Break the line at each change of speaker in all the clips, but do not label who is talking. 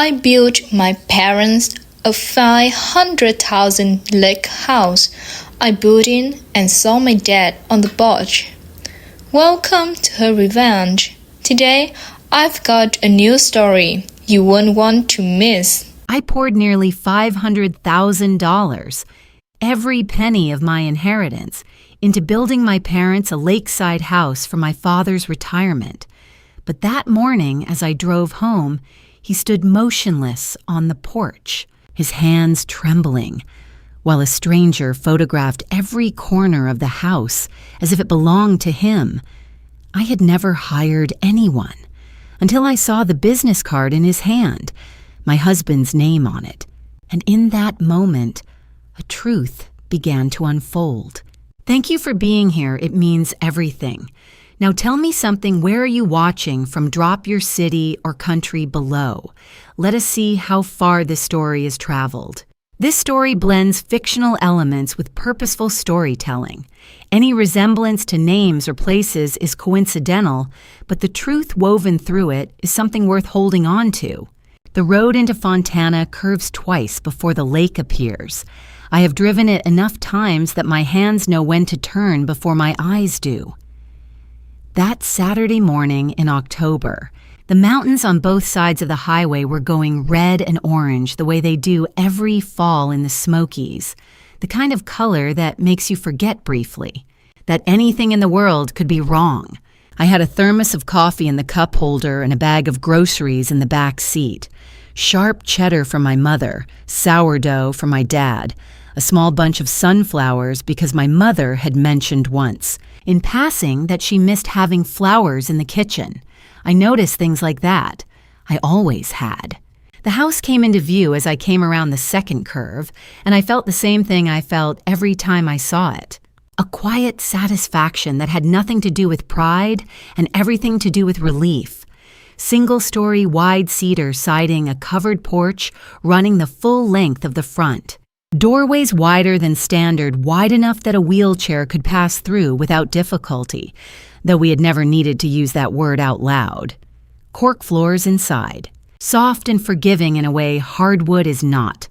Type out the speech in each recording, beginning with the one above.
I built my parents a 500,000 lake house. I built in and saw my dad on the porch. Welcome to her revenge. Today, I've got a new story you won't want to miss.
I poured nearly $500,000, every penny of my inheritance, into building my parents a lakeside house for my father's retirement. But that morning, as I drove home, he stood motionless on the porch, his hands trembling, while a stranger photographed every corner of the house as if it belonged to him. I had never hired anyone until I saw the business card in his hand, my husband's name on it. And in that moment, a truth began to unfold. Thank you for being here. It means everything. Now tell me something. Where are you watching from? Drop your city or country below. Let us see how far this story has traveled. This story blends fictional elements with purposeful storytelling. Any resemblance to names or places is coincidental, but the truth woven through it is something worth holding on to. The road into Fontana curves twice before the lake appears. I have driven it enough times that my hands know when to turn before my eyes do. That Saturday morning in October, the mountains on both sides of the highway were going red and orange the way they do every fall in the Smokies, the kind of color that makes you forget briefly that anything in the world could be wrong. I had a thermos of coffee in the cup holder and a bag of groceries in the back seat. Sharp cheddar from my mother, sourdough from my dad, a small bunch of sunflowers because my mother had mentioned once, in passing, that she missed having flowers in the kitchen. I noticed things like that. I always had. The house came into view as I came around the second curve, and I felt the same thing I felt every time I saw it. A quiet satisfaction that had nothing to do with pride and everything to do with relief. Single-story wide cedar siding a covered porch running the full length of the front. Doorways wider than standard, wide enough that a wheelchair could pass through without difficulty, though we had never needed to use that word out loud. Cork floors inside, soft and forgiving in a way hardwood is not.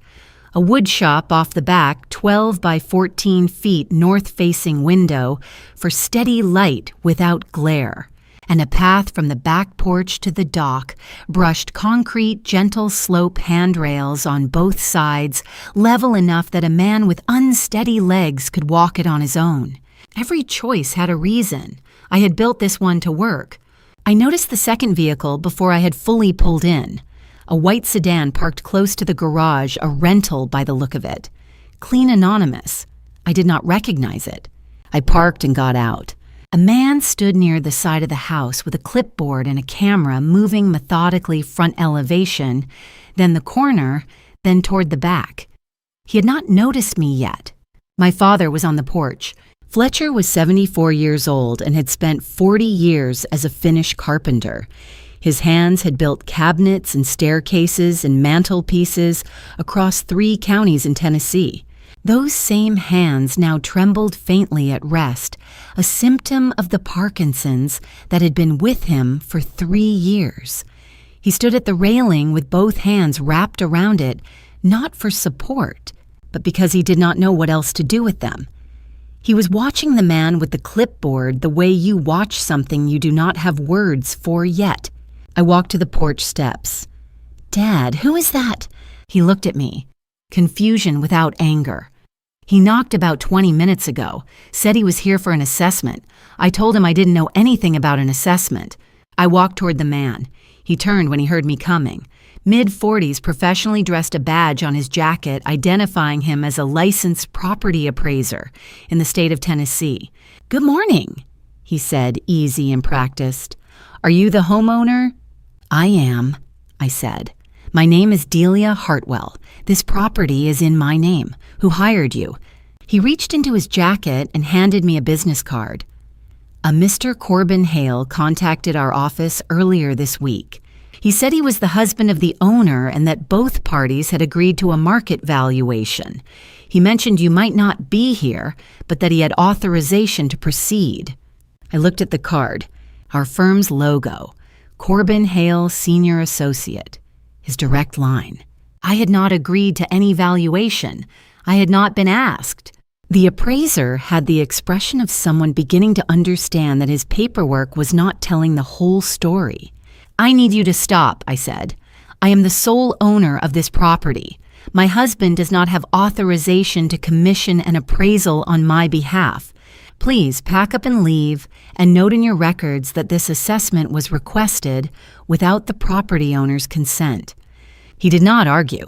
A wood shop off the back, 12 by 14 feet north-facing window for steady light without glare. And a path from the back porch to the dock, brushed concrete, gentle slope handrails on both sides, level enough that a man with unsteady legs could walk it on his own. Every choice had a reason. I had built this one to work. I noticed the second vehicle before I had fully pulled in. A white sedan parked close to the garage, a rental by the look of it. Clean anonymous. I did not recognize it. I parked and got out. A man stood near the side of the house with a clipboard and a camera moving methodically front elevation, then the corner, then toward the back. He had not noticed me yet. My father was on the porch. Fletcher was 74 years old and had spent 40 years as a Finnish carpenter. His hands had built cabinets and staircases and mantelpieces across 3 counties in Tennessee. Those same hands now trembled faintly at rest, a symptom of the Parkinson's that had been with him for 3 years. He stood at the railing with both hands wrapped around it, not for support, but because he did not know what else to do with them. He was watching the man with the clipboard the way you watch something you do not have words for yet. I walked to the porch steps. "Dad, who is that?" He looked at me. Confusion without anger. "He knocked about 20 minutes ago, said he was here for an assessment. I told him I didn't know anything about an assessment." I walked toward the man. He turned when he heard me coming. Mid-40s, professionally dressed, a badge on his jacket identifying him as a licensed property appraiser in the state of Tennessee. "Good morning," he said, easy and practiced. "Are you the homeowner?" "I am," I said. "My name is Delia Hartwell. This property is in my name. Who hired you?" He reached into his jacket and handed me a business card. "A Mr. Corbin Hale contacted our office earlier this week. He said he was the husband of the owner and that both parties had agreed to a market valuation. He mentioned you might not be here, but that he had authorization to proceed." I looked at the card. Our firm's logo. Corbin Hale, Senior Associate. His direct line. I had not agreed to any valuation. I had not been asked. The appraiser had the expression of someone beginning to understand that his paperwork was not telling the whole story. I need you to stop, I said. I am the sole owner of this property. My husband does not have authorization to commission an appraisal on my behalf. Please pack up and leave, and note in your records that this assessment was requested without the property owner's consent. He did not argue.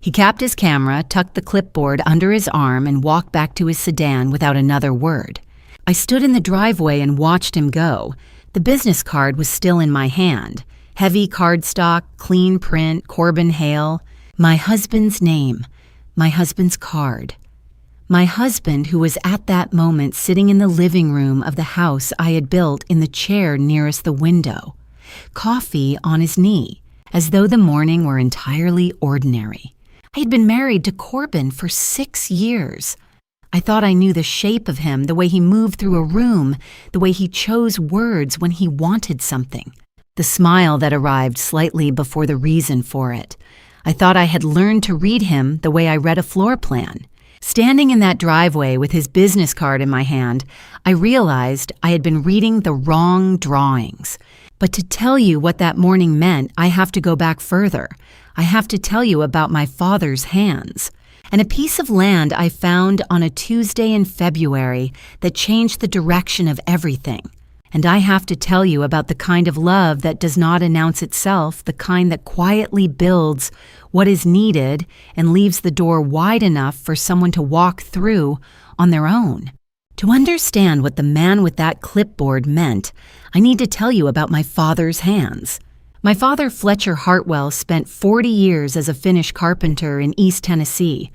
He capped his camera, tucked the clipboard under his arm, and walked back to his sedan without another word. I stood in the driveway and watched him go. The business card was still in my hand. Heavy cardstock, clean print, Corbin Hale. My husband's name. My husband's card. My husband, who was at that moment sitting in the living room of the house I had built in the chair nearest the window. Coffee on his knee, as though the morning were entirely ordinary. I had been married to Corbin for 6 years. I thought I knew the shape of him, the way he moved through a room, the way he chose words when he wanted something, the smile that arrived slightly before the reason for it. I thought I had learned to read him the way I read a floor plan. Standing in that driveway with his business card in my hand, I realized I had been reading the wrong drawings. But to tell you what that morning meant, I have to go back further. I have to tell you about my father's hands, and a piece of land I found on a Tuesday in February that changed the direction of everything. And I have to tell you about the kind of love that does not announce itself, the kind that quietly builds what is needed and leaves the door wide enough for someone to walk through on their own. To understand what the man with that clipboard meant, I need to tell you about my father's hands. My father, Fletcher Hartwell, spent 40 years as a Finnish carpenter in East Tennessee.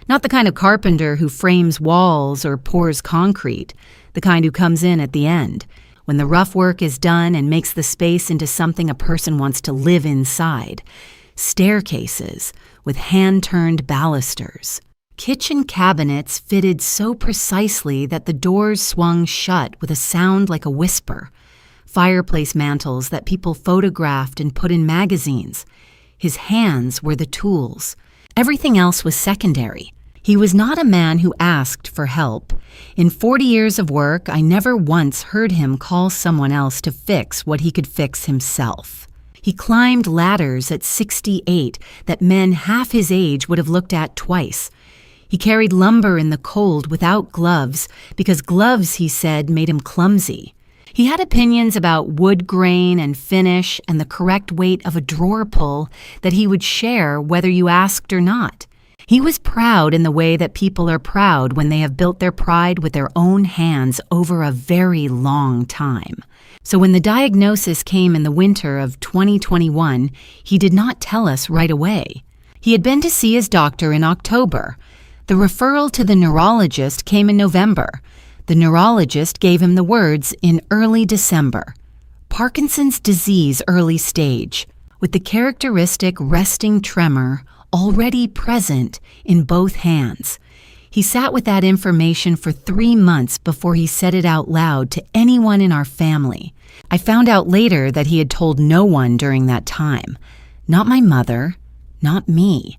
Not the kind of carpenter who frames walls or pours concrete, the kind who comes in at the end, when the rough work is done and makes the space into something a person wants to live inside. Staircases with hand-turned balusters. Kitchen cabinets fitted so precisely that the doors swung shut with a sound like a whisper. Fireplace mantles that people photographed and put in magazines. His hands were the tools. Everything else was secondary. He was not a man who asked for help. In 40 years of work, I never once heard him call someone else to fix what he could fix himself. He climbed ladders at 68 that men half his age would have looked at twice. He carried lumber in the cold without gloves because gloves, he said, made him clumsy. He had opinions about wood grain and finish and the correct weight of a drawer pull that he would share whether you asked or not. He was proud in the way that people are proud when they have built their pride with their own hands over a very long time. So when the diagnosis came in the winter of 2021, he did not tell us right away. He had been to see his doctor in October. The referral to the neurologist came in November. The neurologist gave him the words in early December. Parkinson's disease early stage, with the characteristic resting tremor already present in both hands. He sat with that information for 3 months before he said it out loud to anyone in our family. I found out later that he had told no one during that time. Not my mother, not me.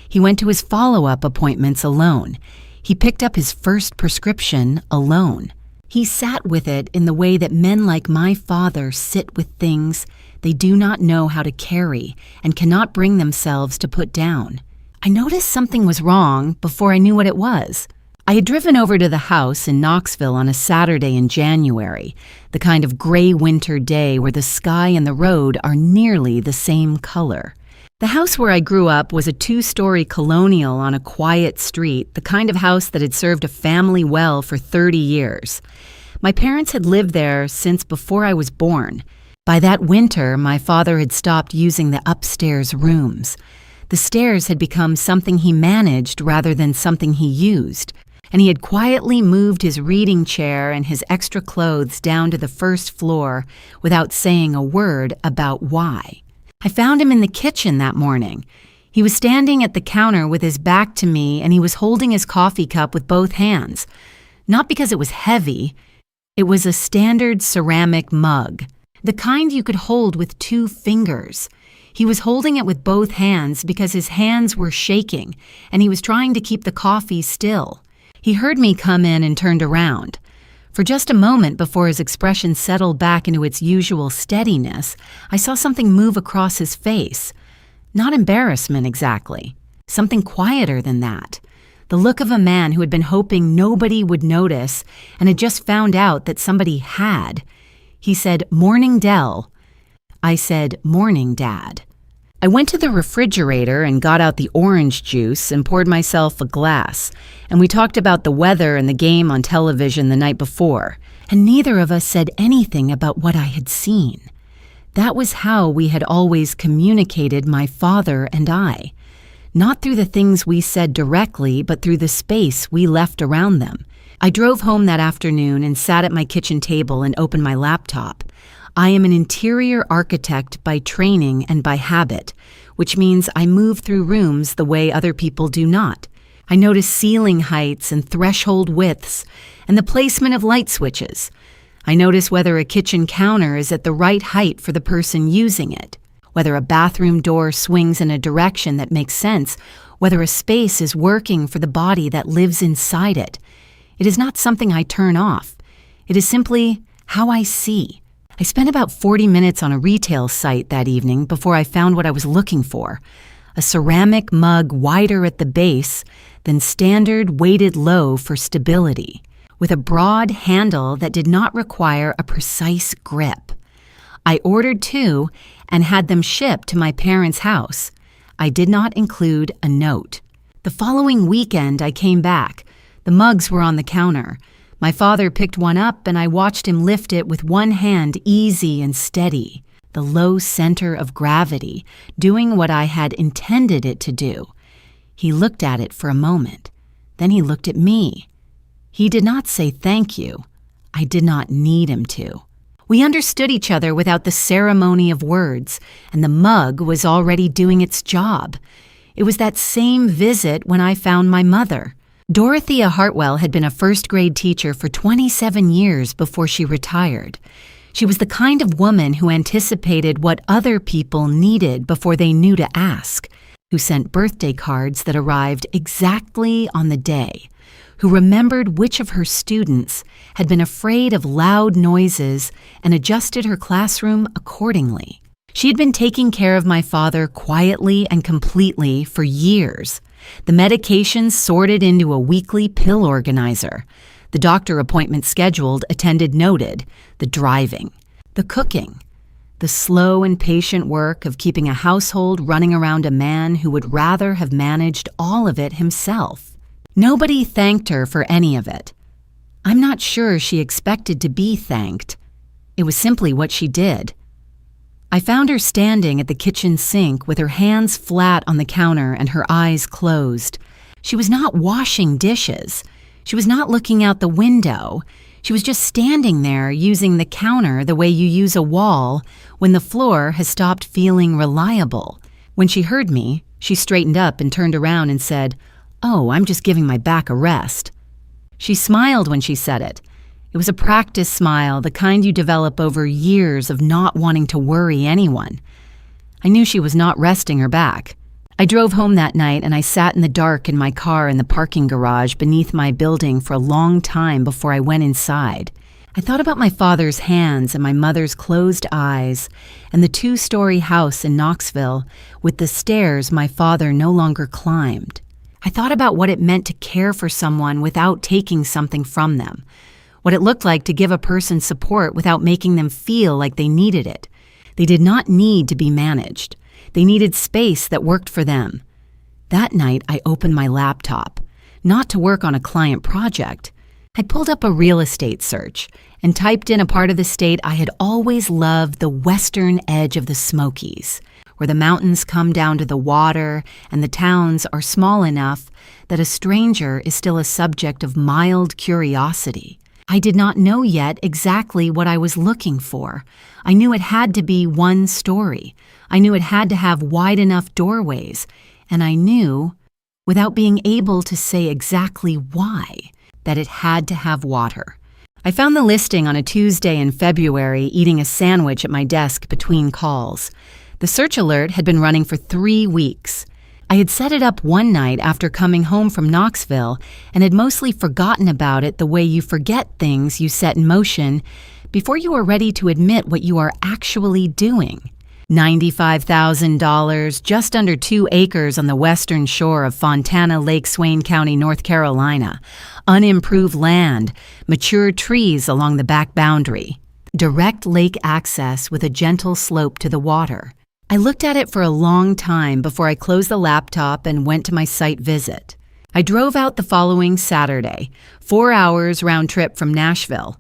He went to his follow-up appointments alone. He picked up his first prescription alone. He sat with it in the way that men like my father sit with things they do not know how to carry and cannot bring themselves to put down. I noticed something was wrong before I knew what it was. I had driven over to the house in Knoxville on a Saturday in January, the kind of gray winter day where the sky and the road are nearly the same color. The house where I grew up was a 2-story colonial on a quiet street, the kind of house that had served a family well for 30 years. My parents had lived there since before I was born. By that winter, my father had stopped using the upstairs rooms. The stairs had become something he managed rather than something he used, and he had quietly moved his reading chair and his extra clothes down to the first floor without saying a word about why. I found him in the kitchen that morning. He was standing at the counter with his back to me, and he was holding his coffee cup with both hands. Not because it was heavy. It was a standard ceramic mug, the kind you could hold with 2 fingers. He was holding it with both hands because his hands were shaking, and he was trying to keep the coffee still. He heard me come in and turned around. For just a moment before his expression settled back into its usual steadiness, I saw something move across his face. Not embarrassment exactly. Something quieter than that. The look of a man who had been hoping nobody would notice and had just found out that somebody had. He said, "Morning, Dell." I said, "Morning, Dad." I went to the refrigerator and got out the orange juice and poured myself a glass, and we talked about the weather and the game on television the night before, and neither of us said anything about what I had seen. That was how we had always communicated, my father and I. Not through the things we said directly, but through the space we left around them. I drove home that afternoon and sat at my kitchen table and opened my laptop. I am an interior architect by training and by habit, which means I move through rooms the way other people do not. I notice ceiling heights and threshold widths and the placement of light switches. I notice whether a kitchen counter is at the right height for the person using it, whether a bathroom door swings in a direction that makes sense, whether a space is working for the body that lives inside it. It is not something I turn off. It is simply how I see. I spent about 40 minutes on a retail site that evening before I found what I was looking for. A ceramic mug wider at the base than standard weighted low for stability, with a broad handle that did not require a precise grip. I ordered two and had them shipped to my parents' house. I did not include a note. The following weekend I came back. The mugs were on the counter. My father picked one up and I watched him lift it with one hand, easy and steady, the low center of gravity, doing what I had intended it to do. He looked at it for a moment. Then he looked at me. He did not say thank you. I did not need him to. We understood each other without the ceremony of words, and the mug was already doing its job. It was that same visit when I found my mother. Dorothea Hartwell had been a first-grade teacher for 27 years before she retired. She was the kind of woman who anticipated what other people needed before they knew to ask, who sent birthday cards that arrived exactly on the day, who remembered which of her students had been afraid of loud noises and adjusted her classroom accordingly. She had been taking care of my father quietly and completely for years. The medications sorted into a weekly pill organizer. The doctor appointment scheduled, attended noted. The driving. The cooking. The slow and patient work of keeping a household running around a man who would rather have managed all of it himself. Nobody thanked her for any of it. I'm not sure she expected to be thanked. It was simply what she did. I found her standing at the kitchen sink with her hands flat on the counter and her eyes closed. She was not washing dishes. She was not looking out the window. She was just standing there using the counter the way you use a wall when the floor has stopped feeling reliable. When she heard me, she straightened up and turned around and said, "Oh, I'm just giving my back a rest." She smiled when she said it. It was a practice smile, the kind you develop over years of not wanting to worry anyone. I knew she was not resting her back. I drove home that night and I sat in the dark in my car in the parking garage beneath my building for a long time before I went inside. I thought about my father's hands and my mother's closed eyes and the 2-story house in Knoxville with the stairs my father no longer climbed. I thought about what it meant to care for someone without taking something from them. What it looked like to give a person support without making them feel like they needed it. They did not need to be managed. They needed space that worked for them. That night, I opened my laptop, not to work on a client project. I pulled up a real estate search and typed in a part of the state I had always loved, the western edge of the Smokies, where the mountains come down to the water and the towns are small enough that a stranger is still a subject of mild curiosity. I did not know yet exactly what I was looking for. I knew it had to be one story. I knew it had to have wide enough doorways. And I knew, without being able to say exactly why, that it had to have water. I found the listing on a Tuesday in February eating a sandwich at my desk between calls. The search alert had been running for 3 weeks. I had set it up one night after coming home from Knoxville and had mostly forgotten about it the way you forget things you set in motion before you are ready to admit what you are actually doing. $95,000, just under 2 acres on the western shore of Fontana Lake, Swain County, North Carolina. Unimproved land, mature trees along the back boundary. Direct lake access with a gentle slope to the water. I looked at it for a long time before I closed the laptop and went to my site visit. I drove out the following Saturday, 4 hours round trip from Nashville.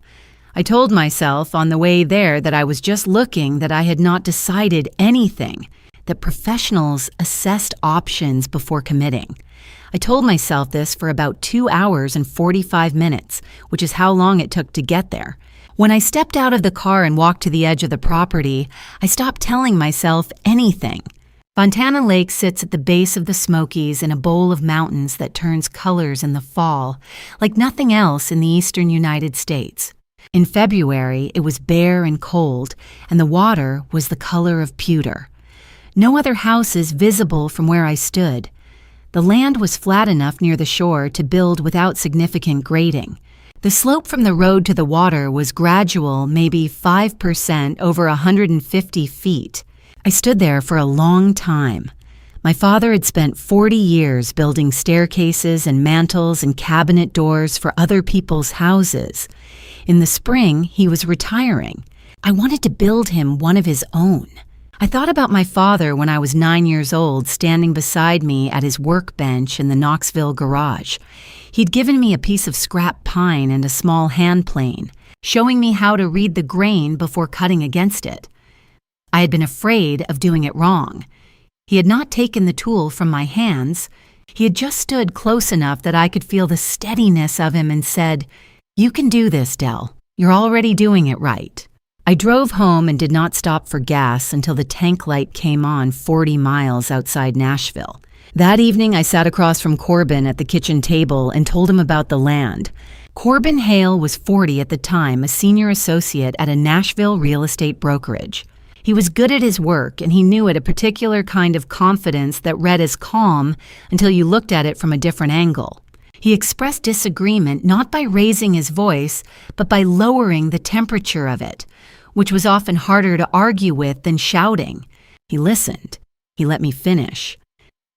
I told myself on the way there that I was just looking, that I had not decided anything, that professionals assessed options before committing. I told myself this for about 2 hours and 45 minutes, which is how long it took to get there. When I stepped out of the car and walked to the edge of the property, I stopped telling myself anything. Fontana Lake sits at the base of the Smokies in a bowl of mountains that turns colors in the fall, like nothing else in the eastern United States. In February, it was bare and cold, and the water was the color of pewter. No other houses visible from where I stood. The land was flat enough near the shore to build without significant grading. The slope from the road to the water was gradual, maybe 5% over 150 feet. I stood there for a long time. My father had spent 40 years building staircases and mantels and cabinet doors for other people's houses. In the spring, he was retiring. I wanted to build him one of his own. I thought about my father when I was 9 years old, standing beside me at his workbench in the Knoxville garage. He'd given me a piece of scrap pine and a small hand plane, showing me how to read the grain before cutting against it. I had been afraid of doing it wrong. He had not taken the tool from my hands. He had just stood close enough that I could feel the steadiness of him and said, "You can do this, Del. You're already doing it right." I drove home and did not stop for gas until the tank light came on 40 miles outside Nashville. That evening, I sat across from Corbin at the kitchen table and told him about the land. Corbin Hale was 40 at the time, a senior associate at a Nashville real estate brokerage. He was good at his work, and he knew it, a particular kind of confidence that read as calm until you looked at it from a different angle. He expressed disagreement not by raising his voice, but by lowering the temperature of it, which was often harder to argue with than shouting. He listened. He let me finish.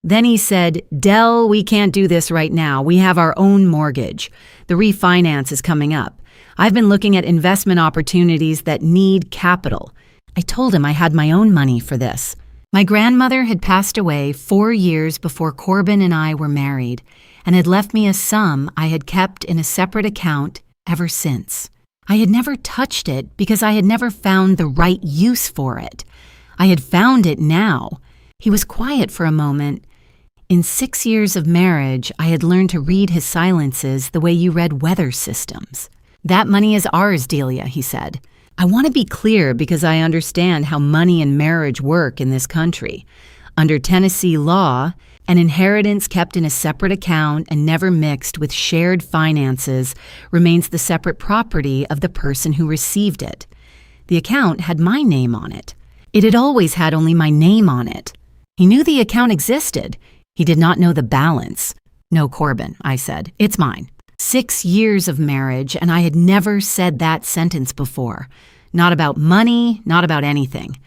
Then he said, "Del, we can't do this right now. We have our own mortgage. The refinance is coming up. I've been looking at investment opportunities that need capital." I told him I had my own money for this. My grandmother had passed away 4 years before Corbin and I were married, and had left me a sum I had kept in a separate account ever since. I had never touched it because I had never found the right use for it. I had found it now. He was quiet for a moment. In 6 years of marriage, I had learned to read his silences the way you read weather systems. "That money is ours, Delia," he said. "I want to be clear because I understand how money and marriage work in this country. Under Tennessee law, an inheritance kept in a separate account and never mixed with shared finances remains the separate property of the person who received it. The account had my name on it. It had always had only my name on it. He knew the account existed. He did not know the balance." "No, Corbin," I said. "It's mine." 6 years of marriage, and I had never said that sentence before. Not about money, not about anything.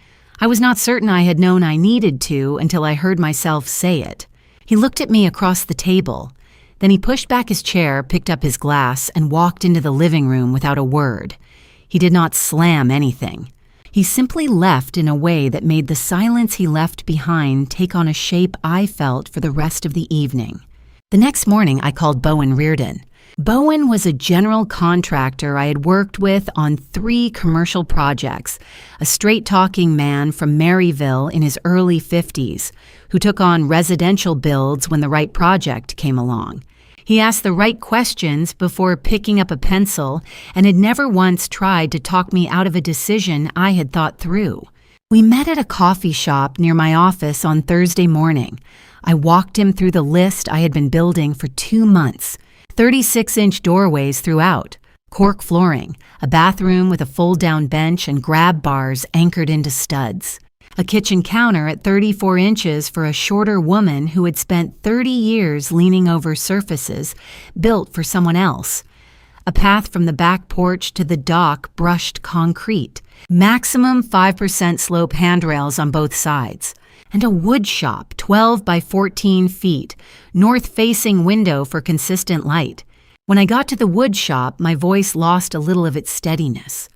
I was not certain I had known I needed to until I heard myself say it. He looked at me across the table. Then he pushed back his chair, picked up his glass, and walked into the living room without a word. He did not slam anything. He simply left in a way that made the silence he left behind take on a shape I felt for the rest of the evening. The next morning, I called Bowen Reardon. Bowen was a general contractor I had worked with on 3 commercial projects, a straight-talking man from Maryville in his early 50s, who took on residential builds when the right project came along. He asked the right questions before picking up a pencil and had never once tried to talk me out of a decision I had thought through. We met at a coffee shop near my office on Thursday morning. I walked him through the list I had been building for 2 months. 36-inch doorways throughout, cork flooring, a bathroom with a fold-down bench and grab bars anchored into studs. a kitchen counter at 34 inches for a shorter woman who had spent 30 years leaning over surfaces built for someone else, a path from the back porch to the dock brushed concrete, maximum 5% slope handrails on both sides, and a wood shop 12 by 14 feet, north-facing window for consistent light. When I got to the wood shop, my voice lost a little of its steadiness.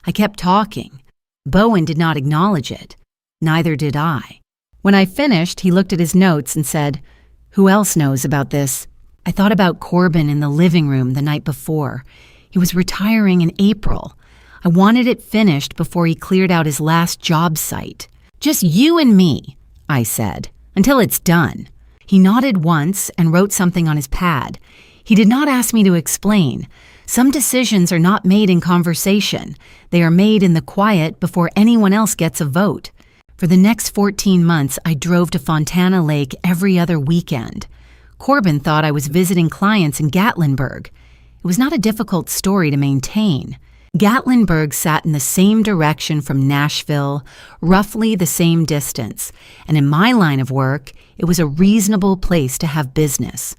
I kept talking. Bowen did not acknowledge it. Neither did I. When I finished, he looked at his notes and said, "Who else knows about this?" I thought about Corbin in the living room the night before. He was retiring in April. I wanted it finished before he cleared out his last job site. "Just you and me," I said, "until it's done." He nodded once and wrote something on his pad. He did not ask me to explain. Some decisions are not made in conversation. They are made in the quiet before anyone else gets a vote. For the next 14 months, I drove to Fontana Lake every other weekend. Corbin thought I was visiting clients in Gatlinburg. It was not a difficult story to maintain. Gatlinburg sat in the same direction from Nashville, roughly the same distance, and in my line of work, it was a reasonable place to have business.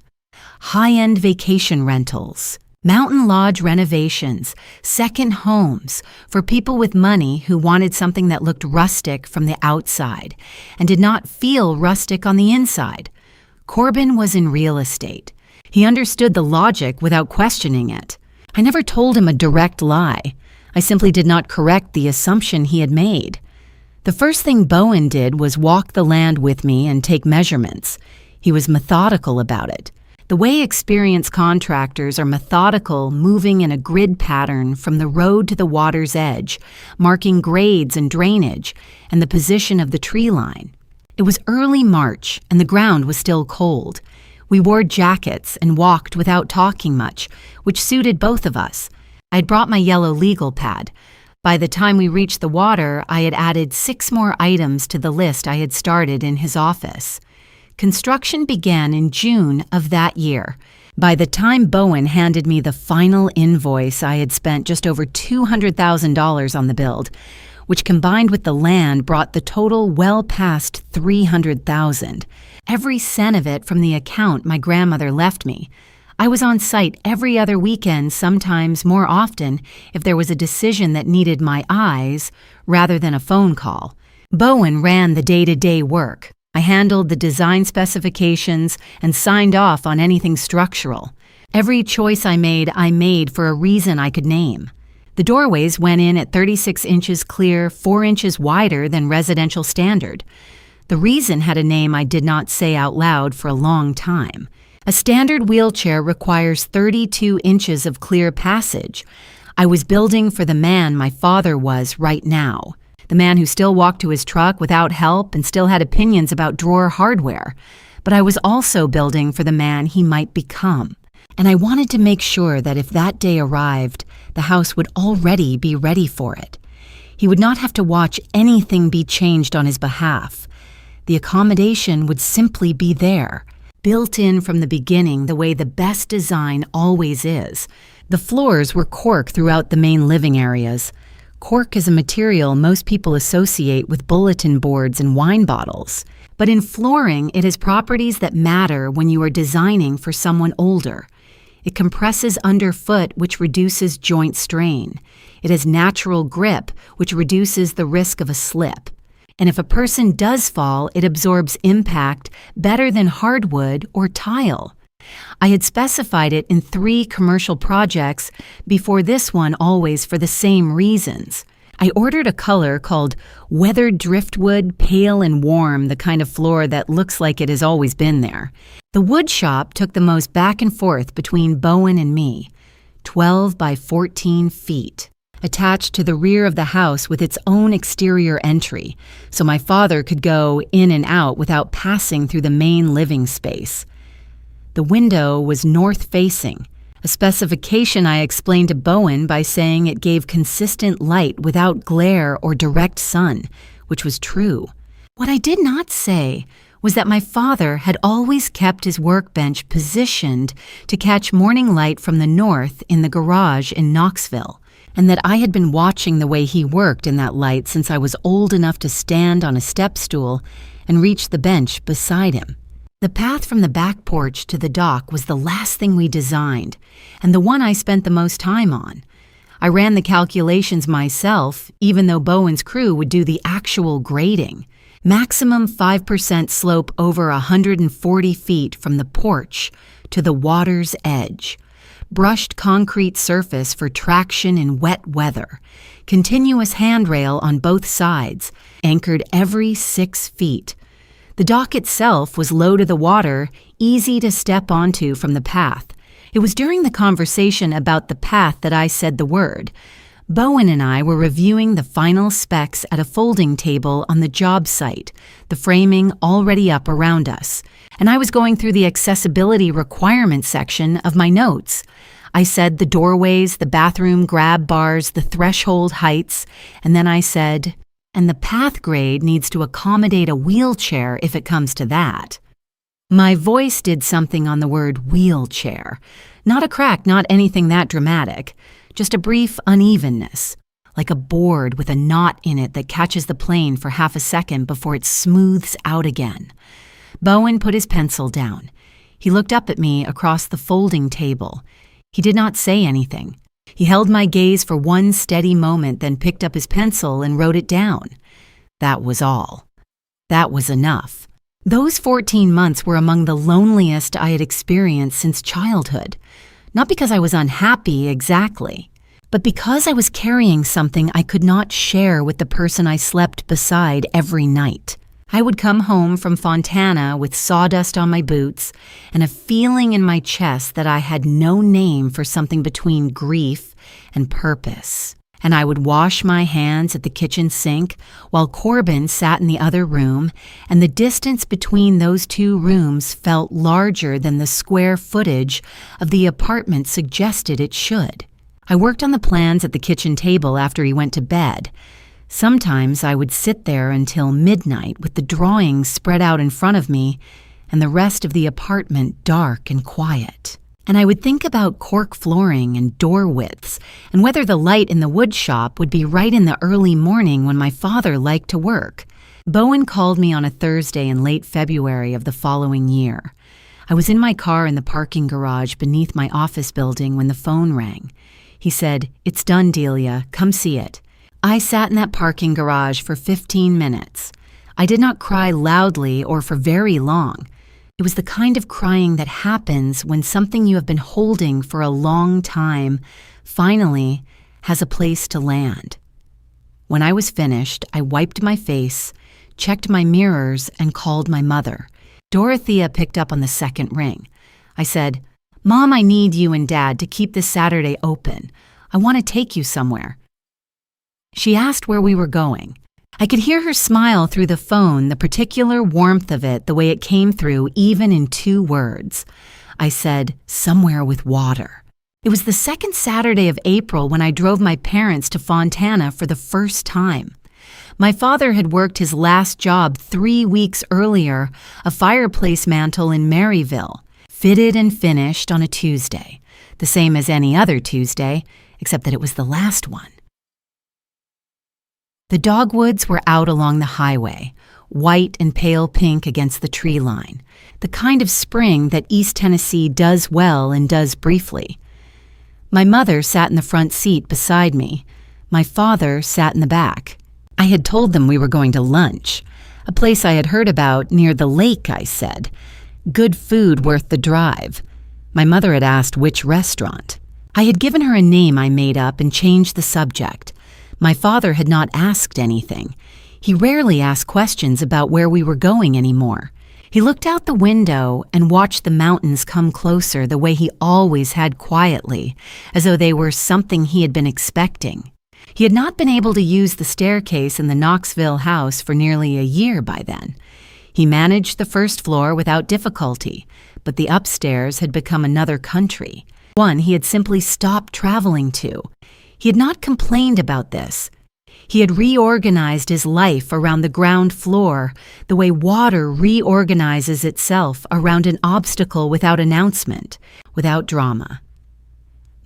High-end vacation rentals, mountain lodge renovations, second homes for people with money who wanted something that looked rustic from the outside and did not feel rustic on the inside. Corbin was in real estate. He understood the logic without questioning it. I never told him a direct lie. I simply did not correct the assumption he had made. The first thing Bowen did was walk the land with me and take measurements. He was methodical about it. The way experienced contractors are methodical, moving in a grid pattern from the road to the water's edge, marking grades and drainage, and the position of the tree line. It was early March, and the ground was still cold. We wore jackets and walked without talking much, which suited both of us. I had brought my yellow legal pad. By the time we reached the water, I had added 6 more items to the list I had started in his office. Construction began in June of that year. By the time Bowen handed me the final invoice, I had spent just over $200,000 on the build, which combined with the land brought the total well past $300,000. Every cent of it from the account my grandmother left me. I was on site every other weekend, sometimes more often, if there was a decision that needed my eyes rather than a phone call. Bowen ran the day-to-day work. I handled the design specifications and signed off on anything structural. Every choice I made for a reason I could name. The doorways went in at 36 inches clear, 4 inches wider than residential standard. The reason had a name I did not say out loud for a long time. A standard wheelchair requires 32 inches of clear passage. I was building for the man my father was right now. The man who still walked to his truck without help and still had opinions about drawer hardware. But I was also building for the man he might become. And I wanted to make sure that if that day arrived, the house would already be ready for it. He would not have to watch anything be changed on his behalf. The accommodation would simply be there, built in from the beginning the way the best design always is. The floors were cork throughout the main living areas. Cork is a material most people associate with bulletin boards and wine bottles. But in flooring, it has properties that matter when you are designing for someone older. It compresses underfoot, which reduces joint strain. It has natural grip, which reduces the risk of a slip. And if a person does fall, it absorbs impact better than hardwood or tile. I had specified it in 3 commercial projects before this one, always for the same reasons. I ordered a color called weathered driftwood, pale and warm, the kind of floor that looks like it has always been there. The wood shop took the most back and forth between Bowen and me, 12 by 14 feet, attached to the rear of the house with its own exterior entry, so my father could go in and out without passing through the main living space. The window was north-facing, a specification I explained to Bowen by saying it gave consistent light without glare or direct sun, which was true. What I did not say was that my father had always kept his workbench positioned to catch morning light from the north in the garage in Knoxville. and that I had been watching the way he worked in that light since I was old enough to stand on a step stool and reach the bench beside him. The path from the back porch to the dock was the last thing we designed, and the one I spent the most time on. I ran the calculations myself, even though Bowen's crew would do the actual grading. Maximum 5% slope over 140 feet from the porch to the water's edge. Brushed concrete surface for traction in wet weather. Continuous handrail on both sides, anchored every 6 feet. The dock itself was low to the water, easy to step onto from the path. It was during the conversation about the path that I said the word. Bowen and I were reviewing the final specs at a folding table on the job site, the framing already up around us, and I was going through the accessibility requirements section of my notes. I said the doorways, the bathroom grab bars, the threshold heights, and then I said, and the path grade needs to accommodate a wheelchair if it comes to that. My voice did something on the word wheelchair. Not a crack, not anything that dramatic. Just a brief unevenness, like a board with a knot in it that catches the plane for half a second before it smooths out again. Bowen put his pencil down. He looked up at me across the folding table. He did not say anything. He held my gaze for one steady moment, then picked up his pencil and wrote it down. That was all. That was enough. Those 14 months were among the loneliest I had experienced since childhood. Not because I was unhappy exactly, but because I was carrying something I could not share with the person I slept beside every night. I would come home from Fontana with sawdust on my boots and a feeling in my chest that I had no name for something between grief and purpose. And I would wash my hands at the kitchen sink while Corbin sat in the other room, and the distance between those two rooms felt larger than the square footage of the apartment suggested it should. I worked on the plans at the kitchen table after he went to bed. Sometimes I would sit there until midnight with the drawings spread out in front of me and the rest of the apartment dark and quiet. And I would think about cork flooring and door widths and whether the light in the wood shop would be right in the early morning when my father liked to work. Bowen called me on a Thursday in late February of the following year. I was in my car in the parking garage beneath my office building when the phone rang. He said, "It's done, Delia. Come see it." I sat in that parking garage for 15 minutes. I did not cry loudly or for very long. It was the kind of crying that happens when something you have been holding for a long time finally has a place to land. When I was finished, I wiped my face, checked my mirrors, and called my mother. Dorothea picked up on the second ring. I said, "Mom, I need you and Dad to keep this Saturday open. I want to take you somewhere." She asked where we were going. I could hear her smile through the phone, the particular warmth of it, the way it came through even in 2 words. I said, "Somewhere with water." It was the second Saturday of April when I drove my parents to Fontana for the first time. My father had worked his last job 3 weeks earlier, a fireplace mantle in Maryville, fitted and finished on a Tuesday, the same as any other Tuesday, except that it was the last one. The dogwoods were out along the highway, white and pale pink against the tree line, the kind of spring that East Tennessee does well and does briefly. My mother sat in the front seat beside me. My father sat in the back. I had told them we were going to lunch, a place I had heard about near the lake, I said. Good food worth the drive. My mother had asked which restaurant. I had given her a name I made up and changed the subject. My father had not asked anything. He rarely asked questions about where we were going anymore. He looked out the window and watched the mountains come closer the way he always had quietly, as though they were something he had been expecting. He had not been able to use the staircase in the Knoxville house for nearly a year by then. He managed the first floor without difficulty, but the upstairs had become another country, one he had simply stopped traveling to. He had not complained about this. He had reorganized his life around the ground floor the way water reorganizes itself around an obstacle without announcement, without drama.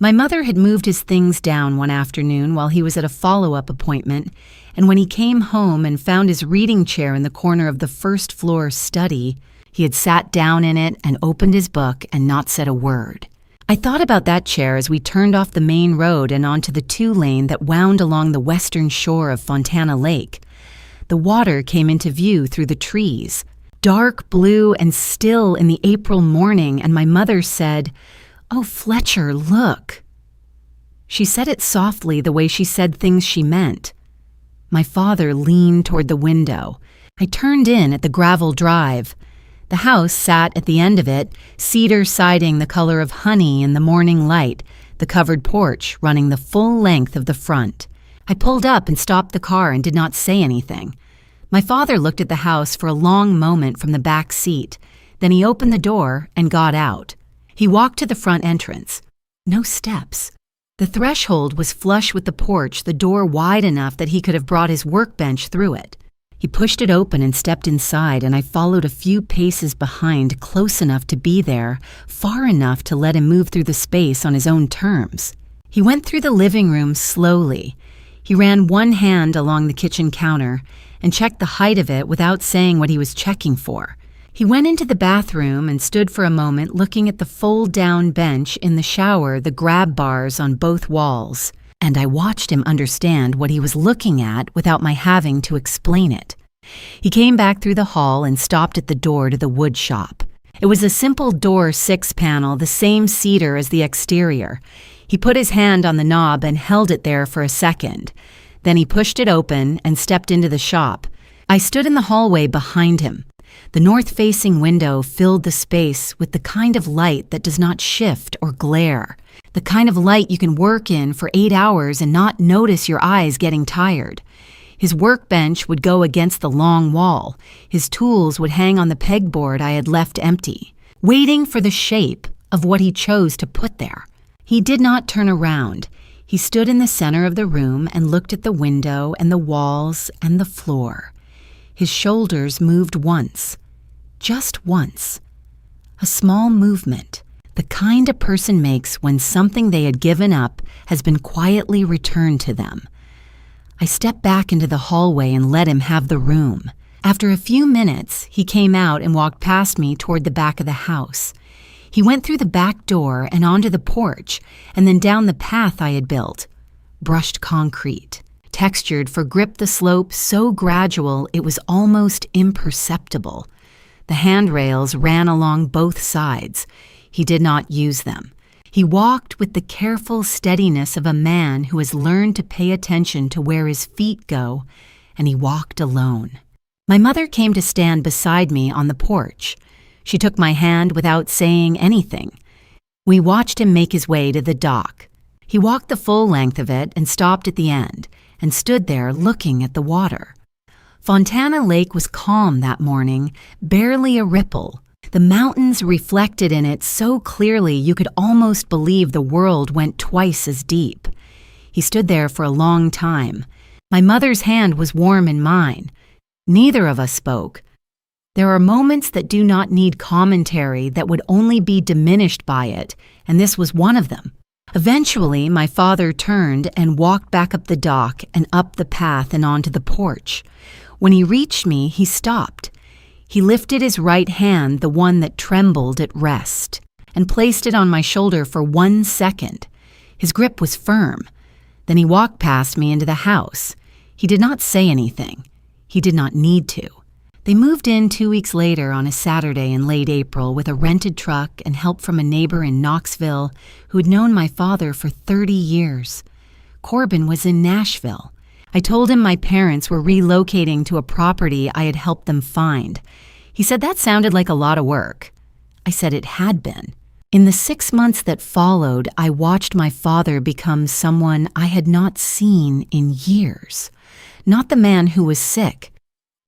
My mother had moved his things down one afternoon while he was at a follow-up appointment, and when he came home and found his reading chair in the corner of the first-floor study, he had sat down in it and opened his book and not said a word. I thought about that chair as we turned off the main road and onto the 2-lane that wound along the western shore of Fontana Lake. The water came into view through the trees, dark blue and still in the April morning, and my mother said, "Oh, Fletcher, look." She said it softly, the way she said things she meant. My father leaned toward the window. I turned in at the gravel drive. The house sat at the end of it, cedar siding the color of honey in the morning light, the covered porch running the full length of the front. I pulled up and stopped the car and did not say anything. My father looked at the house for a long moment from the back seat. Then he opened the door and got out. He walked to the front entrance. No steps. The threshold was flush with the porch, the door wide enough that he could have brought his workbench through it. He pushed it open and stepped inside, and I followed a few paces behind, close enough to be there, far enough to let him move through the space on his own terms. He went through the living room slowly. He ran one hand along the kitchen counter and checked the height of it without saying what he was checking for. He went into the bathroom and stood for a moment looking at the fold-down bench in the shower, the grab bars on both walls, and I watched him understand what he was looking at without my having to explain it. He came back through the hall and stopped at the door to the wood shop. It was a simple door 6-panel, the same cedar as the exterior. He put his hand on the knob and held it there for a second. Then he pushed it open and stepped into the shop. I stood in the hallway behind him. The north-facing window filled the space with the kind of light that does not shift or glare, the kind of light you can work in for 8 hours and not notice your eyes getting tired. His workbench would go against the long wall. His tools would hang on the pegboard I had left empty, waiting for the shape of what he chose to put there. He did not turn around. He stood in the center of the room and looked at the window and the walls and the floor. His shoulders moved once, just once. A small movement, the kind a person makes when something they had given up has been quietly returned to them. I stepped back into the hallway and let him have the room. After a few minutes, he came out and walked past me toward the back of the house. He went through the back door and onto the porch, and then down the path I had built. Brushed concrete, textured for grip the slope so gradual it was almost imperceptible. The handrails ran along both sides. He did not use them. He walked with the careful steadiness of a man who has learned to pay attention to where his feet go, and he walked alone. My mother came to stand beside me on the porch. She took my hand without saying anything. We watched him make his way to the dock. He walked the full length of it and stopped at the end, and stood there looking at the water. Fontana Lake was calm that morning, barely a ripple. The mountains reflected in it so clearly you could almost believe the world went twice as deep. He stood there for a long time. My mother's hand was warm in mine. Neither of us spoke. There are moments that do not need commentary, that would only be diminished by it, and this was one of them. Eventually, my father turned and walked back up the dock and up the path and onto the porch. When he reached me, he stopped. He lifted his right hand, the one that trembled at rest, and placed it on my shoulder for 1 second. His grip was firm. Then he walked past me into the house. He did not say anything. He did not need to. They moved in 2 weeks later on a Saturday in late April with a rented truck and help from a neighbor in Knoxville who had known my father for 30 years. Corbin was in Nashville. I told him my parents were relocating to a property I had helped them find. He said that sounded like a lot of work. I said it had been. In the 6 months that followed, I watched my father become someone I had not seen in years. Not the man who was sick.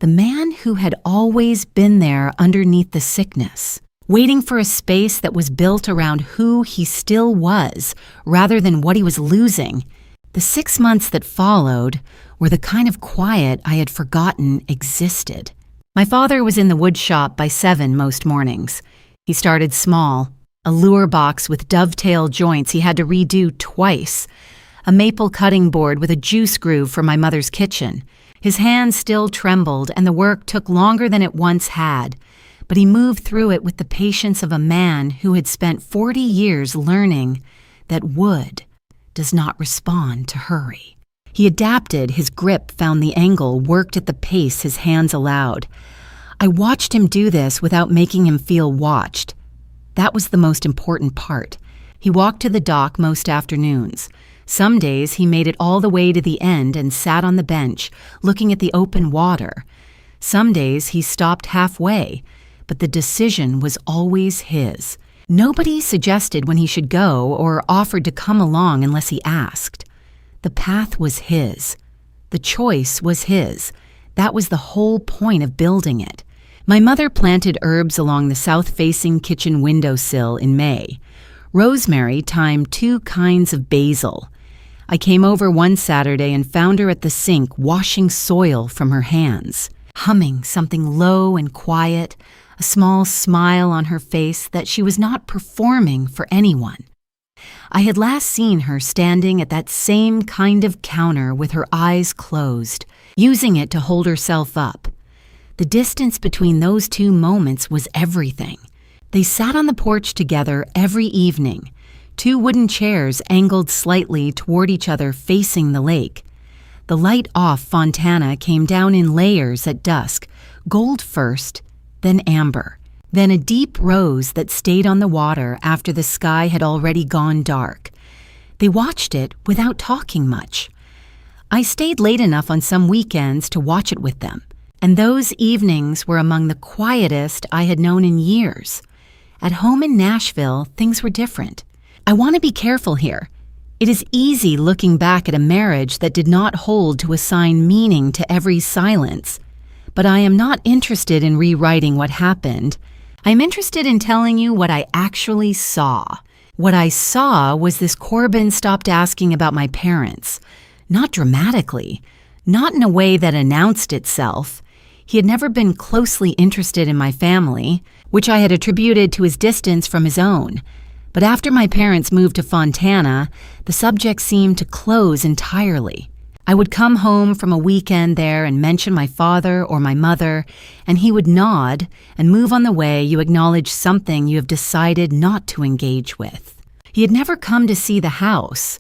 The man who had always been there underneath the sickness, waiting for a space that was built around who he still was, rather than what he was losing. The 6 months that followed were the kind of quiet I had forgotten existed. My father was in the wood shop by 7 most mornings. He started small, A lure box with dovetail joints he had to redo twice. A maple cutting board with a juice groove for my mother's kitchen. His hands still trembled, and the work took longer than it once had. But he moved through it with the patience of a man who had spent 40 years learning that wood does not respond to hurry. He adapted, his grip found the angle, worked at the pace his hands allowed. I watched him do this without making him feel watched. That was the most important part. He walked to the dock most afternoons. Some days he made it all the way to the end and sat on the bench, looking at the open water. Some days he stopped halfway, but the decision was always his. Nobody suggested when he should go or offered to come along unless he asked. The path was his. The choice was his. That was the whole point of building it. My mother planted herbs along the south-facing kitchen windowsill in May. Rosemary timed 2 kinds of basil. I came over one Saturday and found her at the sink washing soil from her hands, humming something low and quiet, a small smile on her face that she was not performing for anyone. I had last seen her standing at that same kind of counter with her eyes closed, using it to hold herself up. The distance between those 2 moments was everything. They sat on the porch together every evening, 2 wooden chairs angled slightly toward each other facing the lake. The light off Fontana came down in layers at dusk, gold first, then amber, then a deep rose that stayed on the water after the sky had already gone dark. They watched it without talking much. I stayed late enough on some weekends to watch it with them, and those evenings were among the quietest I had known in years. At home in Nashville, things were different. I want to be careful here. It is easy looking back at a marriage that did not hold to assign meaning to every silence. But I am not interested in rewriting what happened. I am interested in telling you what I actually saw. What I saw was this Corbin stopped asking about my parents. Not dramatically. Not in a way that announced itself. He had never been closely interested in my family, which I had attributed to his distance from his own. But after my parents moved to Fontana, the subject seemed to close entirely. I would come home from a weekend there and mention my father or my mother, and he would nod and move on the way you acknowledge something you have decided not to engage with. He had never come to see the house.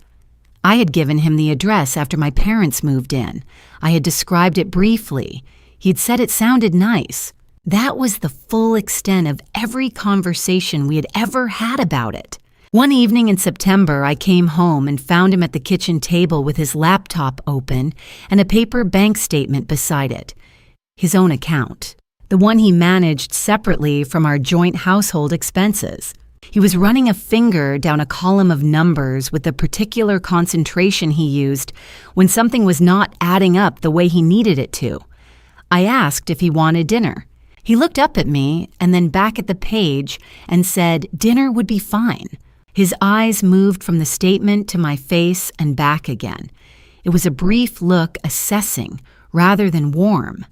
I had given him the address after my parents moved in. I had described it briefly. He had said it sounded nice. That was the full extent of every conversation we had ever had about it. One evening in September, I came home and found him at the kitchen table with his laptop open and a paper bank statement beside it. His own account, the one he managed separately from our joint household expenses. He was running a finger down a column of numbers with the particular concentration he used when something was not adding up the way he needed it to. I asked if he wanted dinner. He looked up at me and then back at the page and said dinner would be fine. His eyes moved from the statement to my face and back again. It was a brief look assessing rather than warm.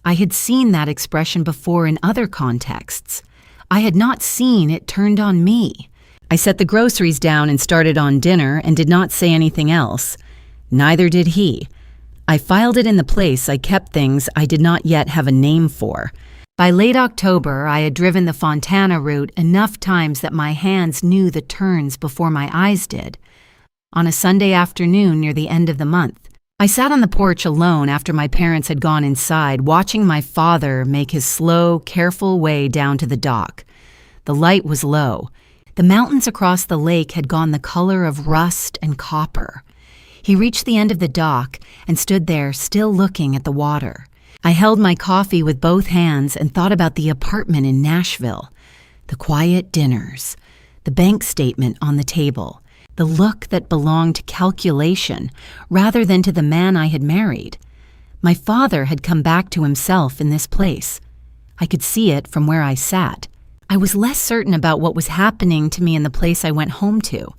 I had seen that expression before in other contexts. I had not seen it turned on me. I set the groceries down and started on dinner and did not say anything else. Neither did he. I filed it in the place I kept things I did not yet have a name for. By late October, I had driven the Fontana route enough times that my hands knew the turns before my eyes did. On a Sunday afternoon near the end of the month, I sat on the porch alone after my parents had gone inside, watching my father make his slow, careful way down to the dock. The light was low. The mountains across the lake had gone the color of rust and copper. He reached the end of the dock and stood there still looking at the water. I held my coffee with both hands and thought about the apartment in Nashville, the quiet dinners, the bank statement on the table, the look that belonged to calculation rather than to the man I had married. My father had come back to himself in this place. I could see it from where I sat. I was less certain about what was happening to me in the place I went home to.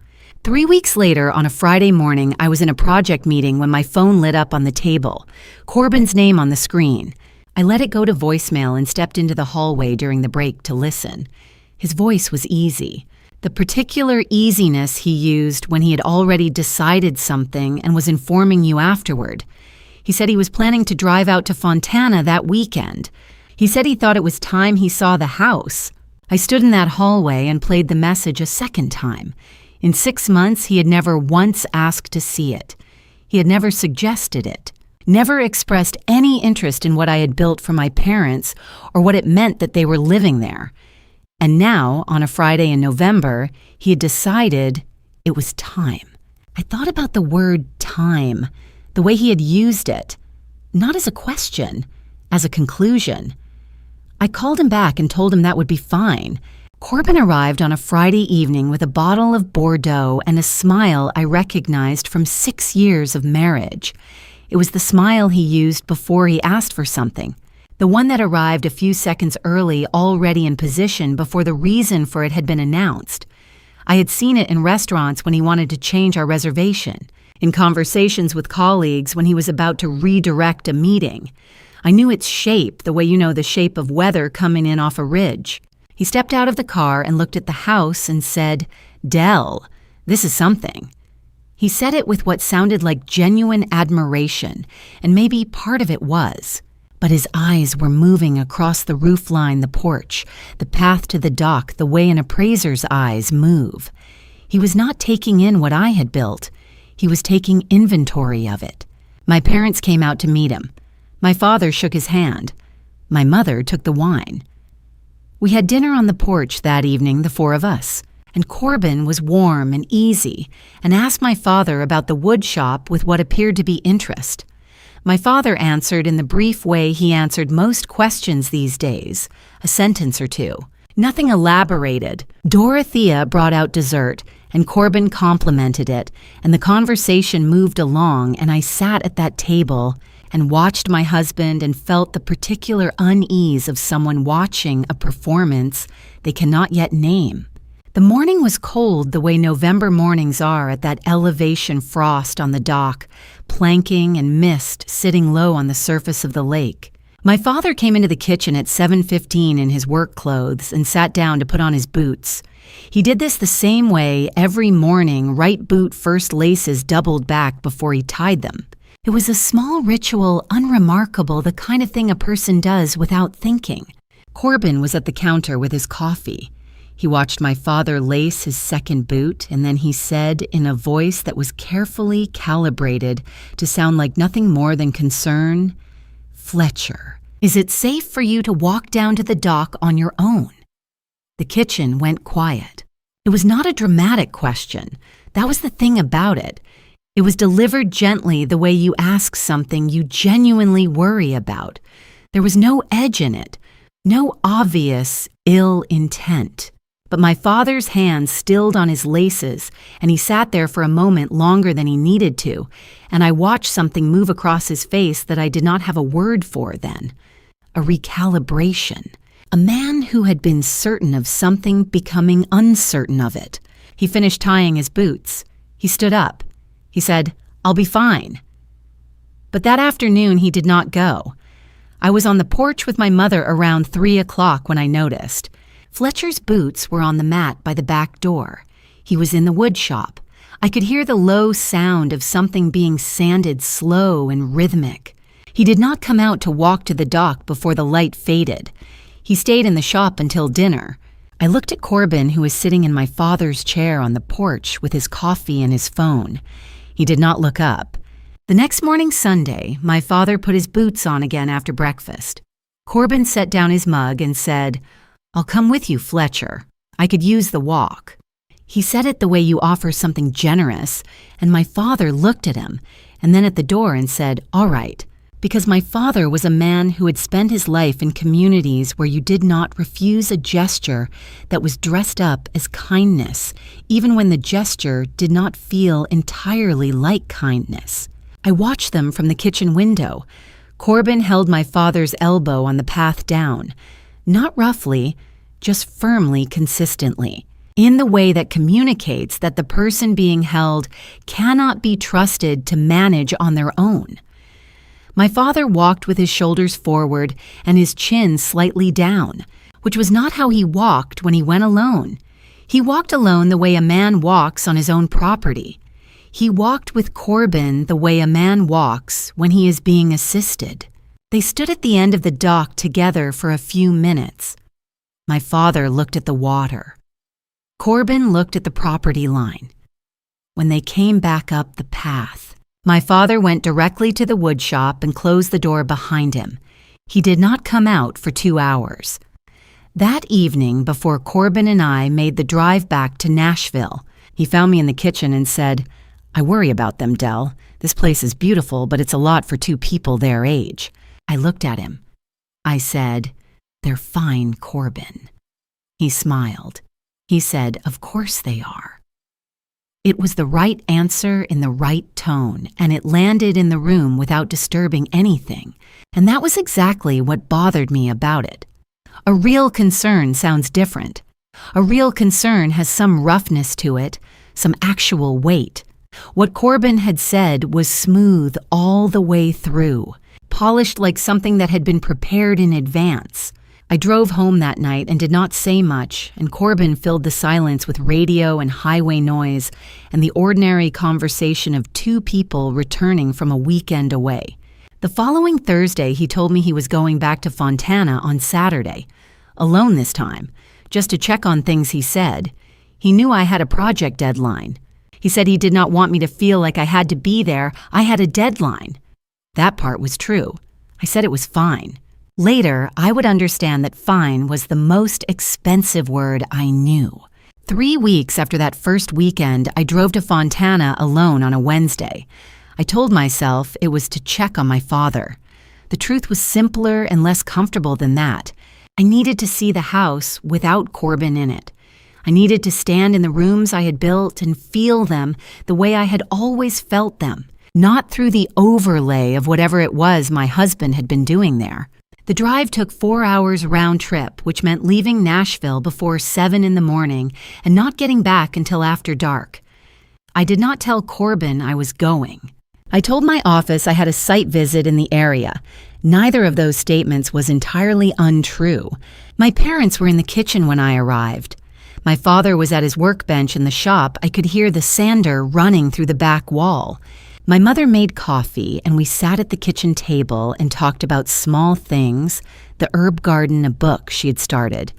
3 weeks later, on a Friday morning, I was in a project meeting when my phone lit up on the table, Corbin's name on the screen. I let it go to voicemail and stepped into the hallway during the break to listen. His voice was easy, the particular easiness he used when he had already decided something and was informing you afterward. He said he was planning to drive out to Fontana that weekend. He said he thought it was time he saw the house. I stood in that hallway and played the message a second time. In 6 months, he had never once asked to see it. He had never suggested it, never expressed any interest in what I had built for my parents or what it meant that they were living there. And now, on a Friday in November, he had decided it was time. I thought about the word time, the way he had used it, not as a question, as a conclusion. I called him back and told him that would be fine. Corbin arrived on a Friday evening with a bottle of Bordeaux and a smile I recognized from 6 years of marriage. It was the smile he used before he asked for something, the one that arrived a few seconds early, already in position before the reason for it had been announced. I had seen it in restaurants when he wanted to change our reservation, in conversations with colleagues when he was about to redirect a meeting. I knew its shape, the way you know the shape of weather coming in off a ridge. He stepped out of the car and looked at the house and said, "Dell, this is something." He said it with what sounded like genuine admiration, and maybe part of it was. But his eyes were moving across the roofline, the porch, the path to the dock, the way an appraiser's eyes move. He was not taking in what I had built. He was taking inventory of it. My parents came out to meet him. My father shook his hand. My mother took the wine. We had dinner on the porch that evening, the 4 of us, and Corbin was warm and easy and asked my father about the wood shop with what appeared to be interest. My father answered in the brief way he answered most questions these days, a sentence or two. Nothing elaborated. Dorothea brought out dessert, and Corbin complimented it, and the conversation moved along, and I sat at that table and watched my husband and felt the particular unease of someone watching a performance they cannot yet name. The morning was cold the way November mornings are at that elevation frost on the dock, planking and mist sitting low on the surface of the lake. My father came into the kitchen at 7:15 in his work clothes and sat down to put on his boots. He did this the same way every morning, right boot first laces doubled back before he tied them. It was a small ritual, unremarkable, the kind of thing a person does without thinking. Corbin was at the counter with his coffee. He watched my father lace his second boot, and then he said in a voice that was carefully calibrated to sound like nothing more than concern, "Fletcher, is it safe for you to walk down to the dock on your own?" The kitchen went quiet. It was not a dramatic question. That was the thing about it. It was delivered gently, the way you ask something you genuinely worry about. There was no edge in it, no obvious ill intent. But my father's hand stilled on his laces, and he sat there for a moment longer than he needed to, and I watched something move across his face that I did not have a word for then. A recalibration. A man who had been certain of something becoming uncertain of it. He finished tying his boots. He stood up. He said, "I'll be fine." But that afternoon he did not go. I was on the porch with my mother around 3 o'clock when I noticed. Fletcher's boots were on the mat by the back door. He was in the wood shop. I could hear the low sound of something being sanded slow and rhythmic. He did not come out to walk to the dock before the light faded. He stayed in the shop until dinner. I looked at Corbin, who was sitting in my father's chair on the porch with his coffee and his phone. He did not look up. The next morning, Sunday, my father put his boots on again after breakfast. Corbin set down his mug and said, "I'll come with you, Fletcher. I could use the walk." He said it the way you offer something generous, and my father looked at him, and then at the door and said, "All right," because my father was a man who had spent his life in communities where you did not refuse a gesture that was dressed up as kindness, even when the gesture did not feel entirely like kindness. I watched them from the kitchen window. Corbin held my father's elbow on the path down, not roughly, just firmly, consistently, in the way that communicates that the person being held cannot be trusted to manage on their own. My father walked with his shoulders forward and his chin slightly down. which was not how he walked when he went alone. He walked alone the way a man walks on his own property. He walked with Corbin the way a man walks when he is being assisted. They stood at the end of the dock together for a few minutes. My father looked at the water. Corbin looked at the property line. When they came back up the path, my father went directly to the wood shop and closed the door behind him. He did not come out for 2 hours. That evening, before Corbin and I made the drive back to Nashville, he found me in the kitchen and said, "I worry about them, Dell. This place is beautiful, but it's a lot for 2 people their age." I looked at him. I said, "They're fine, Corbin." He smiled. He said, "Of course they are." It was the right answer in the right tone, and it landed in the room without disturbing anything, and that was exactly what bothered me about it. A real concern sounds different. A real concern has some roughness to it, some actual weight. What Corbin had said was smooth all the way through, polished like something that had been prepared in advance. I drove home that night and did not say much, and Corbin filled the silence with radio and highway noise and the ordinary conversation of 2 people returning from a weekend away. The following Thursday, he told me he was going back to Fontana on Saturday, alone this time, just to check on things he said. He knew I had a project deadline. He said he did not want me to feel like I had to be there. I had a deadline. That part was true. I said it was fine. Later, I would understand that fine was the most expensive word I knew. 3 weeks after that first weekend, I drove to Fontana alone on a Wednesday. I told myself it was to check on my father. The truth was simpler and less comfortable than that. I needed to see the house without Corbin in it. I needed to stand in the rooms I had built and feel them the way I had always felt them, not through the overlay of whatever it was my husband had been doing there. The drive took 4 hours round trip, which meant leaving Nashville before 7 in the morning and not getting back until after dark. I did not tell Corbin I was going. I told my office I had a site visit in the area. Neither of those statements was entirely untrue. My parents were in the kitchen when I arrived. My father was at his workbench in the shop. I could hear the sander running through the back wall. My mother made coffee, and we sat at the kitchen table and talked about small things, the herb garden, a book she had started,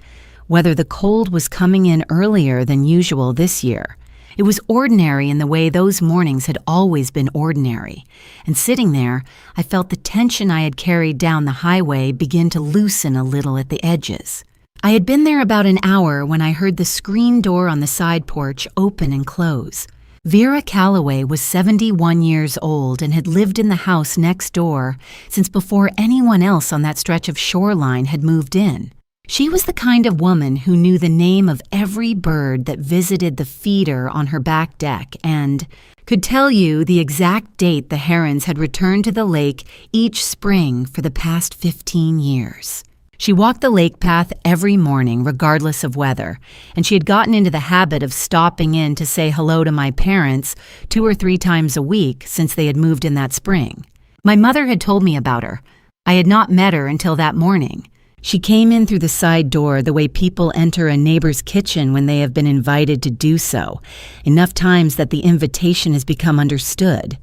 whether the cold was coming in earlier than usual this year. It was ordinary in the way those mornings had always been ordinary, and sitting there, I felt the tension I had carried down the highway begin to loosen a little at the edges. I had been there about an hour when I heard the screen door on the side porch open and close. Vera Calloway was 71 years old and had lived in the house next door since before anyone else on that stretch of shoreline had moved in. She was the kind of woman who knew the name of every bird that visited the feeder on her back deck and could tell you the exact date the herons had returned to the lake each spring for the past 15 years. She walked the lake path every morning, regardless of weather, and she had gotten into the habit of stopping in to say hello to my parents 2 or 3 times a week since they had moved in that spring. My mother had told me about her. I had not met her until that morning. She came in through the side door the way people enter a neighbor's kitchen when they have been invited to do so, enough times that the invitation has become understood.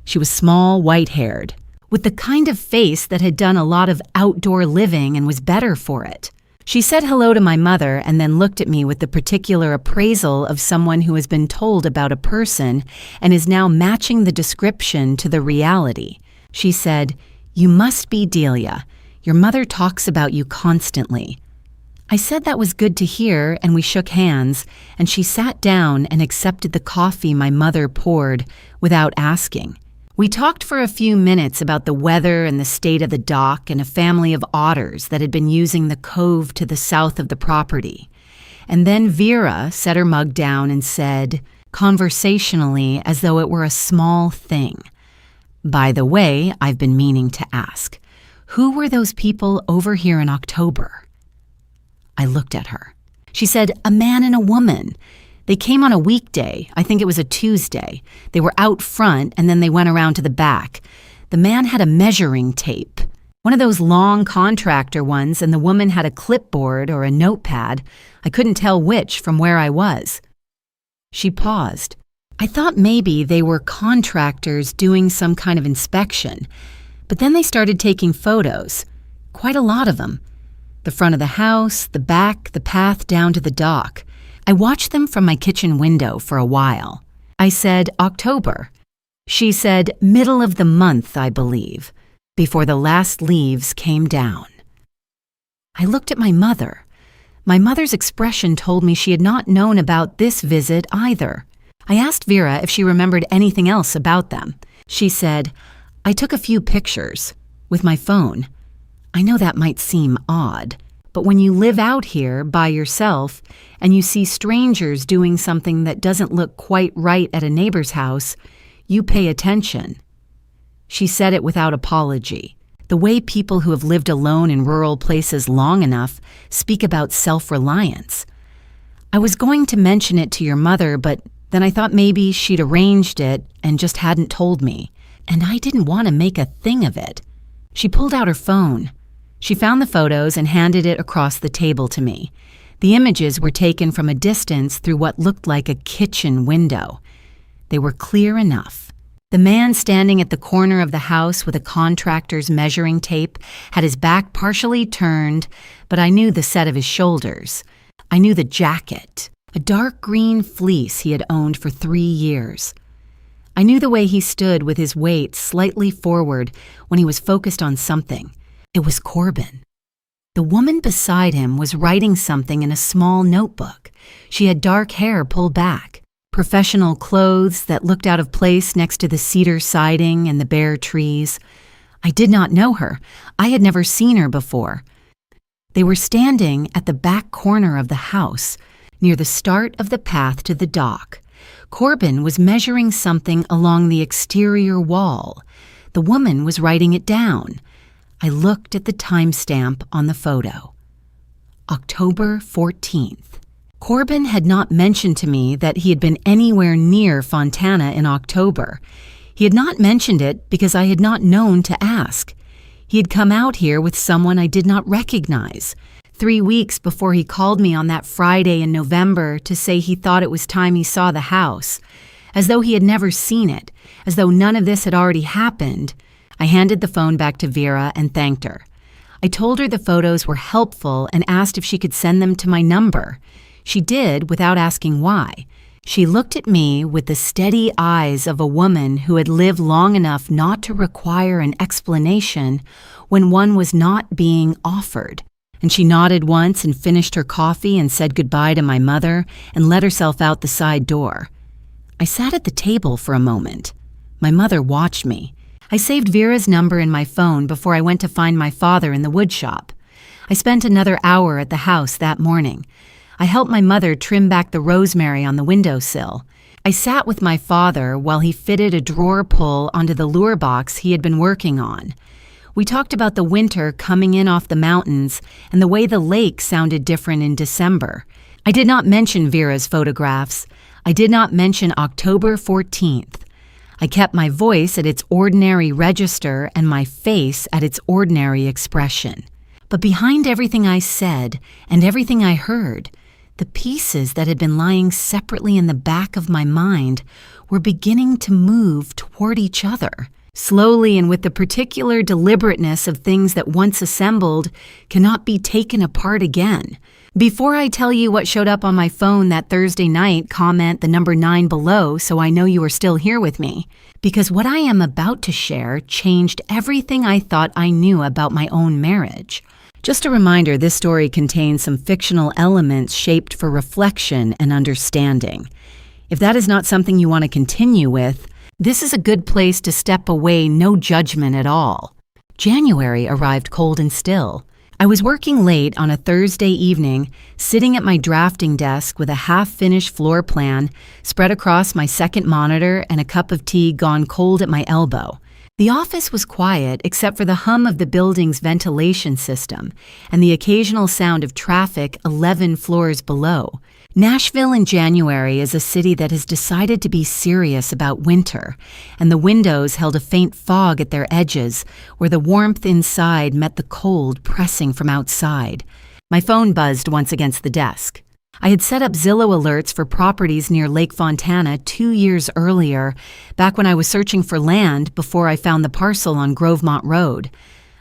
She was small, white-haired, with the kind of face that had done a lot of outdoor living and was better for it. She said hello to my mother and then looked at me with the particular appraisal of someone who has been told about a person and is now matching the description to the reality. She said, "You must be Delia. Your mother talks about you constantly." I said that was good to hear, and we shook hands, and she sat down and accepted the coffee my mother poured without asking. We talked for a few minutes about the weather and the state of the dock and a family of otters that had been using the cove to the south of the property. And then Vera set her mug down and said, conversationally, as though it were a small thing, "By the way, I've been meaning to ask, who were those people over here in October?" I looked at her. She said, "A man and a woman. They came on a weekday. I think it was a Tuesday. They were out front, and then they went around to the back. The man had a measuring tape." One of those long contractor ones, and the woman had a clipboard or a notepad. I couldn't tell which from where I was. She paused. I thought maybe they were contractors doing some kind of inspection, but then they started taking photos, quite a lot of them. The front of the house, the back, the path down to the dock. I watched them from my kitchen window for a while. I said October. She said middle of the month, I believe, before the last leaves came down. I looked at my mother. My mother's expression told me she had not known about this visit either. I asked Vera if she remembered anything else about them. She said, I took a few pictures with my phone. I know that might seem odd, but when you live out here by yourself and you see strangers doing something that doesn't look quite right at a neighbor's house, you pay attention. She said it without apology, the way people who have lived alone in rural places long enough speak about self-reliance. I was going to mention it to your mother, but then I thought maybe she'd arranged it and just hadn't told me, and I didn't want to make a thing of it. She pulled out her phone. She found the photos and handed it across the table to me. The images were taken from a distance through what looked like a kitchen window. They were clear enough. The man standing at the corner of the house with a contractor's measuring tape had his back partially turned, but I knew the set of his shoulders. I knew the jacket, a dark green fleece he had owned for 3 years. I knew the way he stood with his weight slightly forward when he was focused on something. It was Corbin. The woman beside him was writing something in a small notebook. She had dark hair pulled back, professional clothes that looked out of place next to the cedar siding and the bare trees. I did not know her. I had never seen her before. They were standing at the back corner of the house, near the start of the path to the dock. Corbin was measuring something along the exterior wall. The woman was writing it down. I looked at the timestamp on the photo. October 14th. Corbin had not mentioned to me that he had been anywhere near Fontana in October. He had not mentioned it because I had not known to ask. He had come out here with someone I did not recognize. 3 weeks before he called me on that Friday in November to say he thought it was time he saw the house, as though he had never seen it, as though none of this had already happened. I handed the phone back to Vera and thanked her. I told her the photos were helpful and asked if she could send them to my number. She did without asking why. She looked at me with the steady eyes of a woman who had lived long enough not to require an explanation when one was not being offered. And she nodded once and finished her coffee and said goodbye to my mother and let herself out the side door. I sat at the table for a moment. My mother watched me. I saved Vera's number in my phone before I went to find my father in the wood shop. I spent another hour at the house that morning. I helped my mother trim back the rosemary on the windowsill. I sat with my father while he fitted a drawer pull onto the lure box he had been working on. We talked about the winter coming in off the mountains and the way the lake sounded different in December. I did not mention Vera's photographs. I did not mention October 14th. I kept my voice at its ordinary register and my face at its ordinary expression. But behind everything I said and everything I heard, the pieces that had been lying separately in the back of my mind were beginning to move toward each other. Slowly and with the particular deliberateness of things that once assembled cannot be taken apart again. Before I tell you what showed up on my phone that Thursday night, comment the number 9 below so I know you are still here with me. Because what I am about to share changed everything I thought I knew about my own marriage. Just a reminder, this story contains some fictional elements shaped for reflection and understanding. If that is not something you want to continue with, this is a good place to step away, no judgment at all. January arrived cold and still. I was working late on a Thursday evening, sitting at my drafting desk with a half-finished floor plan spread across my second monitor and a cup of tea gone cold at my elbow. The office was quiet except for the hum of the building's ventilation system and the occasional sound of traffic 11 floors below. Nashville in January is a city that has decided to be serious about winter, and the windows held a faint fog at their edges where the warmth inside met the cold pressing from outside. My phone buzzed once against the desk. I had set up Zillow alerts for properties near Lake Fontana 2 years earlier, back when I was searching for land before I found the parcel on Grovemont Road.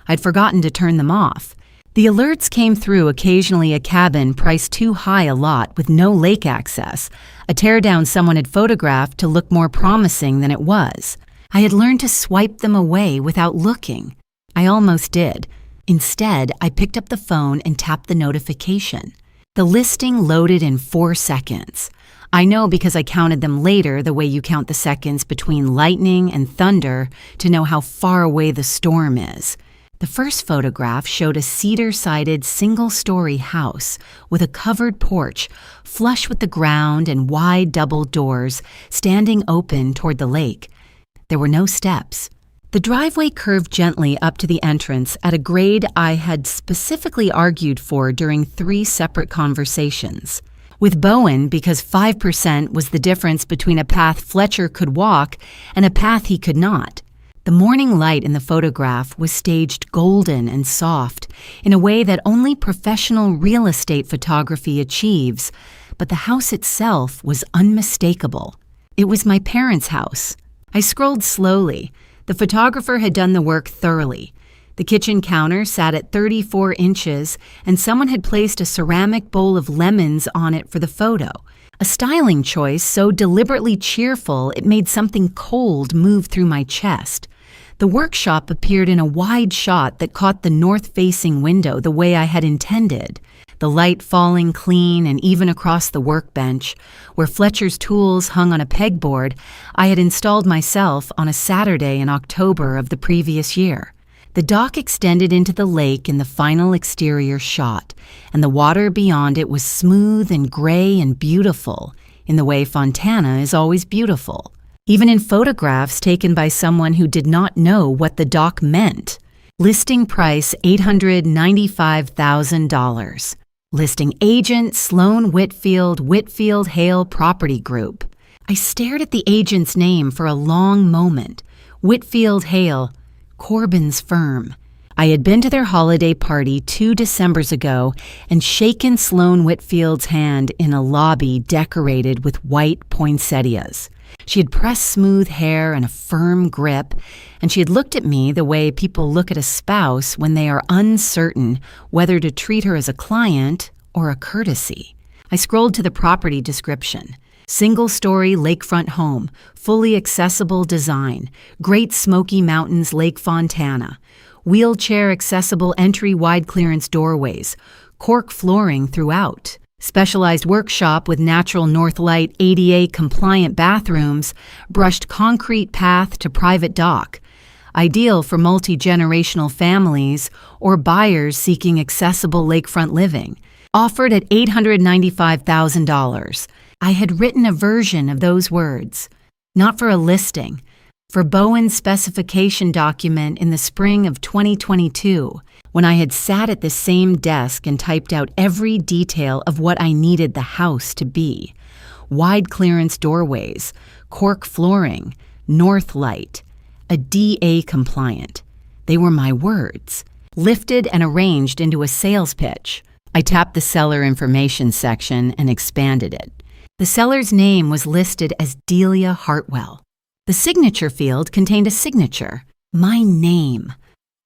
I'd forgotten to turn them off. The alerts came through occasionally a cabin priced too high a lot with no lake access, a teardown someone had photographed to look more promising than it was. I had learned to swipe them away without looking. I almost did. Instead, I picked up the phone and tapped the notification. The listing loaded in 4 seconds. I know because I counted them later the way you count the seconds between lightning and thunder to know how far away the storm is. The first photograph showed a cedar-sided single-story house with a covered porch, flush with the ground and wide double doors, standing open toward the lake. There were no steps. The driveway curved gently up to the entrance at a grade I had specifically argued for during 3 separate conversations. With Bowen, because 5% was the difference between a path Fletcher could walk and a path he could not. The morning light in the photograph was staged golden and soft in a way that only professional real estate photography achieves, but the house itself was unmistakable. It was my parents' house. I scrolled slowly. The photographer had done the work thoroughly. The kitchen counter sat at 34 inches, and someone had placed a ceramic bowl of lemons on it for the photo. A styling choice so deliberately cheerful it made something cold move through my chest. The workshop appeared in a wide shot that caught the north-facing window the way I had intended, the light falling clean and even across the workbench, where Fletcher's tools hung on a pegboard I had installed myself on a Saturday in October of the previous year. The dock extended into the lake in the final exterior shot, and the water beyond it was smooth and gray and beautiful, in the way Fontana is always beautiful, even in photographs taken by someone who did not know what the dock meant. Listing price $895,000. Listing agent Sloan Whitfield Hale Property Group. I stared at the agent's name for a long moment. Whitfield Hale, Corbin's firm. I had been to their holiday party 2 Decembers ago and shaken Sloan Whitfield's hand in a lobby decorated with white poinsettias. She had pressed smooth hair and a firm grip, and she had looked at me the way people look at a spouse when they are uncertain whether to treat her as a client or a courtesy. I scrolled to the property description. Single-story lakefront home, fully accessible design, Great Smoky Mountains, Lake Fontana, wheelchair-accessible entry wide clearance doorways, cork flooring throughout. Specialized workshop with natural north light ADA-compliant bathrooms, brushed concrete path to private dock. Ideal for multi-generational families or buyers seeking accessible lakefront living. Offered at $895,000. I had written a version of those words. Not for a listing. For Bowen's specification document in the spring of 2022, when I had sat at the same desk and typed out every detail of what I needed the house to be. Wide clearance doorways, cork flooring, north light, a DA compliant. They were my words, lifted and arranged into a sales pitch. I tapped the seller information section and expanded it. The seller's name was listed as Delia Hartwell. The signature field contained a signature, my name,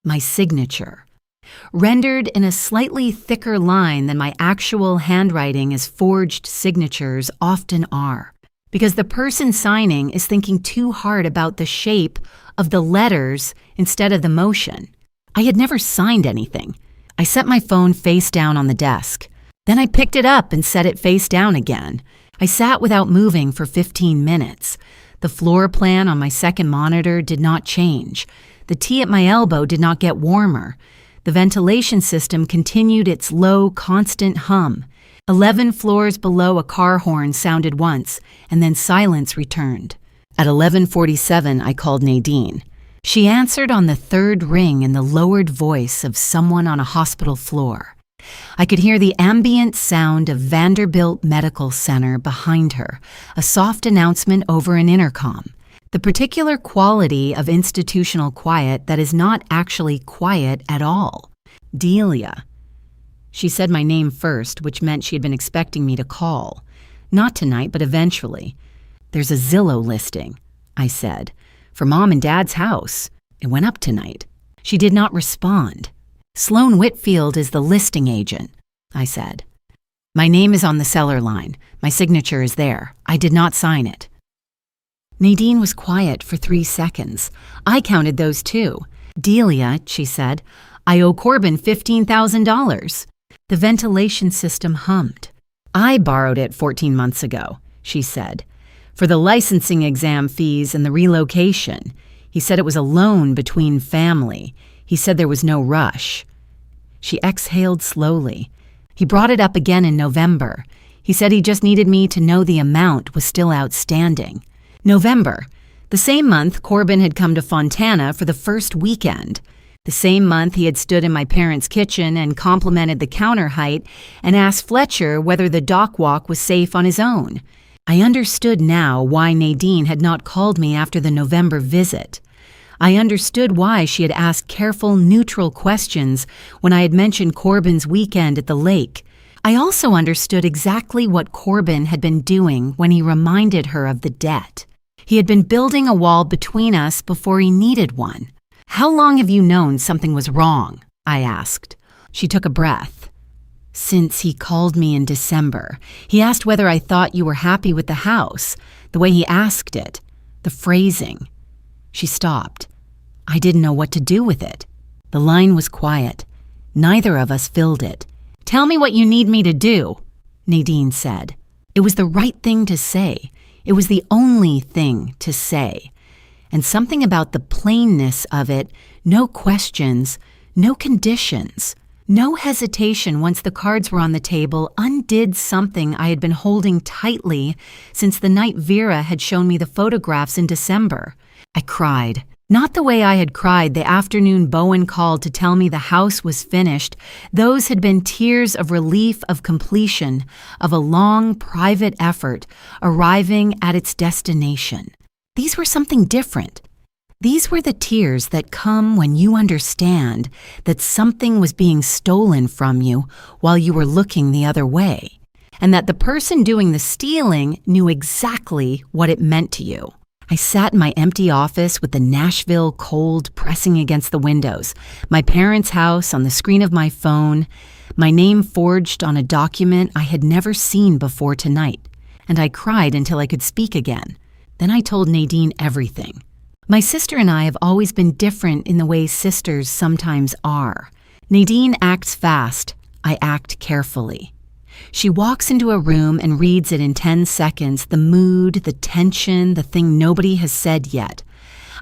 my signature, rendered in a slightly thicker line than my actual handwriting as forged signatures often are, because the person signing is thinking too hard about the shape of the letters instead of the motion. I had never signed anything. I set my phone face down on the desk. Then I picked it up and set it face down again. I sat without moving for 15 minutes. The floor plan on my second monitor did not change. The tea at my elbow did not get warmer. The ventilation system continued its low, constant hum. 11 floors below a car horn sounded once, and then silence returned. At 11:47, I called Nadine. She answered on the third ring in the lowered voice of someone on a hospital floor. I could hear the ambient sound of Vanderbilt Medical Center behind her, a soft announcement over an intercom. The particular quality of institutional quiet that is not actually quiet at all. Delia. She said my name first, which meant she had been expecting me to call. Not tonight, but eventually. There's a Zillow listing, I said, for Mom and Dad's house. It went up tonight. She did not respond. Sloan Whitfield is the listing agent, I said. My name is on the seller line. My signature is there. I did not sign it. Nadine was quiet for 3 seconds. I counted those too. Delia, she said, I owe Corbin $15,000. The ventilation system hummed. I borrowed it 14 months ago, she said, for the licensing exam fees and the relocation. He said it was a loan between family. He said there was no rush. She exhaled slowly. He brought it up again in November. He said he just needed me to know the amount was still outstanding. November. The same month, Corbin had come to Fontana for the first weekend. The same month, he had stood in my parents' kitchen and complimented the counter height and asked Fletcher whether the dock walk was safe on his own. I understood now why Nadine had not called me after the November visit. I understood why she had asked careful, neutral questions when I had mentioned Corbin's weekend at the lake. I also understood exactly what Corbin had been doing when he reminded her of the debt. He had been building a wall between us before he needed one. How long have you known something was wrong? I asked. She took a breath. Since he called me in December. He asked whether I thought you were happy with the house, the way he asked it, the phrasing. She stopped. I didn't know what to do with it. The line was quiet. Neither of us filled it. Tell me what you need me to do, Nadine said. It was the right thing to say. It was the only thing to say. And something about the plainness of it, no questions, no conditions, no hesitation once the cards were on the table, undid something I had been holding tightly since the night Vera had shown me the photographs in December. I cried. Not the way I had cried the afternoon Bowen called to tell me the house was finished. Those had been tears of relief, of completion, of a long, private effort arriving at its destination. These were something different. These were the tears that come when you understand that something was being stolen from you while you were looking the other way, and that the person doing the stealing knew exactly what it meant to you. I sat in my empty office with the Nashville cold pressing against the windows, my parents' house on the screen of my phone, my name forged on a document I had never seen before tonight, and I cried until I could speak again. Then I told Nadine everything. My sister and I have always been different in the way sisters sometimes are. Nadine acts fast. I act carefully. She walks into a room and reads it in 10 seconds, the mood, the tension, the thing nobody has said yet.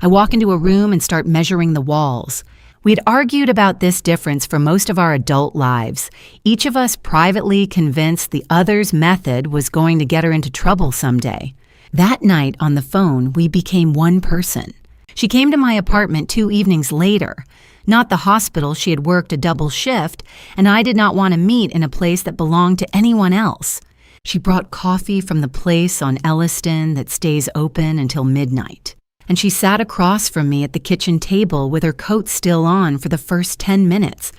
I walk into a room and start measuring the walls. We had argued about this difference for most of our adult lives, each of us privately convinced the other's method was going to get her into trouble someday. That night on the phone, we became one person. She came to my apartment 2 evenings later. Not the hospital, she had worked a double shift, and I did not want to meet in a place that belonged to anyone else. She brought coffee from the place on Elliston that stays open until midnight. And she sat across from me at the kitchen table with her coat still on for the first 10 minutes,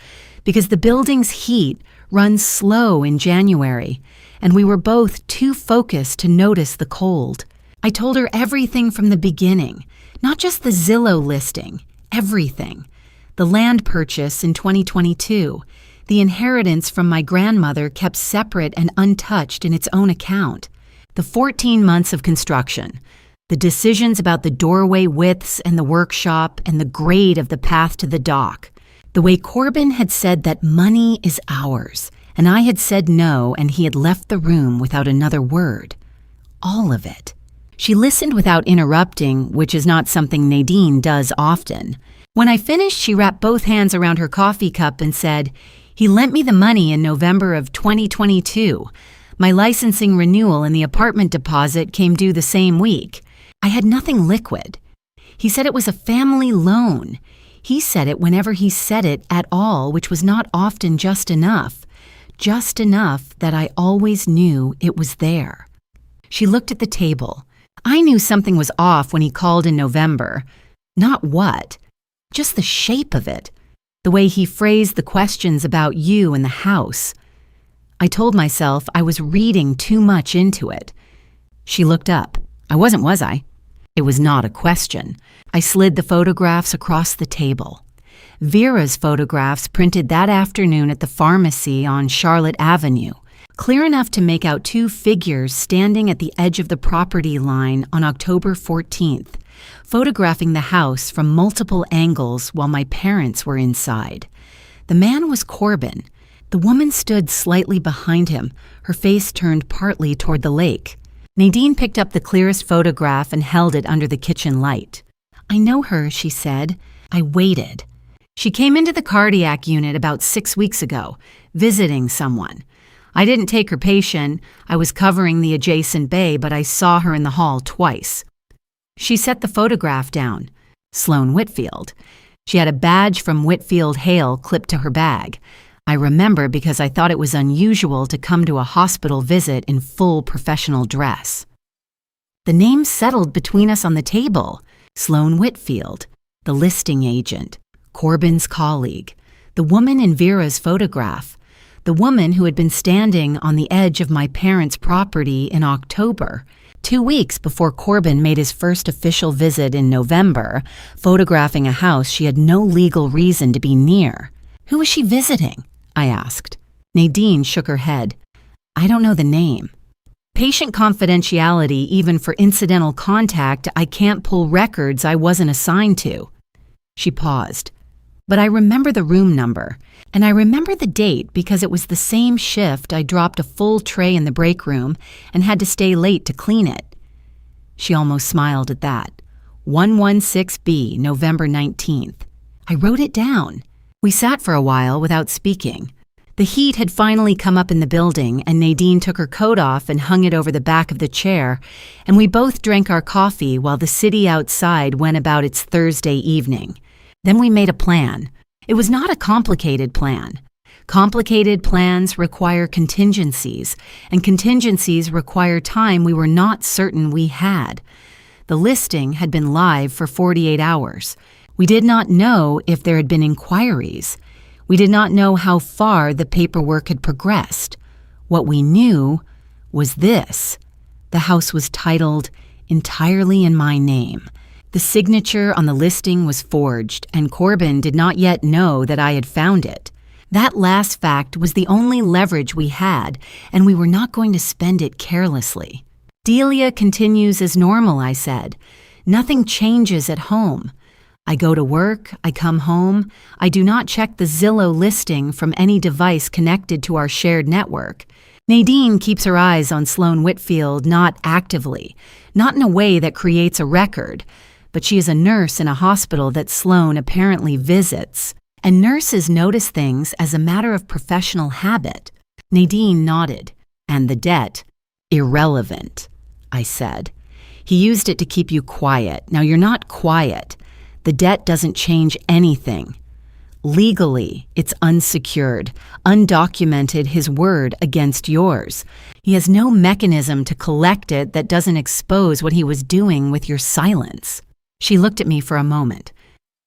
because the building's heat runs slow in January, and we were both too focused to notice the cold. I told her everything from the beginning, not just the Zillow listing, everything. The land purchase in 2022, the inheritance from my grandmother kept separate and untouched in its own account, the 14 months of construction, the decisions about the doorway widths and the workshop and the grade of the path to the dock, the way Corbin had said that money is ours, and I had said no, and he had left the room without another word. All of it. She listened without interrupting, which is not something Nadine does often. When I finished, she wrapped both hands around her coffee cup and said, "He lent me the money in November of 2022. My licensing renewal and the apartment deposit came due the same week. I had nothing liquid. He said it was a family loan. He said it whenever he said it at all, which was not often just enough that I always knew it was there. She looked at the table. I knew something was off when he called in November. Not what, just the shape of it, the way he phrased the questions about you and the house. I told myself I was reading too much into it. She looked up. I wasn't, was I? It was not a question. I slid the photographs across the table. Vera's photographs printed that afternoon at the pharmacy on Charlotte Avenue, clear enough to make out two figures standing at the edge of the property line on October 14th, photographing the house from multiple angles while my parents were inside. The man was Corbin. The woman stood slightly behind him, her face turned partly toward the lake. Nadine picked up the clearest photograph and held it under the kitchen light. I know her, she said. I waited. She came into the cardiac unit about 6 weeks ago, visiting someone. I didn't take her patient. I was covering the adjacent bay, but I saw her in the hall twice. She set the photograph down. Sloane Whitfield. She had a badge from Whitfield Hale clipped to her bag. I remember because I thought it was unusual to come to a hospital visit in full professional dress. The name settled between us on the table. Sloane Whitfield, the listing agent, Corbin's colleague, the woman in Vera's photograph, the woman who had been standing on the edge of my parents' property in October, 2 weeks before Corbin made his first official visit in November, photographing a house she had no legal reason to be near. Who was she visiting? I asked. Nadine shook her head. I don't know the name. Patient confidentiality, even for incidental contact, I can't pull records I wasn't assigned to. She paused. But I remember the room number, and I remember the date because it was the same shift I dropped a full tray in the break room and had to stay late to clean it. She almost smiled at that. 116B, November 19th. I wrote it down. We sat for a while without speaking. The heat had finally come up in the building, and Nadine took her coat off and hung it over the back of the chair, and we both drank our coffee while the city outside went about its Thursday evening. Then we made a plan. It was not a complicated plan. Complicated plans require contingencies, and contingencies require time we were not certain we had. The listing had been live for 48 hours. We did not know if there had been inquiries. We did not know how far the paperwork had progressed. What we knew was this. The house was titled entirely in my name. The signature on the listing was forged, and Corbin did not yet know that I had found it. That last fact was the only leverage we had, and we were not going to spend it carelessly. Delia continues as normal, I said. Nothing changes at home. I go to work, I come home. I do not check the Zillow listing from any device connected to our shared network. Nadine keeps her eyes on Sloane Whitfield, not actively, not in a way that creates a record, but she is a nurse in a hospital that Sloane apparently visits, and nurses notice things as a matter of professional habit. Nadine nodded. And the debt? Irrelevant, I said. He used it to keep you quiet. Now you're not quiet. The debt doesn't change anything. Legally, it's unsecured, undocumented, his word against yours. He has no mechanism to collect it that doesn't expose what he was doing with your silence. She looked at me for a moment.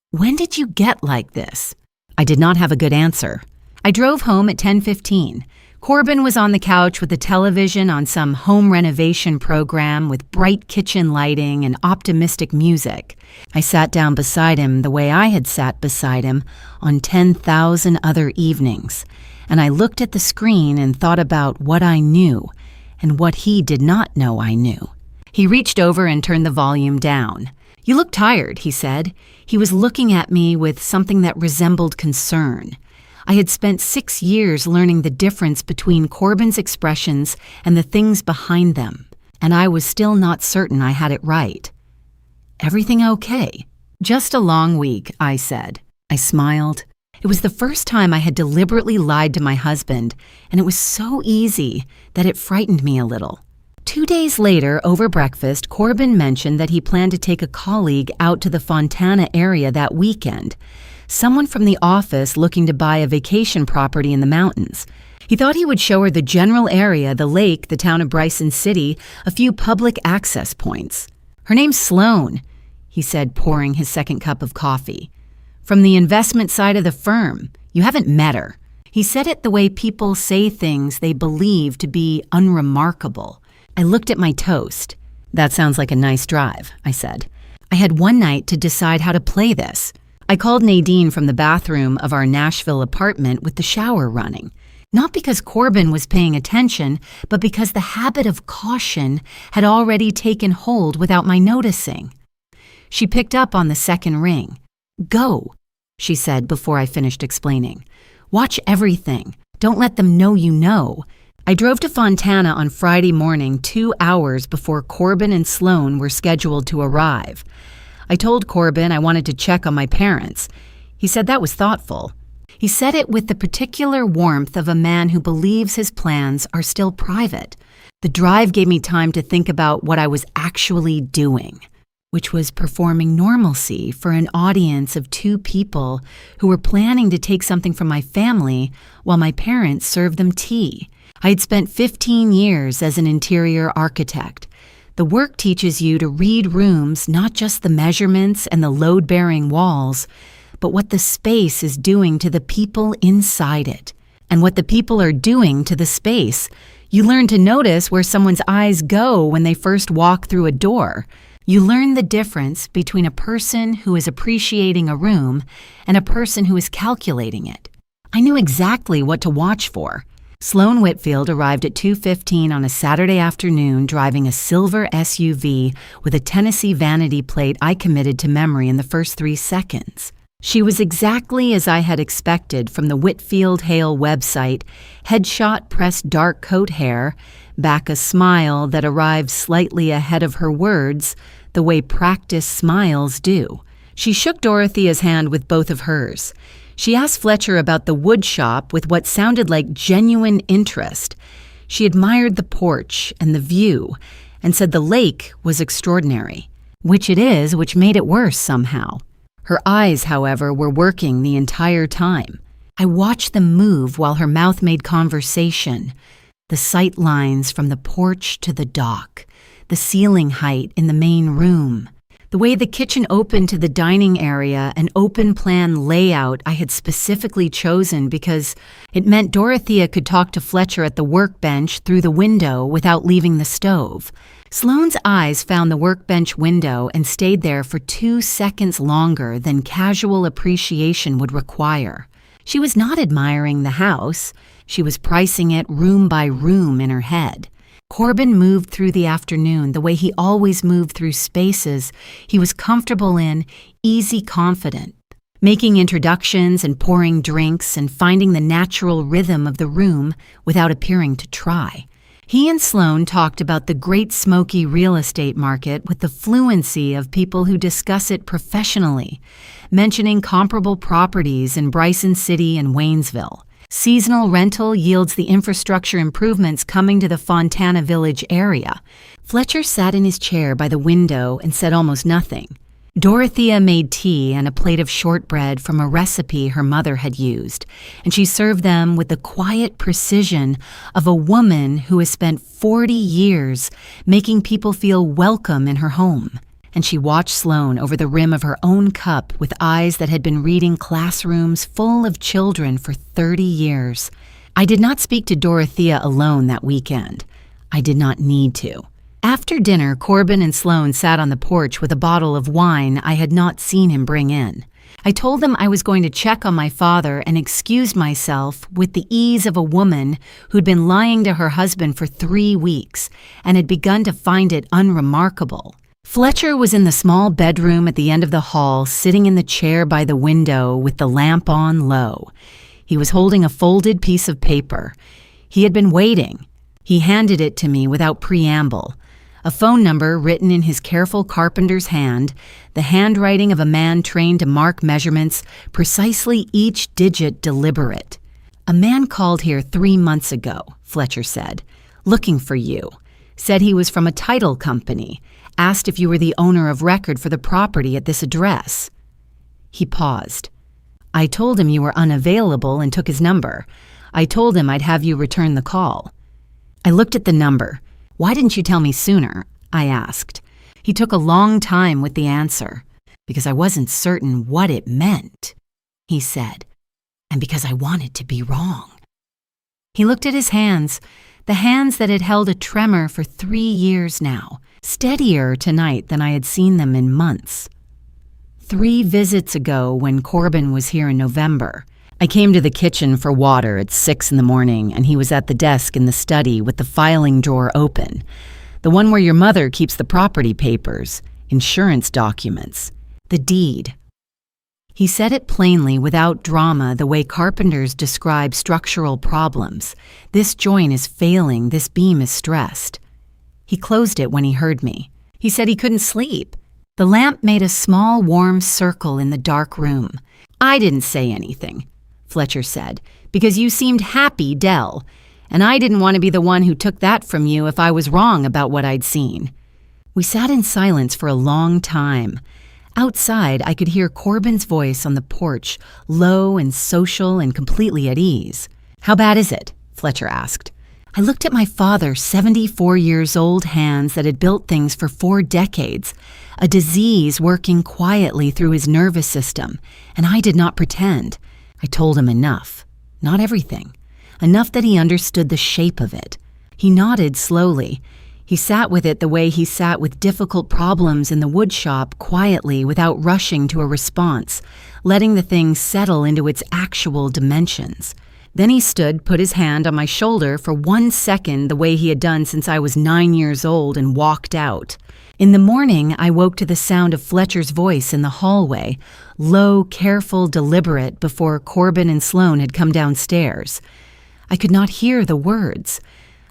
When did you get like this? I did not have a good answer. I drove home at 10:15. Corbin was on the couch with the television on some home renovation program with bright kitchen lighting and optimistic music. I sat down beside him the way I had sat beside him on 10,000 other evenings, and I looked at the screen and thought about what I knew and what he did not know I knew. He reached over and turned the volume down. You look tired, he said. He was looking at me with something that resembled concern. I had spent 6 years learning the difference between Corbin's expressions and the things behind them, and I was still not certain I had it right. Everything okay? Just a long week, I said. I smiled. It was the first time I had deliberately lied to my husband, and it was so easy that it frightened me a little. 2 days later, over breakfast, Corbin mentioned that he planned to take a colleague out to the Fontana area that weekend, someone from the office looking to buy a vacation property in the mountains. He thought he would show her the general area, the lake, the town of Bryson City, a few public access points. "Her name's Sloan," he said, pouring his second cup of coffee. "From the investment side of the firm. You haven't met her." He said it the way people say things they believe to be unremarkable. I looked at my toast. "That sounds like a nice drive," I said. I had one night to decide how to play this. I called Nadine from the bathroom of our Nashville apartment with the shower running. Not because Corbin was paying attention, but because the habit of caution had already taken hold without my noticing. She picked up on the second ring. "Go," she said before I finished explaining. "Watch everything. Don't let them know you know." I drove to Fontana on Friday morning 2 hours before Corbin and Sloan were scheduled to arrive. I told Corbin I wanted to check on my parents. He said that was thoughtful. He said it with the particular warmth of a man who believes his plans are still private. The drive gave me time to think about what I was actually doing, which was performing normalcy for an audience of 2 people who were planning to take something from my family while my parents served them tea. I had spent 15 years as an interior architect. The work teaches you to read rooms, not just the measurements and the load-bearing walls, but what the space is doing to the people inside it, and what the people are doing to the space. You learn to notice where someone's eyes go when they first walk through a door. You learn the difference between a person who is appreciating a room and a person who is calculating it. I knew exactly what to watch for. Sloan Whitfield arrived at 2:15 on a Saturday afternoon driving a silver SUV with a Tennessee vanity plate I committed to memory in the first 3 seconds. She was exactly as I had expected from the Whitfield Hale website, headshot pressed dark coat hair, back a smile that arrived slightly ahead of her words, the way practiced smiles do. She shook Dorothea's hand with both of hers. She asked Fletcher about the wood shop with what sounded like genuine interest. She admired the porch and the view and said the lake was extraordinary, which it is, which made it worse somehow. Her eyes, however, were working the entire time. I watched them move while her mouth made conversation. The sight lines from the porch to the dock, the ceiling height in the main room, the way the kitchen opened to the dining area, an open plan layout I had specifically chosen because it meant Dorothea could talk to Fletcher at the workbench through the window without leaving the stove. Sloane's eyes found the workbench window and stayed there for 2 seconds longer than casual appreciation would require. She was not admiring the house. She was pricing it room by room in her head. Corbin moved through the afternoon the way he always moved through spaces he was comfortable in, easy confident, making introductions and pouring drinks and finding the natural rhythm of the room without appearing to try. He and Sloan talked about the Great Smoky real estate market with the fluency of people who discuss it professionally, mentioning comparable properties in Bryson City and Waynesville. Seasonal rental yields the infrastructure improvements coming to the Fontana Village area. Fletcher sat in his chair by the window and said almost nothing. Dorothea made tea and a plate of shortbread from a recipe her mother had used, and she served them with the quiet precision of a woman who has spent 40 years making people feel welcome in her home. And she watched Sloan over the rim of her own cup with eyes that had been reading classrooms full of children for 30 years. I did not speak to Dorothea alone that weekend. I did not need to. After dinner, Corbin and Sloan sat on the porch with a bottle of wine I had not seen him bring in. I told them I was going to check on my father and excused myself with the ease of a woman who'd been lying to her husband for 3 weeks and had begun to find it unremarkable. Fletcher was in the small bedroom at the end of the hall, sitting in the chair by the window with the lamp on low. He was holding a folded piece of paper. He had been waiting. He handed it to me without preamble. A phone number written in his careful carpenter's hand, the handwriting of a man trained to mark measurements, precisely each digit deliberate. "A man called here 3 months ago," Fletcher said, "looking for you. Said he was from a title company, asked if you were the owner of record for the property at this address. He paused. I told him you were unavailable and took his number. I told him I'd have you return the call. I looked at the number. Why didn't you tell me sooner? I asked. He took a long time with the answer. Because I wasn't certain what it meant, he said, and because I wanted to be wrong. He looked at his hands, the hands that had held a tremor for 3 years now, steadier tonight than I had seen them in months. 3 visits ago, when Corbin was here in November, I came to the kitchen for water at 6 in the morning, and he was at the desk in the study with the filing drawer open, the one where your mother keeps the property papers, insurance documents, the deed. He said it plainly without drama, the way carpenters describe structural problems. This joint is failing, this beam is stressed. He closed it when he heard me. He said he couldn't sleep. The lamp made a small warm circle in the dark room. I didn't say anything, Fletcher said, because you seemed happy, Dell, and I didn't want to be the one who took that from you if I was wrong about what I'd seen. We sat in silence for a long time. Outside, I could hear Corbin's voice on the porch, low and social and completely at ease. How bad is it? Fletcher asked. I looked at my father's 74 years old hands that had built things for 4 decades, a disease working quietly through his nervous system, and I did not pretend. I told him enough, not everything, enough that he understood the shape of it. He nodded slowly. He sat with it the way he sat with difficult problems in the woodshop, quietly, without rushing to a response, letting the thing settle into its actual dimensions. Then he stood, put his hand on my shoulder for 1 second the way he had done since I was 9 years old, and walked out. In the morning, I woke to the sound of Fletcher's voice in the hallway, low, careful, deliberate, before Corbin and Sloane had come downstairs. I could not hear the words.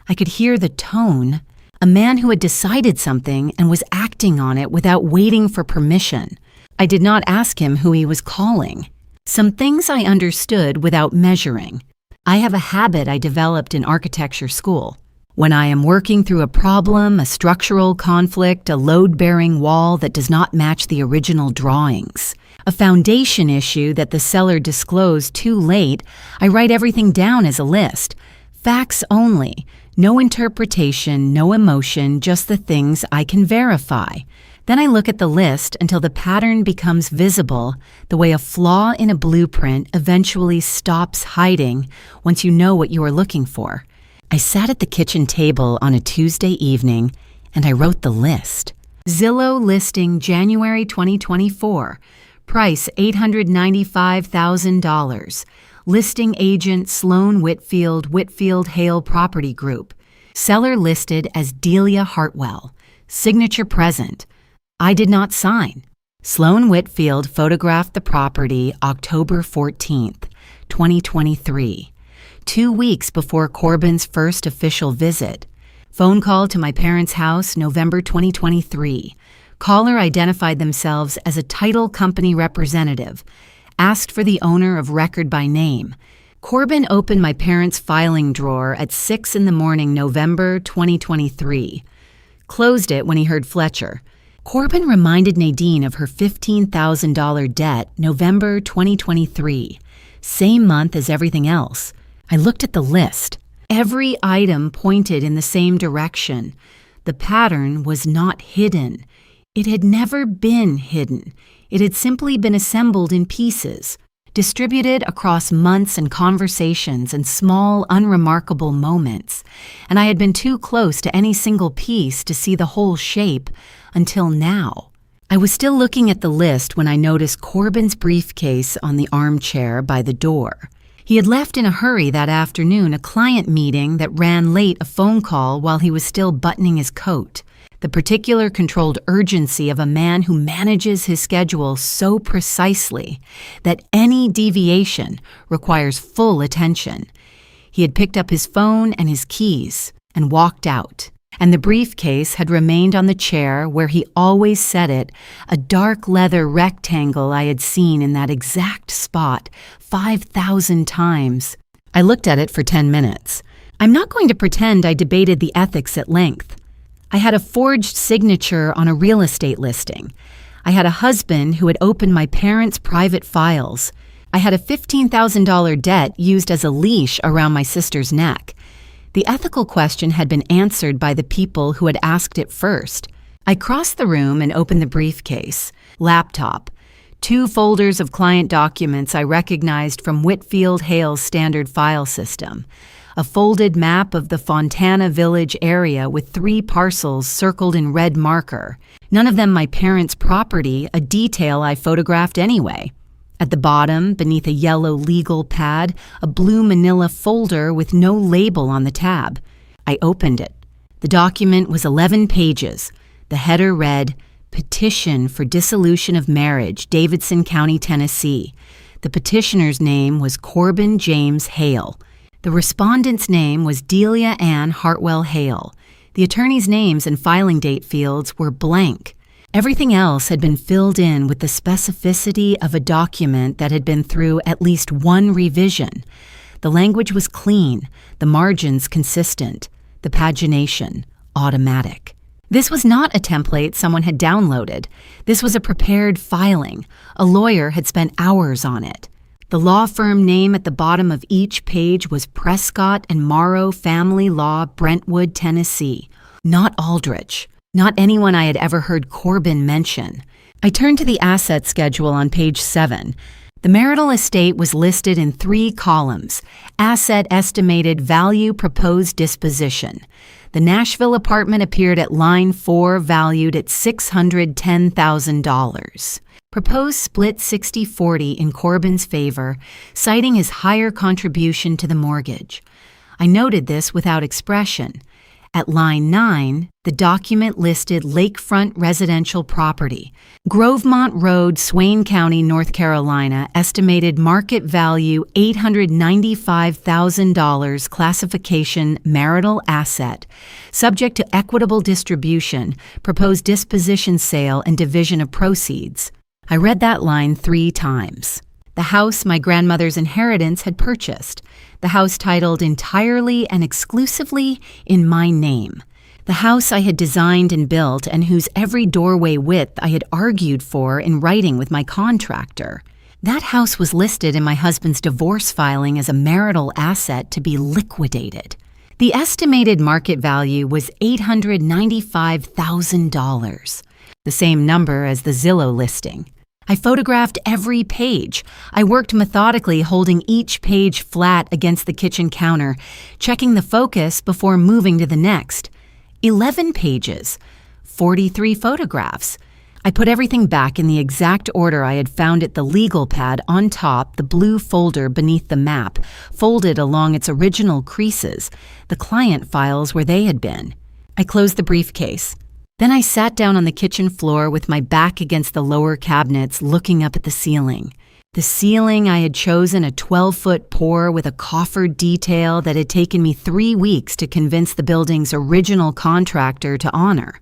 I could hear the tone. A man who had decided something and was acting on it without waiting for permission. I did not ask him who he was calling. Some things I understood without measuring. I have a habit I developed in architecture school. When I am working through a problem, a structural conflict, a load-bearing wall that does not match the original drawings, a foundation issue that the seller disclosed too late, I write everything down as a list. Facts only. No interpretation, no emotion, just the things I can verify. Then I look at the list until the pattern becomes visible, the way a flaw in a blueprint eventually stops hiding once you know what you are looking for. I sat at the kitchen table on a Tuesday evening and I wrote the list. Zillow listing January 2024. Price $895,000. Listing agent Sloane Whitfield Hale Property Group. Seller listed as Delia Hartwell. Signature present. I did not sign. Sloane Whitfield photographed the property October 14th, 2023, 2 weeks before Corbin's first official visit. Phone call to my parents' house November 2023. Caller identified themselves as a title company representative. Asked for the owner of record by name. Corbin opened my parents' filing drawer at 6 in the morning, November 2023. Closed it when he heard Fletcher. Corbin reminded Nadine of her $15,000 debt, November 2023. Same month as everything else. I looked at the list. Every item pointed in the same direction. The pattern was not hidden. It had never been hidden. It had simply been assembled in pieces, distributed across months and conversations and small, unremarkable moments, and I had been too close to any single piece to see the whole shape until now. I was still looking at the list when I noticed Corbin's briefcase on the armchair by the door. He had left in a hurry that afternoon, a client meeting that ran late, a phone call while he was still buttoning his coat. The particular controlled urgency of a man who manages his schedule so precisely that any deviation requires full attention. He had picked up his phone and his keys and walked out, and the briefcase had remained on the chair where he always set it, a dark leather rectangle I had seen in that exact spot 5,000 times. I looked at it for 10 minutes. I'm not going to pretend I debated the ethics at length. I had a forged signature on a real estate listing. I had a husband who had opened my parents' private files. I had a $15,000 debt used as a leash around my sister's neck. The ethical question had been answered by the people who had asked it first. I crossed the room and opened the briefcase. Laptop. 2 folders of client documents I recognized from Whitfield Hale's standard file system. A folded map of the Fontana Village area with 3 parcels circled in red marker. None of them my parents' property, a detail I photographed anyway. At the bottom, beneath a yellow legal pad, a blue manila folder with no label on the tab. I opened it. The document was 11 pages. The header read, Petition for Dissolution of Marriage, Davidson County, Tennessee. The petitioner's name was Corbin James Hale. The respondent's name was Delia Ann Hartwell Hale. The attorney's names and filing date fields were blank. Everything else had been filled in with the specificity of a document that had been through at least 1 revision. The language was clean, the margins consistent, the pagination automatic. This was not a template someone had downloaded. This was a prepared filing. A lawyer had spent hours on it. The law firm name at the bottom of each page was Prescott and Morrow Family Law, Brentwood, Tennessee. Not Aldrich. Not anyone I had ever heard Corbin mention. I turned to the asset schedule on page 7. The marital estate was listed in 3 columns. Asset estimated value proposed disposition. The Nashville apartment appeared at line 4, valued at $610,000. Proposed split 60-40 in Corbin's favor, citing his higher contribution to the mortgage. I noted this without expression. At line 9, the document listed lakefront residential property. Grovemont Road, Swain County, North Carolina, estimated market value $895,000, classification marital asset, subject to equitable distribution, proposed disposition sale and division of proceeds. I read that line 3 times. The house my grandmother's inheritance had purchased. The house titled entirely and exclusively in my name. The house I had designed and built and whose every doorway width I had argued for in writing with my contractor. That house was listed in my husband's divorce filing as a marital asset to be liquidated. The estimated market value was $895,000, the same number as the Zillow listing. I photographed every page. I worked methodically, holding each page flat against the kitchen counter, checking the focus before moving to the next. 11 pages, 43 photographs. I put everything back in the exact order I had found it, the legal pad on top, the blue folder beneath the map, folded along its original creases, the client files where they had been. I closed the briefcase. Then I sat down on the kitchen floor with my back against the lower cabinets, looking up at the ceiling. The ceiling I had chosen a 12-foot pour with a coffered detail that had taken me 3 weeks to convince the building's original contractor to honor.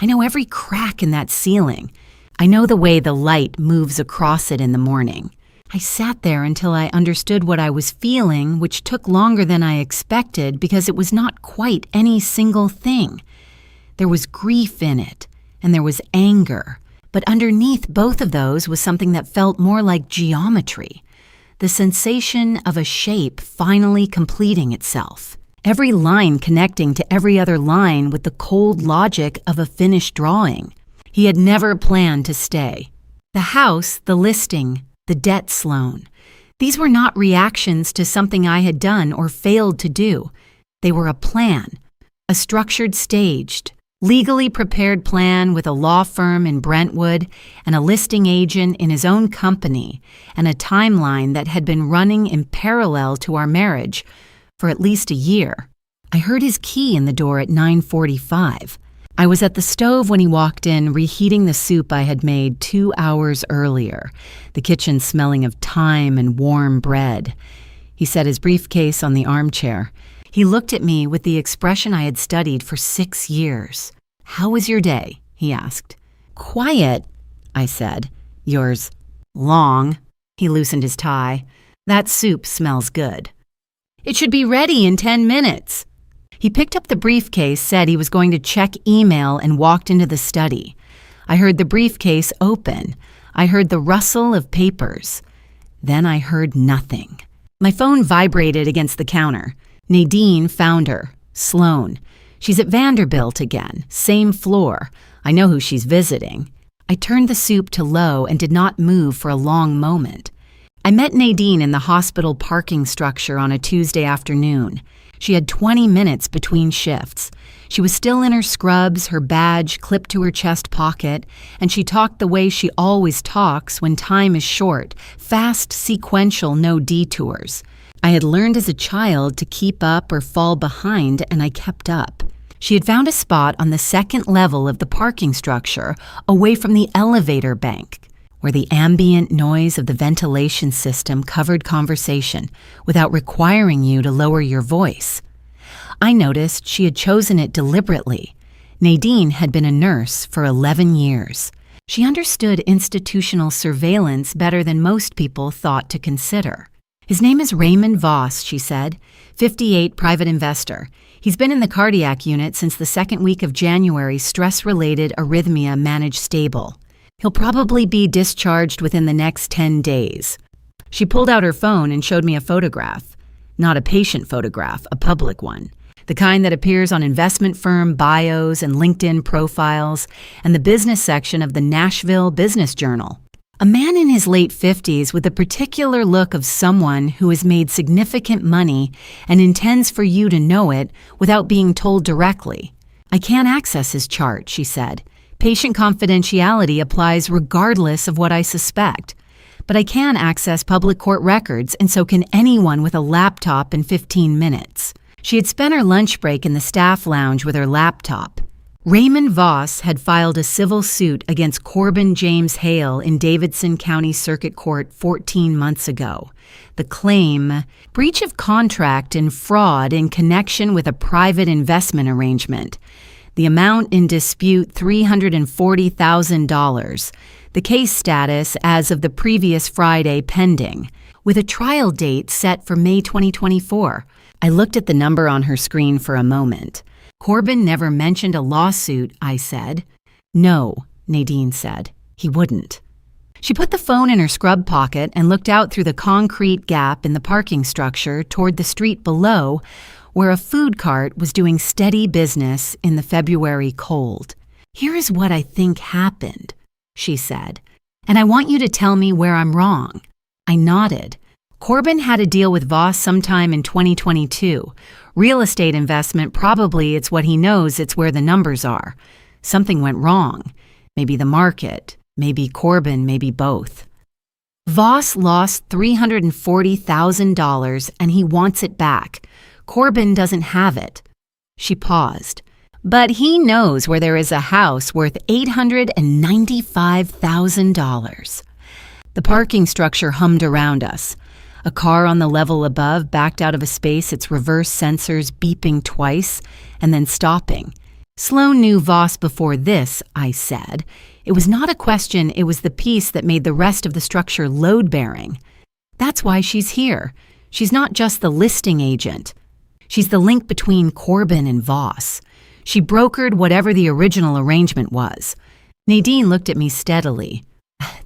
I know every crack in that ceiling. I know the way the light moves across it in the morning. I sat there until I understood what I was feeling, which took longer than I expected because it was not quite any single thing. There was grief in it, and there was anger. But underneath both of those was something that felt more like geometry, the sensation of a shape finally completing itself. Every line connecting to every other line with the cold logic of a finished drawing. He had never planned to stay. The house, the listing, the debt loan. These were not reactions to something I had done or failed to do. They were a plan, a structured, staged, legally prepared plan with a law firm in Brentwood and a listing agent in his own company and a timeline that had been running in parallel to our marriage for at least a year. I heard his key in the door at 9:45. I was at the stove when he walked in, reheating the soup I had made 2 hours earlier, the kitchen smelling of thyme and warm bread. He set his briefcase on the armchair. He looked at me with the expression I had studied for 6 years. "How was your day?" he asked. "Quiet," I said. "Yours long." He loosened his tie. "That soup smells good." "It should be ready in 10 minutes." He picked up the briefcase, said he was going to check email, and walked into the study. I heard the briefcase open. I heard the rustle of papers. Then I heard nothing. My phone vibrated against the counter. Nadine found her. Sloan. She's at Vanderbilt again. Same floor. I know who she's visiting. I turned the soup to low and did not move for a long moment. I met Nadine in the hospital parking structure on a Tuesday afternoon. She had 20 minutes between shifts. She was still in her scrubs, her badge clipped to her chest pocket, and she talked the way she always talks when time is short, fast, sequential, no detours. I had learned as a child to keep up or fall behind, and I kept up. She had found a spot on the second level of the parking structure, away from the elevator bank, where the ambient noise of the ventilation system covered conversation without requiring you to lower your voice. I noticed she had chosen it deliberately. Nadine had been a nurse for 11 years. She understood institutional surveillance better than most people thought to consider. His name is Raymond Voss, she said, 58, private investor. He's been in the cardiac unit since the second week of January, stress-related arrhythmia managed stable. He'll probably be discharged within the next 10 days. She pulled out her phone and showed me a photograph. Not a patient photograph, a public one. The kind that appears on investment firm bios and LinkedIn profiles and the business section of the Nashville Business Journal. A man in his late 50s with a particular look of someone who has made significant money and intends for you to know it without being told directly. I can't access his chart, she said. Patient confidentiality applies regardless of what I suspect. But I can access public court records, and so can anyone with a laptop in 15 minutes. She had spent her lunch break in the staff lounge with her laptop. Raymond Voss had filed a civil suit against Corbin James Hale in Davidson County Circuit Court 14 months ago. The claim, breach of contract and fraud in connection with a private investment arrangement. The amount in dispute, $340,000. The case status as of the previous Friday pending, with a trial date set for May 2024. I looked at the number on her screen for a moment. Corbin never mentioned a lawsuit, I said. No, Nadine said. He wouldn't. She put the phone in her scrub pocket and looked out through the concrete gap in the parking structure toward the street below, where a food cart was doing steady business in the February cold. Here is what I think happened, she said, and I want you to tell me where I'm wrong. I nodded. Corbin had a deal with Voss sometime in 2022. Real estate investment, probably it's what he knows, it's where the numbers are. Something went wrong. Maybe the market, maybe Corbin, maybe both. Voss lost $340,000 and he wants it back. Corbin doesn't have it. She paused. But he knows where there is a house worth $895,000. The parking structure hummed around us. A car on the level above backed out of a space, its reverse sensors beeping twice and then stopping. Sloan knew Voss before this, I said. It was not a question, it was the piece that made the rest of the structure load-bearing. That's why she's here. She's not just the listing agent. She's the link between Corbin and Voss. She brokered whatever the original arrangement was. Nadine looked at me steadily.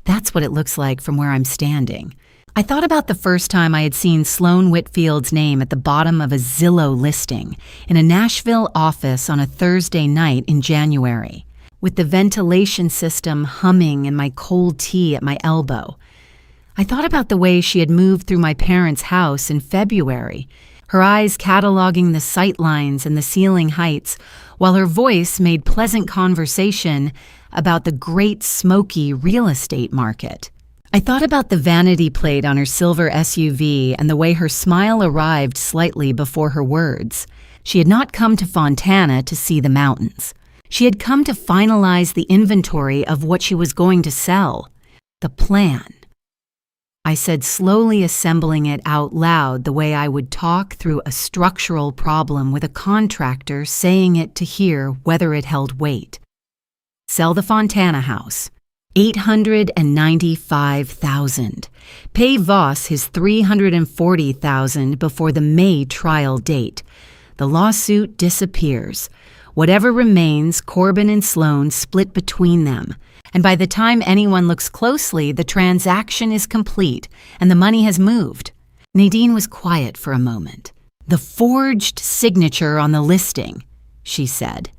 That's what it looks like from where I'm standing. I thought about the first time I had seen Sloan Whitfield's name at the bottom of a Zillow listing in a Nashville office on a Thursday night in January, with the ventilation system humming and my cold tea at my elbow. I thought about the way she had moved through my parents' house in February, her eyes cataloging the sight lines and the ceiling heights, while her voice made pleasant conversation about the great smoky real estate market. I thought about the vanity plate on her silver SUV and the way her smile arrived slightly before her words. She had not come to Fontana to see the mountains. She had come to finalize the inventory of what she was going to sell. The plan. I said, slowly assembling it out loud the way I would talk through a structural problem with a contractor, saying it to hear whether it held weight. Sell the Fontana house. $895,000. Pay Voss his $340,000 before the May trial date. The lawsuit disappears. Whatever remains, Corbin and Sloan split between them. And by the time anyone looks closely, the transaction is complete and the money has moved. Nadine was quiet for a moment. The forged signature on the listing, she said.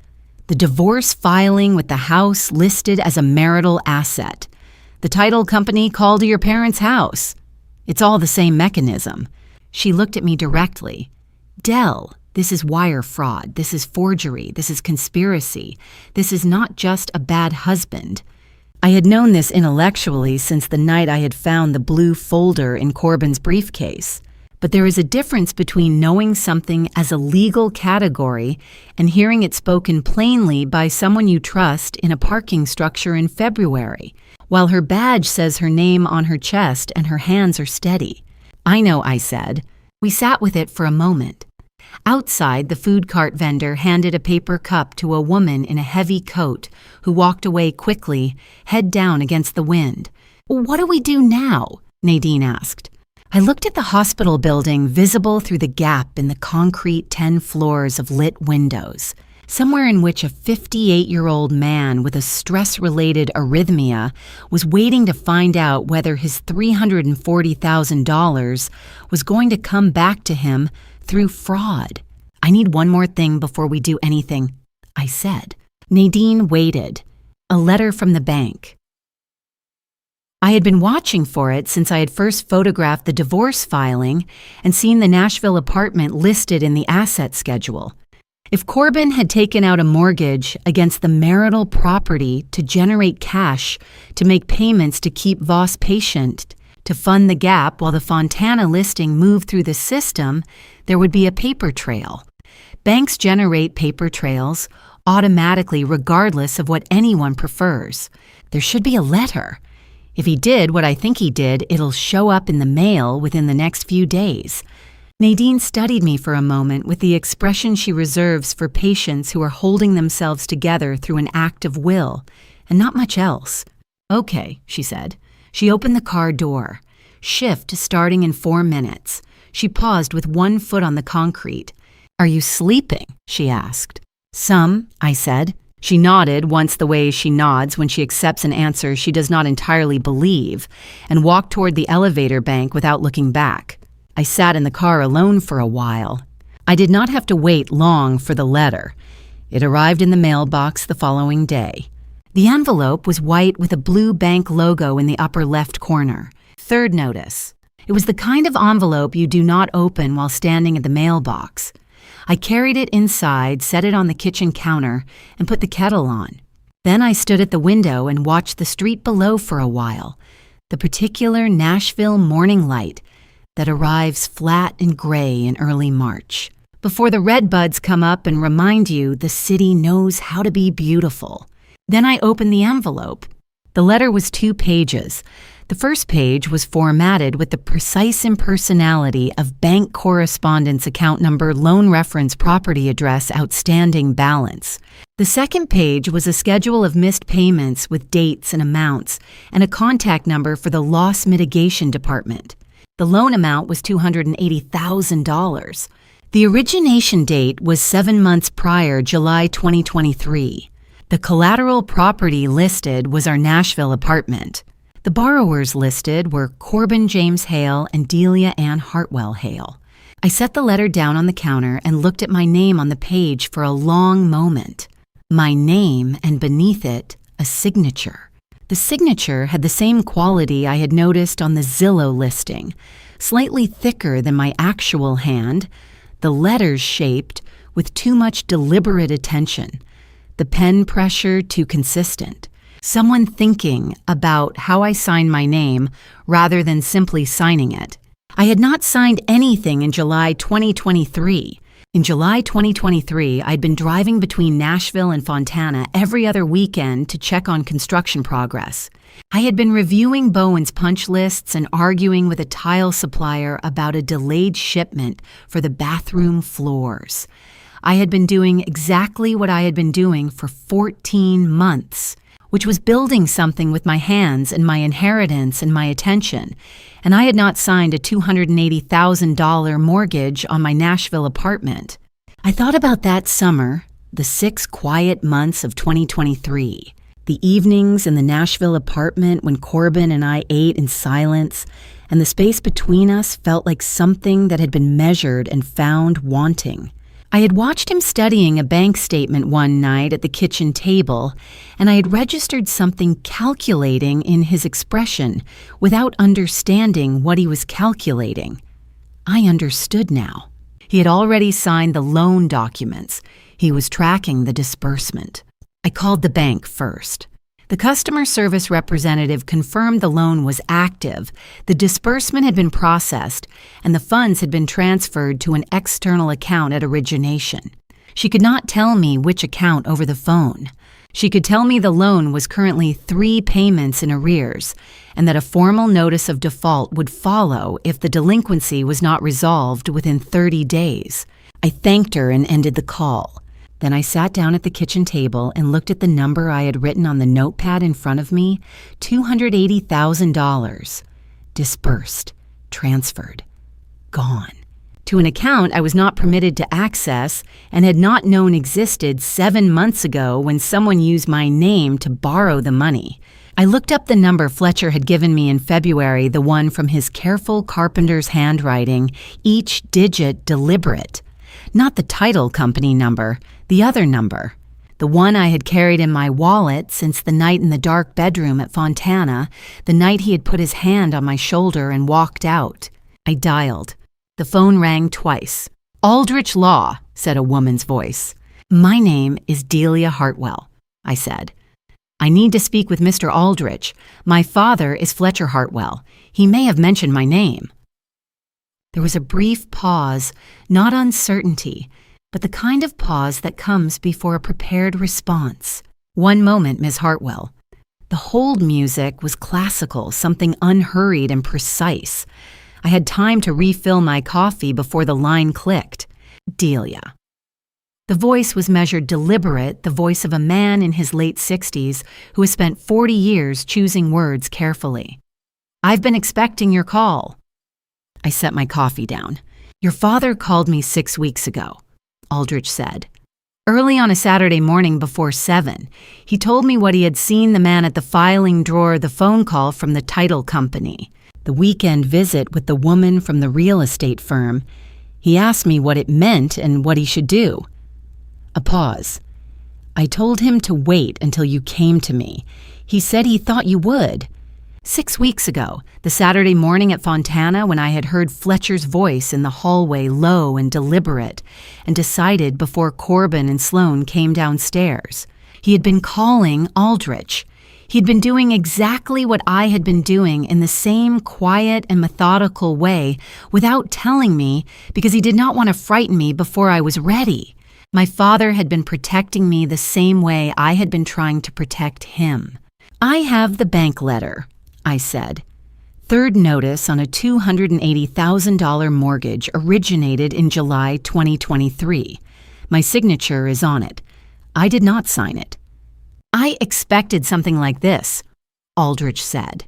The divorce filing with the house listed as a marital asset. The title company called to your parents' house. It's all the same mechanism. She looked at me directly. Dell, this is wire fraud. This is forgery. This is conspiracy. This is not just a bad husband. I had known this intellectually since the night I had found the blue folder in Corbin's briefcase. But there is a difference between knowing something as a legal category and hearing it spoken plainly by someone you trust in a parking structure in February, while her badge says her name on her chest and her hands are steady. I know, I said. We sat with it for a moment. Outside, the food cart vendor handed a paper cup to a woman in a heavy coat who walked away quickly, head down against the wind. What do we do now? Nadine asked. I looked at the hospital building visible through the gap in the concrete 10 floors of lit windows, somewhere in which a 58-year-old man with a stress-related arrhythmia was waiting to find out whether his $340,000 was going to come back to him through fraud. I need one more thing before we do anything, I said. Nadine waited. A letter from the bank. I had been watching for it since I had first photographed the divorce filing and seen the Nashville apartment listed in the asset schedule. If Corbin had taken out a mortgage against the marital property to generate cash to make payments to keep Voss patient, to fund the gap while the Fontana listing moved through the system, there would be a paper trail. Banks generate paper trails automatically regardless of what anyone prefers. There should be a letter. If he did what I think he did, it'll show up in the mail within the next few days. Nadine studied me for a moment with the expression she reserves for patients who are holding themselves together through an act of will, and not much else. Okay, she said. She opened the car door. Shift starting in 4 minutes. She paused with one foot on the concrete. Are you sleeping? She asked. Some, I said. She nodded once the way she nods when she accepts an answer she does not entirely believe, and walked toward the elevator bank without looking back. I sat in the car alone for a while. I did not have to wait long for the letter. It arrived in the mailbox the following day. The envelope was white with a blue bank logo in the upper left corner. Third notice. It was the kind of envelope you do not open while standing at the mailbox. I carried it inside, set it on the kitchen counter, and put the kettle on. Then I stood at the window and watched the street below for a while, the particular Nashville morning light that arrives flat and gray in early March, before the redbuds come up and remind you the city knows how to be beautiful. Then I opened the envelope. The letter was 2 pages. The first page was formatted with the precise impersonality of bank correspondence account number, loan reference, property address, outstanding balance. The second page was a schedule of missed payments with dates and amounts and a contact number for the loss mitigation department. The loan amount was $280,000. The origination date was 7 months prior, July 2023. The collateral property listed was our Nashville apartment. The borrowers listed were Corbin James Hale and Delia Ann Hartwell Hale. I set the letter down on the counter and looked at my name on the page for a long moment. My name, and beneath it, a signature. The signature had the same quality I had noticed on the Zillow listing, slightly thicker than my actual hand, the letters shaped with too much deliberate attention, the pen pressure too consistent. Someone thinking about how I sign my name rather than simply signing it. I had not signed anything in July 2023. In July 2023, I'd been driving between Nashville and Fontana every other weekend to check on construction progress. I had been reviewing Bowen's punch lists and arguing with a tile supplier about a delayed shipment for the bathroom floors. I had been doing exactly what I had been doing for 14 months, which was building something with my hands and my inheritance and my attention, and I had not signed a $280,000 mortgage on my Nashville apartment. I thought about that summer, the 6 quiet months of 2023, the evenings in the Nashville apartment when Corbin and I ate in silence, and the space between us felt like something that had been measured and found wanting. I had watched him studying a bank statement one night at the kitchen table, and I had registered something calculating in his expression without understanding what he was calculating. I understood now. He had already signed the loan documents. He was tracking the disbursement. I called the bank first. The customer service representative confirmed the loan was active, the disbursement had been processed, and the funds had been transferred to an external account at origination. She could not tell me which account over the phone. She could tell me the loan was currently 3 payments in arrears, and that a formal notice of default would follow if the delinquency was not resolved within 30 days. I thanked her and ended the call. Then I sat down at the kitchen table and looked at the number I had written on the notepad in front of me, $280,000. Disbursed, transferred, gone. To an account I was not permitted to access and had not known existed 7 months ago when someone used my name to borrow the money. I looked up the number Fletcher had given me in February, the one from his careful carpenter's handwriting, each digit deliberate. Not the title company number, the other number. The one I had carried in my wallet since the night in the dark bedroom at Fontana, the night he had put his hand on my shoulder and walked out. I dialed. The phone rang twice. "Aldrich Law," said a woman's voice. "My name is Delia Hartwell," I said. "I need to speak with Mr. Aldrich. My father is Fletcher Hartwell. He may have mentioned my name." There was a brief pause, not uncertainty, but the kind of pause that comes before a prepared response. "One moment, Miss Hartwell." The hold music was classical, something unhurried and precise. I had time to refill my coffee before the line clicked. "Delia." The voice was measured deliberate, the voice of a man in his late 60s who has spent 40 years choosing words carefully. "I've been expecting your call." I set my coffee down. "Your father called me 6 weeks ago," Aldrich said. "Early on a Saturday morning before 7. He told me what he had seen the man at the filing drawer, the phone call from the title company, the weekend visit with the woman from the real estate firm. He asked me what it meant and what he should do." A pause. "I told him to wait until you came to me. He said he thought you would." 6 weeks ago, the Saturday morning at Fontana when I had heard Fletcher's voice in the hallway, low and deliberate, and decided before Corbin and Sloane came downstairs. He had been calling Aldrich. He'd been doing exactly what I had been doing in the same quiet and methodical way without telling me because he did not want to frighten me before I was ready. My father had been protecting me the same way I had been trying to protect him. "I have the bank letter," I said. "Third notice on a $280,000 mortgage originated in July 2023. My signature is on it. I did not sign it." "I expected something like this," Aldrich said.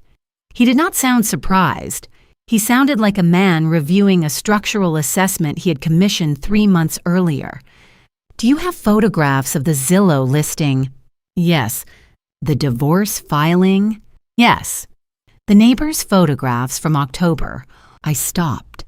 He did not sound surprised. He sounded like a man reviewing a structural assessment he had commissioned 3 months earlier. "Do you have photographs of the Zillow listing?" "Yes." "The divorce filing?" "Yes." "The neighbor's photographs from October." I stopped.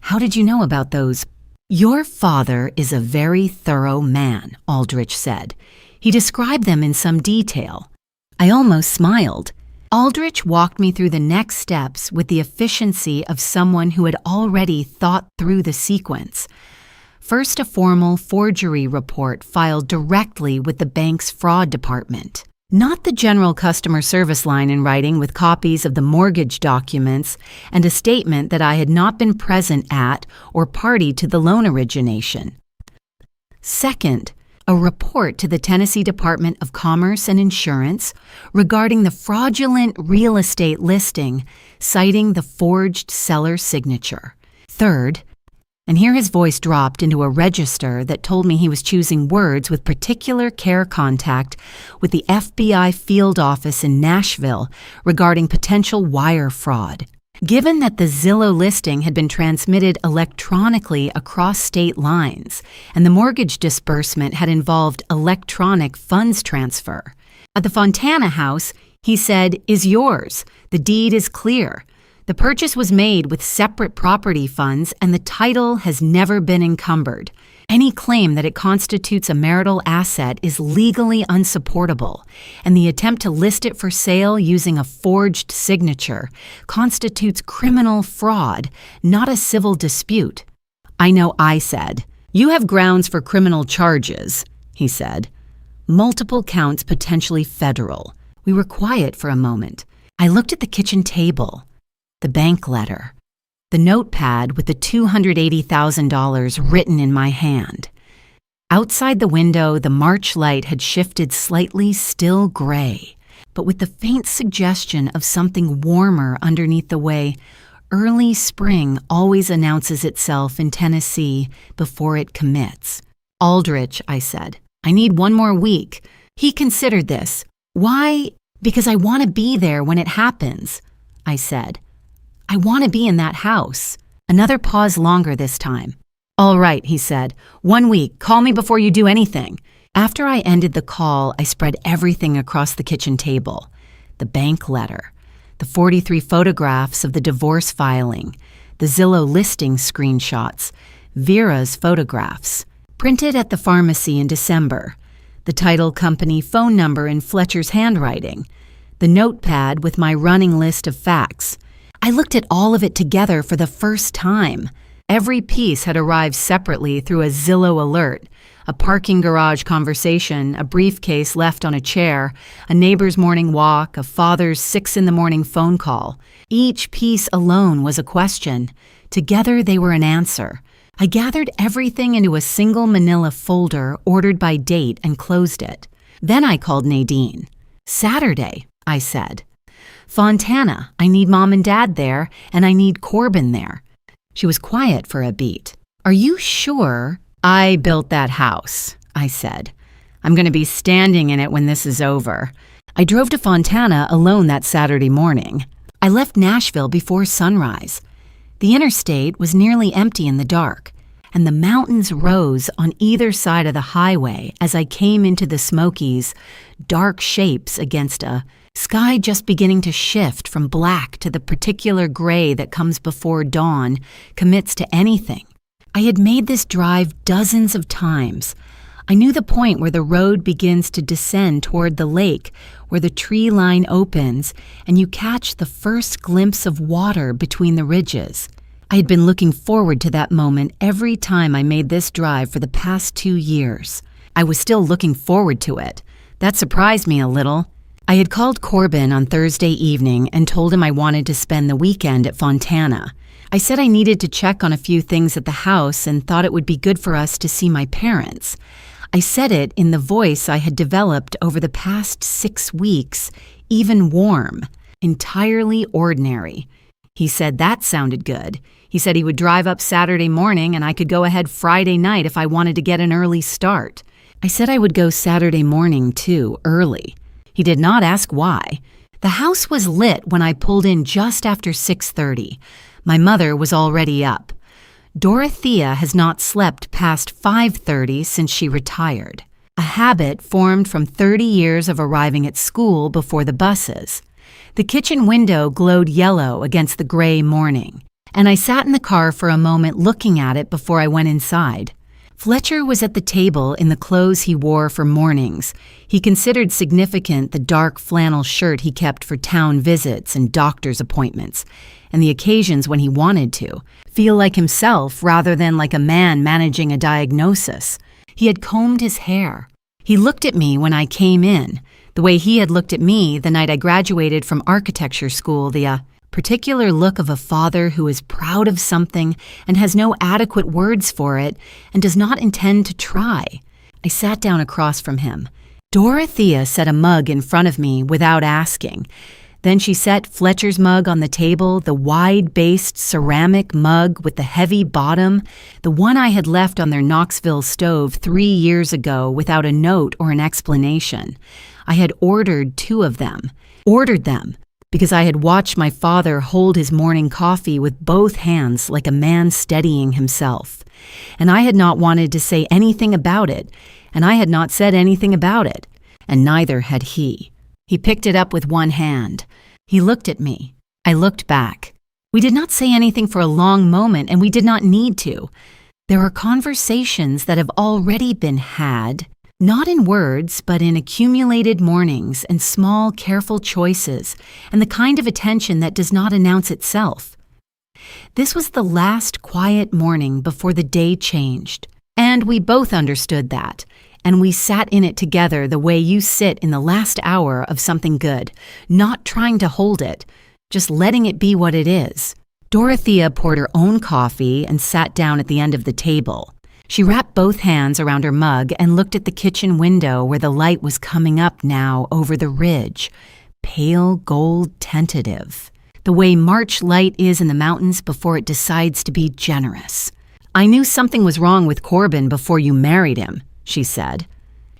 "How did you know about those?" "Your father is a very thorough man," Aldrich said. He described them in some detail. I almost smiled. Aldrich walked me through the next steps with the efficiency of someone who had already thought through the sequence. First, a formal forgery report filed directly with the bank's fraud department. Not the general customer service line in writing with copies of the mortgage documents and a statement that I had not been present at or party to the loan origination. Second, a report to the Tennessee Department of Commerce and Insurance regarding the fraudulent real estate listing, citing the forged seller signature. Third, and here his voice dropped into a register that told me he was choosing words with particular care contact with the FBI field office in Nashville regarding potential wire fraud. Given that the Zillow listing had been transmitted electronically across state lines, and the mortgage disbursement had involved electronic funds transfer, at the Fontana house, he said, "is yours. The deed is clear. The purchase was made with separate property funds and the title has never been encumbered. Any claim that it constitutes a marital asset is legally unsupportable, and the attempt to list it for sale using a forged signature constitutes criminal fraud, not a civil dispute." "I know," I said. "You have grounds for criminal charges," he said. "Multiple counts, potentially federal." We were quiet for a moment. I looked at the kitchen table, the bank letter, the notepad with the $280,000 written in my hand. Outside the window, the March light had shifted slightly still gray, but with the faint suggestion of something warmer underneath the way early spring always announces itself in Tennessee before it commits. "Aldrich," I said, "I need one more week." He considered this. "Why?" "Because I want to be there when it happens," I said. "I want to be in that house." Another pause longer this time. "All right," he said. "1 week. Call me before you do anything." After I ended the call, I spread everything across the kitchen table. The bank letter, the 43 photographs of the divorce filing, the Zillow listing screenshots, Vera's photographs, printed at the pharmacy in December, the title company phone number in Fletcher's handwriting, the notepad with my running list of facts. I looked at all of it together for the first time. Every piece had arrived separately through a Zillow alert, a parking garage conversation, a briefcase left on a chair, a neighbor's morning walk, a father's 6 a.m. phone call. Each piece alone was a question. Together they were an answer. I gathered everything into a single manila folder ordered by date and closed it. Then I called Nadine. "Saturday," I said. "Fontana, I need Mom and Dad there, and I need Corbin there." She was quiet for a beat. "Are you sure?" "I built that house," I said. "I'm going to be standing in it when this is over." I drove to Fontana alone that Saturday morning. I left Nashville before sunrise. The interstate was nearly empty in the dark, and the mountains rose on either side of the highway as I came into the Smokies, dark shapes against a sky just beginning to shift from black to the particular gray that comes before dawn commits to anything. I had made this drive dozens of times. I knew the point where the road begins to descend toward the lake, where the tree line opens, and you catch the first glimpse of water between the ridges. I had been looking forward to that moment every time I made this drive for the past 2 years. I was still looking forward to it. That surprised me a little. I had called Corbin on Thursday evening and told him I wanted to spend the weekend at Fontana. I said I needed to check on a few things at the house and thought it would be good for us to see my parents. I said it in the voice I had developed over the past 6 weeks, even warm, entirely ordinary. He said that sounded good. He said he would drive up Saturday morning and I could go ahead Friday night if I wanted to get an early start. I said I would go Saturday morning too, early. He did not ask why. The house was lit when I pulled in just after 6:30. My mother was already up. Dorothea has not slept past 5:30 since she retired, a habit formed from 30 years of arriving at school before the buses. The kitchen window glowed yellow against the gray morning, and I sat in the car for a moment looking at it before I went inside. Fletcher was at the table in the clothes he wore for mornings. He considered significant the dark flannel shirt he kept for town visits and doctor's appointments, and the occasions when he wanted to feel like himself rather than like a man managing a diagnosis. He had combed his hair. He looked at me when I came in, the way he had looked at me the night I graduated from architecture school, the particular look of a father who is proud of something and has no adequate words for it and does not intend to try. I sat down across from him. Dorothea set a mug in front of me without asking. Then she set Fletcher's mug on the table, the wide-based ceramic mug with the heavy bottom, the one I had left on their Knoxville stove 3 years ago without a note or an explanation. I had ordered 2 of them. Ordered them. because I had watched my father hold his morning coffee with both hands like a man steadying himself. And I had not wanted to say anything about it, and I had not said anything about it, and neither had he. He picked it up with one hand. He looked at me. I looked back. We did not say anything for a long moment, and we did not need to. There are conversations that have already been had, not in words, but in accumulated mornings and small, careful choices, and the kind of attention that does not announce itself. This was the last quiet morning before the day changed, and we both understood that, and we sat in it together the way you sit in the last hour of something good, not trying to hold it, just letting it be what it is. Dorothea poured her own coffee and sat down at the end of the table. She wrapped both hands around her mug and looked at the kitchen window where the light was coming up now over the ridge, pale gold tentative, the way March light is in the mountains before it decides to be generous. "I knew something was wrong with Corbin before you married him," she said.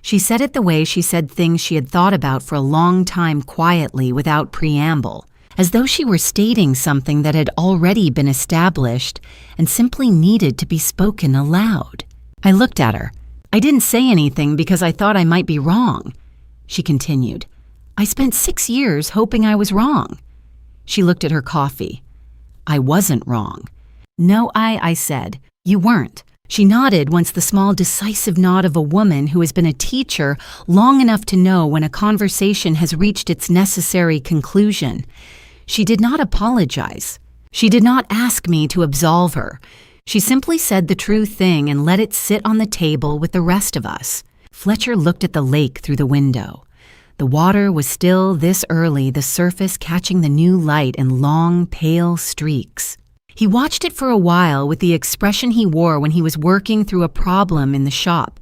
She said it the way she said things she had thought about for a long time quietly without preamble, as though she were stating something that had already been established and simply needed to be spoken aloud. I looked at her. "I didn't say anything because I thought I might be wrong," she continued. "I spent 6 years hoping I was wrong." She looked at her coffee. "I wasn't wrong." "No, I said. You weren't." She nodded once, the small decisive nod of a woman who has been a teacher long enough to know when a conversation has reached its necessary conclusion. She did not apologize. She did not ask me to absolve her. She simply said the true thing and let it sit on the table with the rest of us. Fletcher looked at the lake through the window. The water was still this early, the surface catching the new light in long, pale streaks. He watched it for a while with the expression he wore when he was working through a problem in the shop,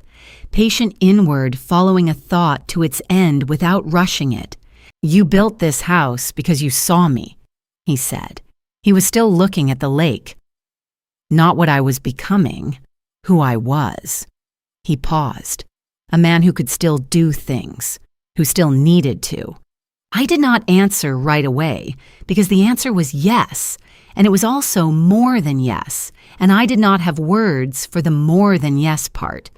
patient inward, following a thought to its end without rushing it. "You built this house because you saw me," he said. He was still looking at the lake. "Not what I was becoming, who I was." He paused. A man who could still do things, who still needed to. I did not answer right away, because the answer was yes, and it was also more than yes, and I did not have words for the more than yes part.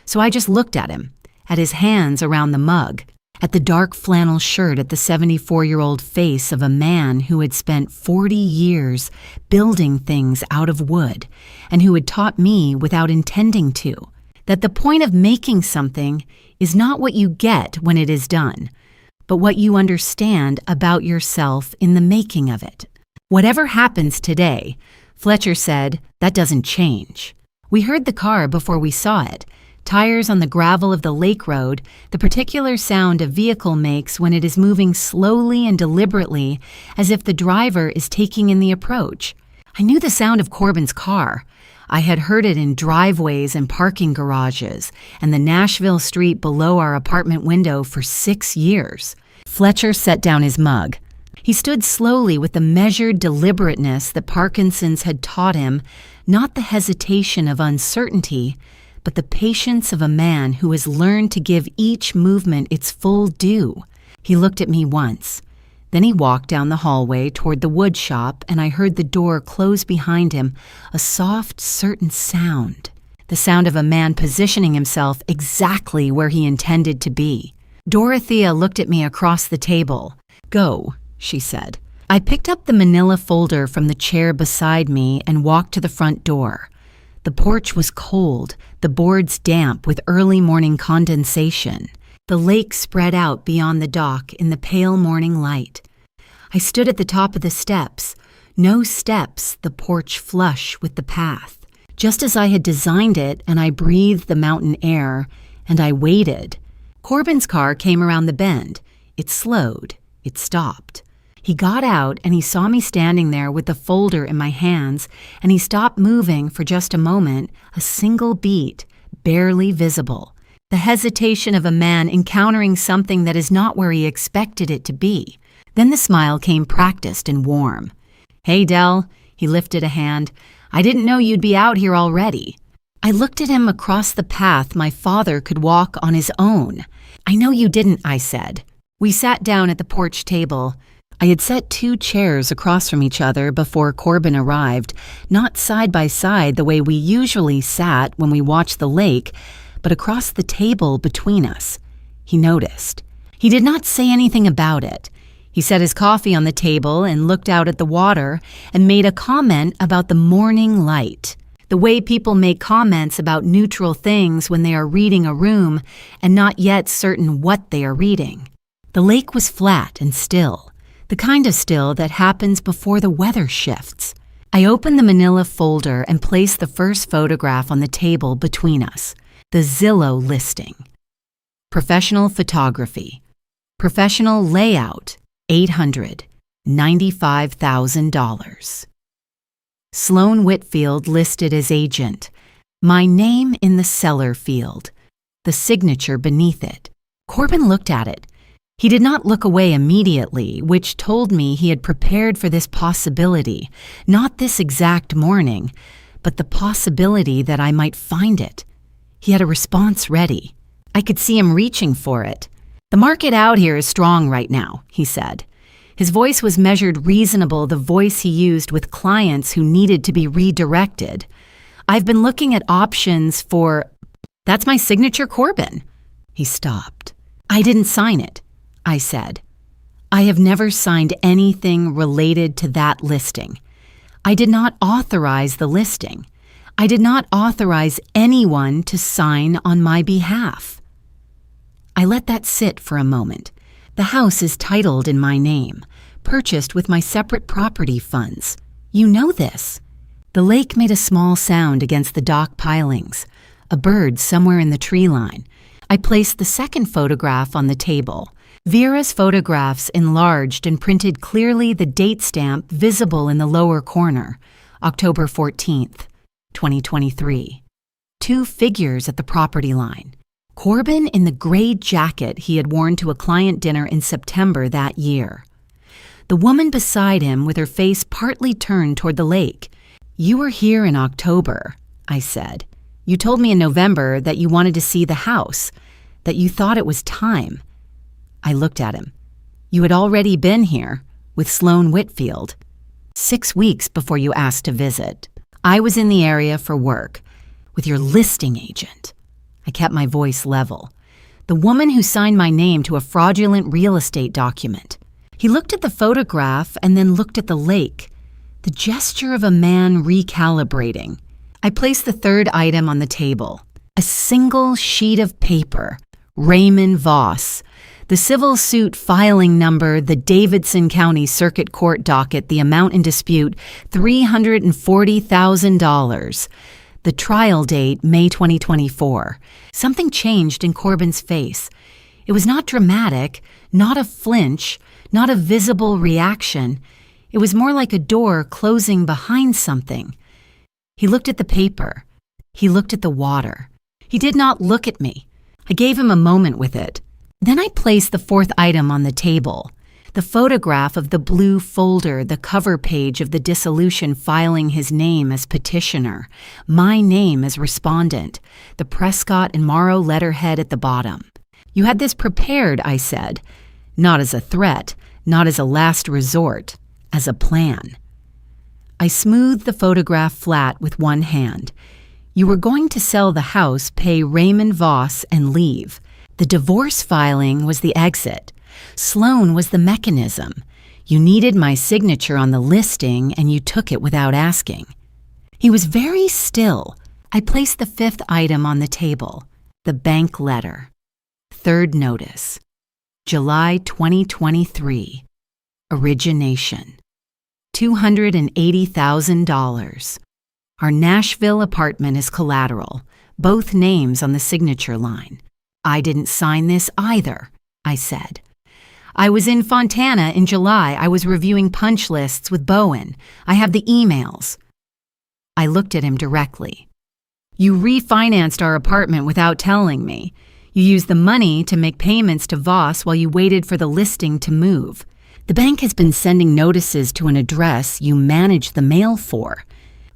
So I just looked at him, at his hands around the mug, at the dark flannel shirt, at the 74-year-old face of a man who had spent 40 years building things out of wood, and who had taught me without intending to, that the point of making something is not what you get when it is done, but what you understand about yourself in the making of it. "Whatever happens today," Fletcher said, "that doesn't change." We heard the car before we saw it. Tires on the gravel of the lake road, the particular sound a vehicle makes when it is moving slowly and deliberately, as if the driver is taking in the approach. I knew the sound of Corbin's car. I had heard it in driveways and parking garages, and the Nashville street below our apartment window for 6 years. Fletcher set down his mug. He stood slowly with the measured deliberateness that Parkinson's had taught him, not the hesitation of uncertainty, but the patience of a man who has learned to give each movement its full due. He looked at me once. Then he walked down the hallway toward the wood shop, and I heard the door close behind him, a soft, certain sound, the sound of a man positioning himself exactly where he intended to be. Dorothea looked at me across the table. "Go," she said. I picked up the manila folder from the chair beside me and walked to the front door. The porch was cold, the boards damp with early morning condensation. The lake spread out beyond the dock in the pale morning light. I stood at the top of the steps. No steps, the porch flush with the path, just as I had designed it, and I breathed the mountain air, and I waited. Corbin's car came around the bend. It slowed. It stopped. He got out and he saw me standing there with the folder in my hands, and he stopped moving for just a moment, a single beat, barely visible. The hesitation of a man encountering something that is not where he expected it to be. Then the smile came practiced and warm. "Hey, Dell," he lifted a hand. "I didn't know you'd be out here already." I looked at him across the path my father could walk on his own. "I know you didn't," I said. We sat down at the porch table. I had set 2 chairs across from each other before Corbin arrived, not side by side the way we usually sat when we watched the lake, but across the table between us. He noticed. He did not say anything about it. He set his coffee on the table and looked out at the water and made a comment about the morning light. The way people make comments about neutral things when they are reading a room and not yet certain what they are reading. The lake was flat and still. The kind of still that happens before the weather shifts. I opened the manila folder and placed the first photograph on the table between us. The Zillow listing. Professional photography. Professional layout. $895,000. Sloan Whitfield listed as agent. My name in the seller field. The signature beneath it. Corbin looked at it. He did not look away immediately, which told me he had prepared for this possibility, not this exact morning, but the possibility that I might find it. He had a response ready. I could see him reaching for it. The market out here is strong right now, he said. His voice was measured reasonable, the voice he used with clients who needed to be redirected. I've been looking at options for... That's my signature, Corbin. He stopped. I didn't sign it. I said, I have never signed anything related to that listing. I did not authorize the listing. I did not authorize anyone to sign on my behalf. I let that sit for a moment. The house is titled in my name, purchased with my separate property funds. You know this. The lake made a small sound against the dock pilings, a bird somewhere in the tree line. I placed the second photograph on the table. Vera's photographs enlarged and printed clearly the date stamp visible in the lower corner, October 14th, 2023. 2 figures at the property line. Corbin in the gray jacket he had worn to a client dinner in September that year. The woman beside him with her face partly turned toward the lake. You were here in October, I said. You told me in November that you wanted to see the house, that you thought it was time. I looked at him. You had already been here, with Sloan Whitfield. 6 weeks before you asked to visit. I was in the area for work, with your listing agent. I kept my voice level. The woman who signed my name to a fraudulent real estate document. He looked at the photograph and then looked at the lake. The gesture of a man recalibrating. I placed the third item on the table. A single sheet of paper. Raymond Voss. The civil suit filing number, the Davidson County Circuit Court docket, the amount in dispute, $340,000. The trial date, May 2024. Something changed in Corbin's face. It was not dramatic, not a flinch, not a visible reaction. It was more like a door closing behind something. He looked at the paper. He looked at the water. He did not look at me. I gave him a moment with it. Then I placed the fourth item on the table, the photograph of the blue folder, the cover page of the dissolution filing his name as petitioner, my name as respondent, the Prescott and Morrow letterhead at the bottom. You had this prepared, I said, not as a threat, not as a last resort, as a plan. I smoothed the photograph flat with one hand. You were going to sell the house, pay Raymond Voss, and leave. The divorce filing was the exit. Sloan was the mechanism. You needed my signature on the listing, and you took it without asking. He was very still. I placed the fifth item on the table, the bank letter. Third notice, July 2023. Origination, $280,000. Our Nashville apartment is collateral, both names on the signature line. I didn't sign this either, I said. I was in Fontana in July. I was reviewing punch lists with Bowen. I have the emails. I looked at him directly. You refinanced our apartment without telling me. You used the money to make payments to Voss while you waited for the listing to move. The bank has been sending notices to an address you managed the mail for.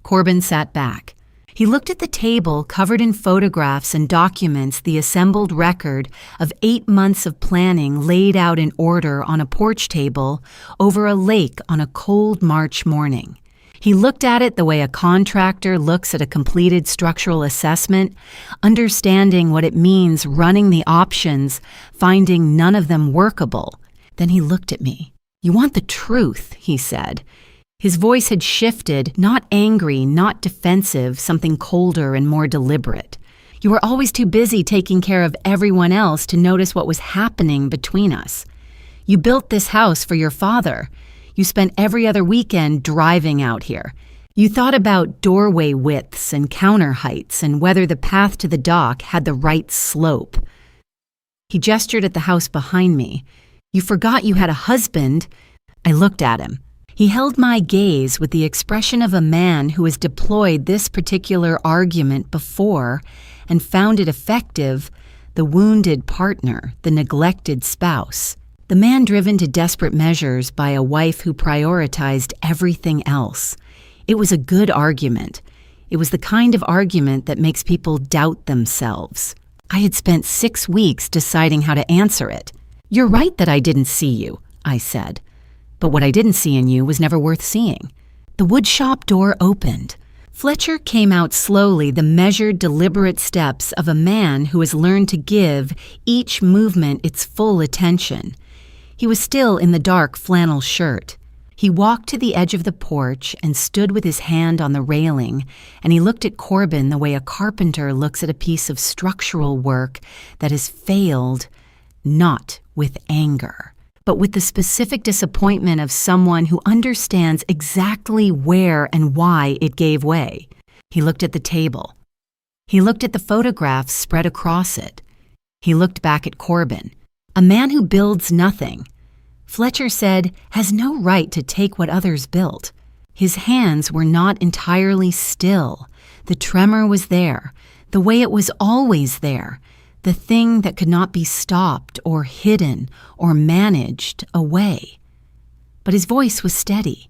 Corbin sat back. He looked at the table covered in photographs and documents, the assembled record of 8 months of planning laid out in order on a porch table over a lake on a cold March morning. He looked at it the way a contractor looks at a completed structural assessment, understanding what it means running the options, finding none of them workable. Then he looked at me. "You want the truth," he said. His voice had shifted, not angry, not defensive, something colder and more deliberate. "You were always too busy taking care of everyone else to notice what was happening between us. You built this house for your father. You spent every other weekend driving out here. You thought about doorway widths and counter heights and whether the path to the dock had the right slope." He gestured at the house behind me. "You forgot you had a husband." I looked at him. He held my gaze with the expression of a man who has deployed this particular argument before and found it effective, the wounded partner, the neglected spouse, the man driven to desperate measures by a wife who prioritized everything else. It was a good argument. It was the kind of argument that makes people doubt themselves. I had spent 6 weeks deciding how to answer it. "You're right that I didn't see you," I said. "But what I didn't see in you was never worth seeing." The woodshop door opened. Fletcher came out slowly, the measured, deliberate steps of a man who has learned to give each movement its full attention. He was still in the dark flannel shirt. He walked to the edge of the porch and stood with his hand on the railing, and he looked at Corbin the way a carpenter looks at a piece of structural work that has failed, not with anger, but with the specific disappointment of someone who understands exactly where and why it gave way. He looked at the table. He looked at the photographs spread across it. He looked back at Corbin, a man who builds nothing. Fletcher said, has no right to take what others built. His hands were not entirely still. The tremor was there, the way it was always there. The thing that could not be stopped or hidden or managed away. But his voice was steady.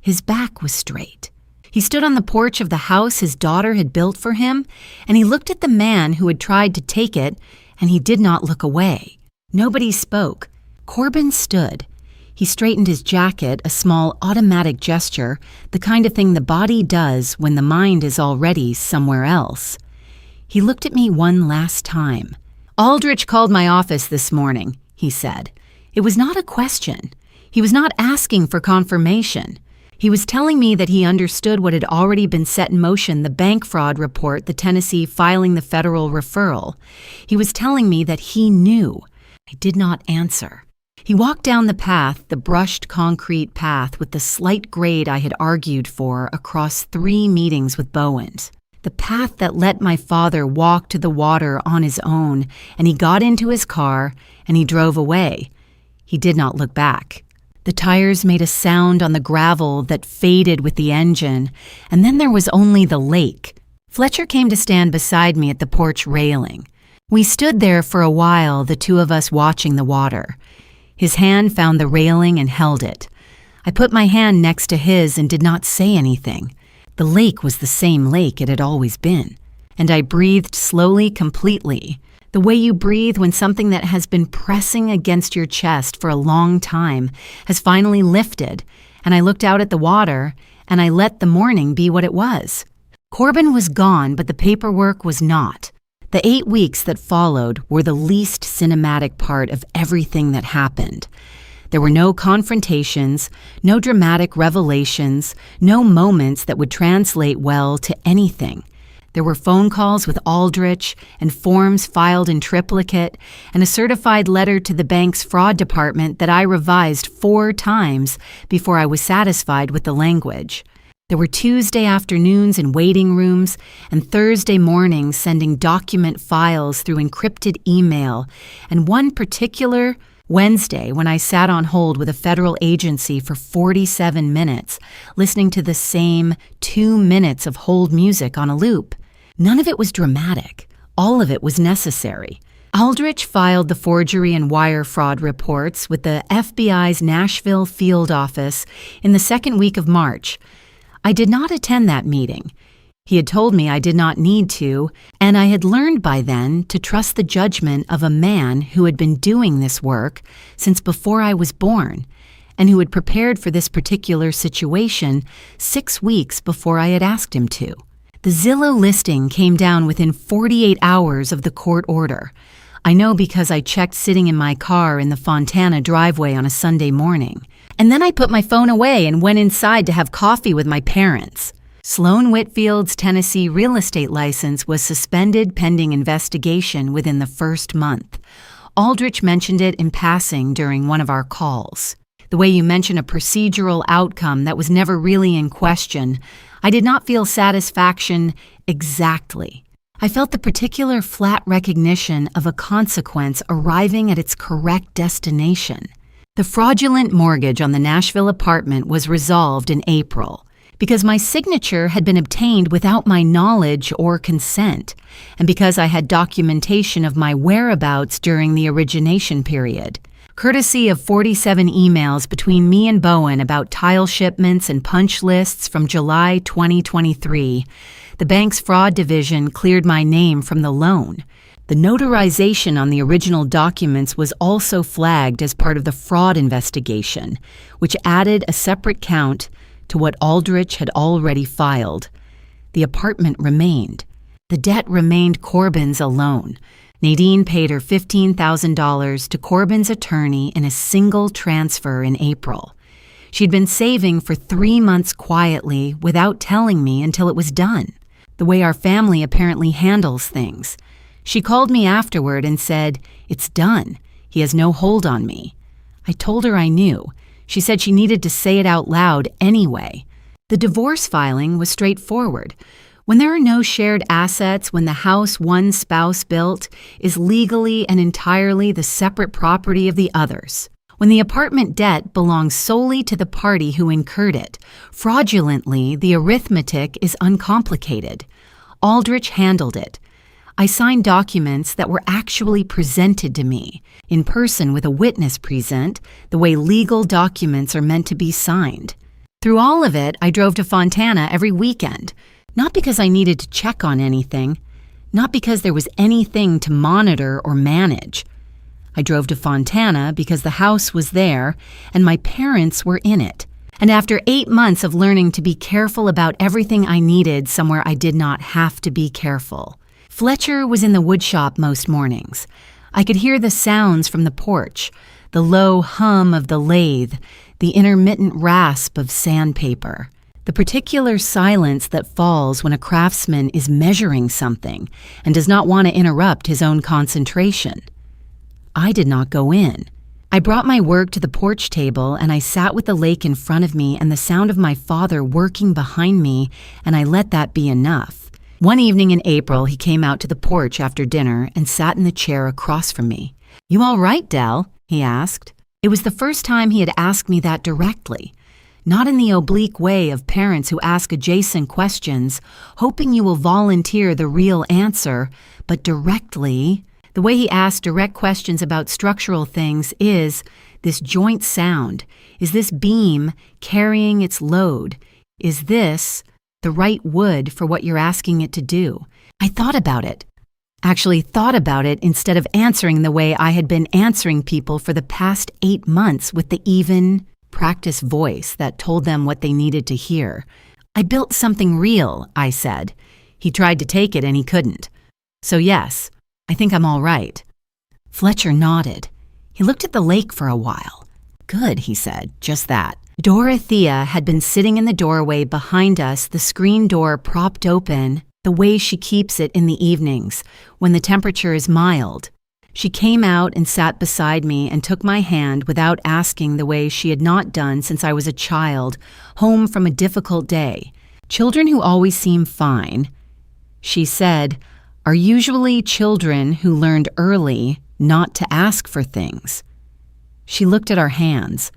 His back was straight. He stood on the porch of the house his daughter had built for him, and he looked at the man who had tried to take it, and he did not look away. Nobody spoke. Corbin stood. He straightened his jacket, a small automatic gesture, the kind of thing the body does when the mind is already somewhere else. He looked at me one last time. "Aldrich called my office this morning," he said. It was not a question. He was not asking for confirmation. He was telling me that he understood what had already been set in motion, the bank fraud report, the Tennessee filing the federal referral. He was telling me that he knew. I did not answer. He walked down the path, the brushed concrete path with the slight grade I had argued for across 3 meetings with Bowens. The path that let my father walk to the water on his own, and he got into his car and he drove away. He did not look back. The tires made a sound on the gravel that faded with the engine, and then there was only the lake. Fletcher came to stand beside me at the porch railing. We stood there for a while, the two of us watching the water. His hand found the railing and held it. I put my hand next to his and did not say anything. The lake was the same lake it had always been, and I breathed slowly, completely, the way you breathe when something that has been pressing against your chest for a long time has finally lifted, and I looked out at the water, and I let the morning be what it was. Corbin was gone, but the paperwork was not. The 8 weeks that followed were the least cinematic part of everything that happened. There were no confrontations, no dramatic revelations, no moments that would translate well to anything. There were phone calls with Aldrich and forms filed in triplicate and a certified letter to the bank's fraud department that I revised 4 times before I was satisfied with the language. There were Tuesday afternoons in waiting rooms and Thursday mornings sending document files through encrypted email, and one particular Wednesday when I sat on hold with a federal agency for 47 minutes, listening to the same 2 minutes of hold music on a loop. None of it was dramatic. All of it was necessary. Aldrich filed the forgery and wire fraud reports with the FBI's Nashville field office in the second week of March. I did not attend that meeting. He had told me I did not need to, and I had learned by then to trust the judgment of a man who had been doing this work since before I was born, and who had prepared for this particular situation 6 weeks before I had asked him to. The Zillow listing came down within 48 hours of the court order. I know because I checked sitting in my car in the Fontana driveway on a Sunday morning. And then I put my phone away and went inside to have coffee with my parents. Sloan Whitfield's Tennessee real estate license was suspended pending investigation within the first month. Aldrich mentioned it in passing during one of our calls. The way you mention a procedural outcome that was never really in question, I did not feel satisfaction exactly. I felt the particular flat recognition of a consequence arriving at its correct destination. The fraudulent mortgage on the Nashville apartment was resolved in April because my signature had been obtained without my knowledge or consent, and because I had documentation of my whereabouts during the origination period. Courtesy of 47 emails between me and Bowen about tile shipments and punch lists from July 2023, the bank's fraud division cleared my name from the loan. The notarization on the original documents was also flagged as part of the fraud investigation, which added a separate count to what Aldrich had already filed. The apartment remained. The debt remained Corbin's alone. Nadine paid her $15,000 to Corbin's attorney in a single transfer in April. She'd been saving for 3 months quietly without telling me until it was done, the way our family apparently handles things. She called me afterward and said, "It's done. He has no hold on me." I told her I knew. She said she needed to say it out loud anyway. The divorce filing was straightforward. When there are no shared assets, when the house one spouse built is legally and entirely the separate property of the others, when the apartment debt belongs solely to the party who incurred it, fraudulently, the arithmetic is uncomplicated. Aldrich handled it. I signed documents that were actually presented to me, in person with a witness present, the way legal documents are meant to be signed. Through all of it, I drove to Fontana every weekend, not because I needed to check on anything, not because there was anything to monitor or manage. I drove to Fontana because the house was there and my parents were in it. And after 8 months of learning to be careful about everything I needed somewhere I did not have to be careful. Fletcher was in the woodshop most mornings. I could hear the sounds from the porch, the low hum of the lathe, the intermittent rasp of sandpaper, the particular silence that falls when a craftsman is measuring something and does not want to interrupt his own concentration. I did not go in. I brought my work to the porch table and I sat with the lake in front of me and the sound of my father working behind me, and I let that be enough. One evening in April, he came out to the porch after dinner and sat in the chair across from me. "You all right, Del?" he asked. It was the first time he had asked me that directly, not in the oblique way of parents who ask adjacent questions, hoping you will volunteer the real answer, but directly. The way he asked direct questions about structural things is this joint sound. Is this beam carrying its load? Is this the right wood for what you're asking it to do? I thought about it. Actually thought about it instead of answering the way I had been answering people for the past 8 months with the even, practiced voice that told them what they needed to hear. "I built something real," I said. He tried to take it and he couldn't. "So yes, I think I'm all right." Fletcher nodded. He looked at the lake for a while. "Good," he said, "just that." Dorothea had been sitting in the doorway behind us, the screen door propped open, the way she keeps it in the evenings, when the temperature is mild. She came out and sat beside me and took my hand without asking, the way she had not done since I was a child, home from a difficult day. Children who always seem fine, she said, are usually children who learned early not to ask for things. She looked at our hands.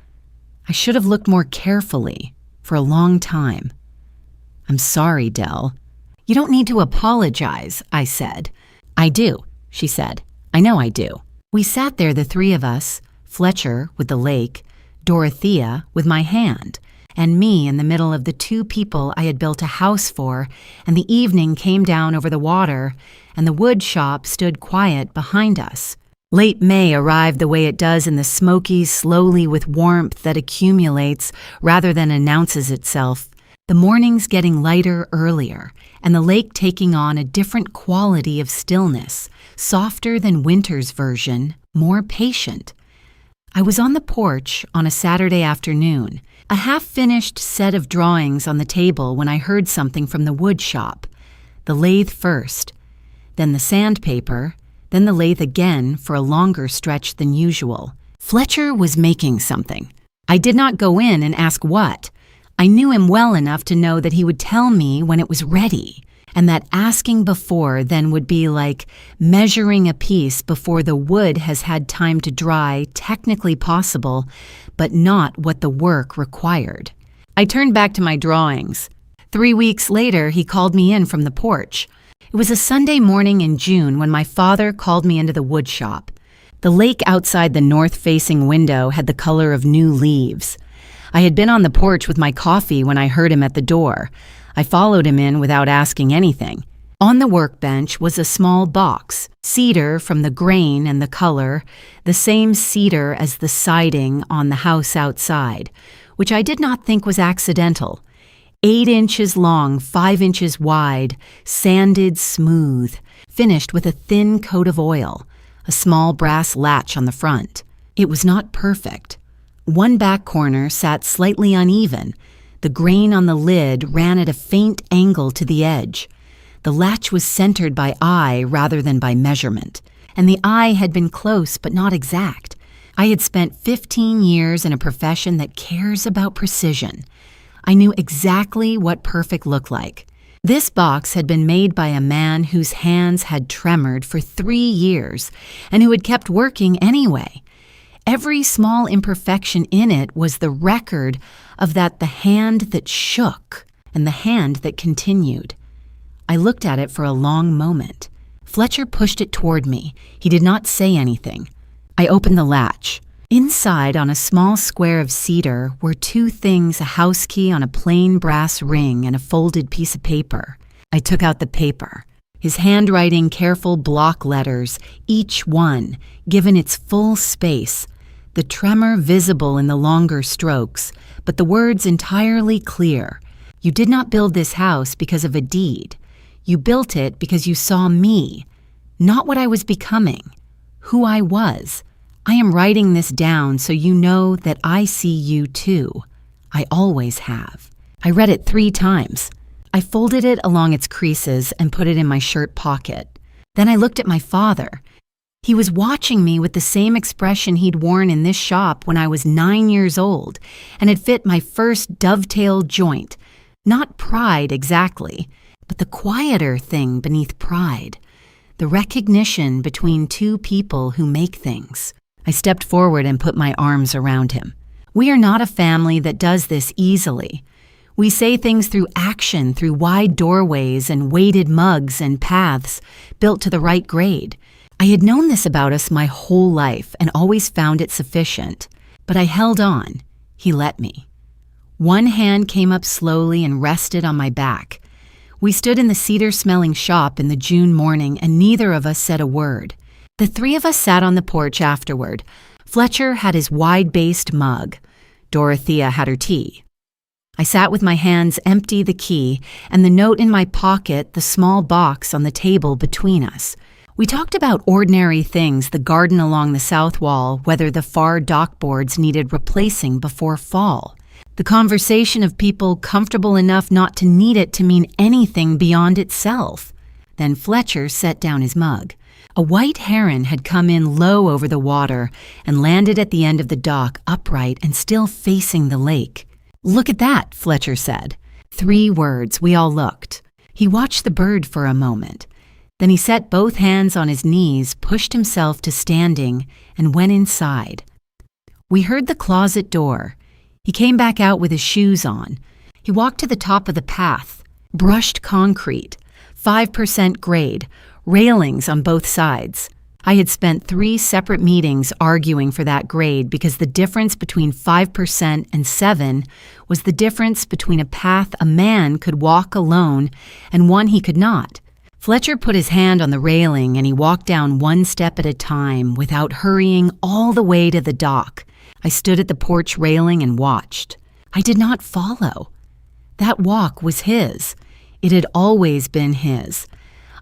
I should have looked more carefully for a long time. "I'm sorry, Del." "You don't need to apologize," I said. "I do," she said. "I know I do." We sat there, the three of us, Fletcher with the lake, Dorothea with my hand. and me in the middle of the two people I had built a house for, and the evening came down over the water, and the wood shop stood quiet behind us. Late May arrived the way it does in the Smokies, slowly with warmth that accumulates rather than announces itself. The mornings getting lighter earlier, and the lake taking on a different quality of stillness, softer than winter's version, more patient. I was on the porch on a Saturday afternoon, a half-finished set of drawings on the table when I heard something from the wood shop. The lathe first, then the sandpaper, then the lathe again for a longer stretch than usual. Fletcher was making something. I did not go in and ask what. I knew him well enough to know that he would tell me when it was ready, and that asking before then would be like measuring a piece before the wood has had time to dry, technically possible, but not what the work required. I turned back to my drawings. 3 weeks later, he called me in from the porch. It was a Sunday morning in June when my father called me into the wood shop. The lake outside the north-facing window had the color of new leaves. I had been on the porch with my coffee when I heard him at the door. I followed him in without asking anything. On the workbench was a small box, cedar from the grain and the color, the same cedar as the siding on the house outside, which I did not think was accidental. 8 inches long, 5 inches wide, sanded smooth, finished with a thin coat of oil, a small brass latch on the front. It was not perfect. One back corner sat slightly uneven. The grain on the lid ran at a faint angle to the edge. The latch was centered by eye rather than by measurement, and the eye had been close but not exact. I had spent 15 years in a profession that cares about precision. I knew exactly what perfect looked like. This box had been made by a man whose hands had tremored for 3 years and who had kept working anyway. Every small imperfection in it was the record of the hand that shook and the hand that continued. I looked at it for a long moment. Fletcher pushed it toward me. He did not say anything. I opened the latch. Inside, on a small square of cedar, were 2 things: a house key on a plain brass ring and a folded piece of paper. I took out the paper. His handwriting careful block letters, each one given its full space, the tremor visible in the longer strokes, but the words entirely clear. You did not build this house because of a deed. You built it because you saw me, not what I was becoming, who I was. I am writing this down so you know that I see you too. I always have. I read it 3 times. I folded it along its creases and put it in my shirt pocket. Then I looked at my father. He was watching me with the same expression he'd worn in this shop when I was 9 years old and had fit my first dovetail joint. Not pride exactly, but the quieter thing beneath pride. The recognition between 2 people who make things. I stepped forward and put my arms around him. We are not a family that does this easily. We say things through action, through wide doorways and weighted mugs and paths built to the right grade. I had known this about us my whole life and always found it sufficient. But I held on. He let me. One hand came up slowly and rested on my back. We stood in the cedar-smelling shop in the June morning, and neither of us said a word. The 3 of us sat on the porch afterward. Fletcher had his wide-based mug. Dorothea had her tea. I sat with my hands empty, the key, and the note in my pocket, the small box on the table between us. We talked about ordinary things, the garden along the south wall, whether the far dockboards needed replacing before fall. The conversation of people comfortable enough not to need it to mean anything beyond itself. Then Fletcher set down his mug. A white heron had come in low over the water and landed at the end of the dock, upright and still facing the lake. "Look at that," Fletcher said. 3 words. We all looked. He watched the bird for a moment. Then he set both hands on his knees, pushed himself to standing, and went inside. We heard the closet door. He came back out with his shoes on. He walked to the top of the path. Brushed concrete, 5% grade, railings on both sides. I had spent 3 separate meetings arguing for that grade because the difference between 5% and 7 was the difference between a path a man could walk alone and one he could not. Fletcher put his hand on the railing and he walked down 1 step at a time without hurrying all the way to the dock. I stood at the porch railing and watched. I did not follow. That walk was his. It had always been his.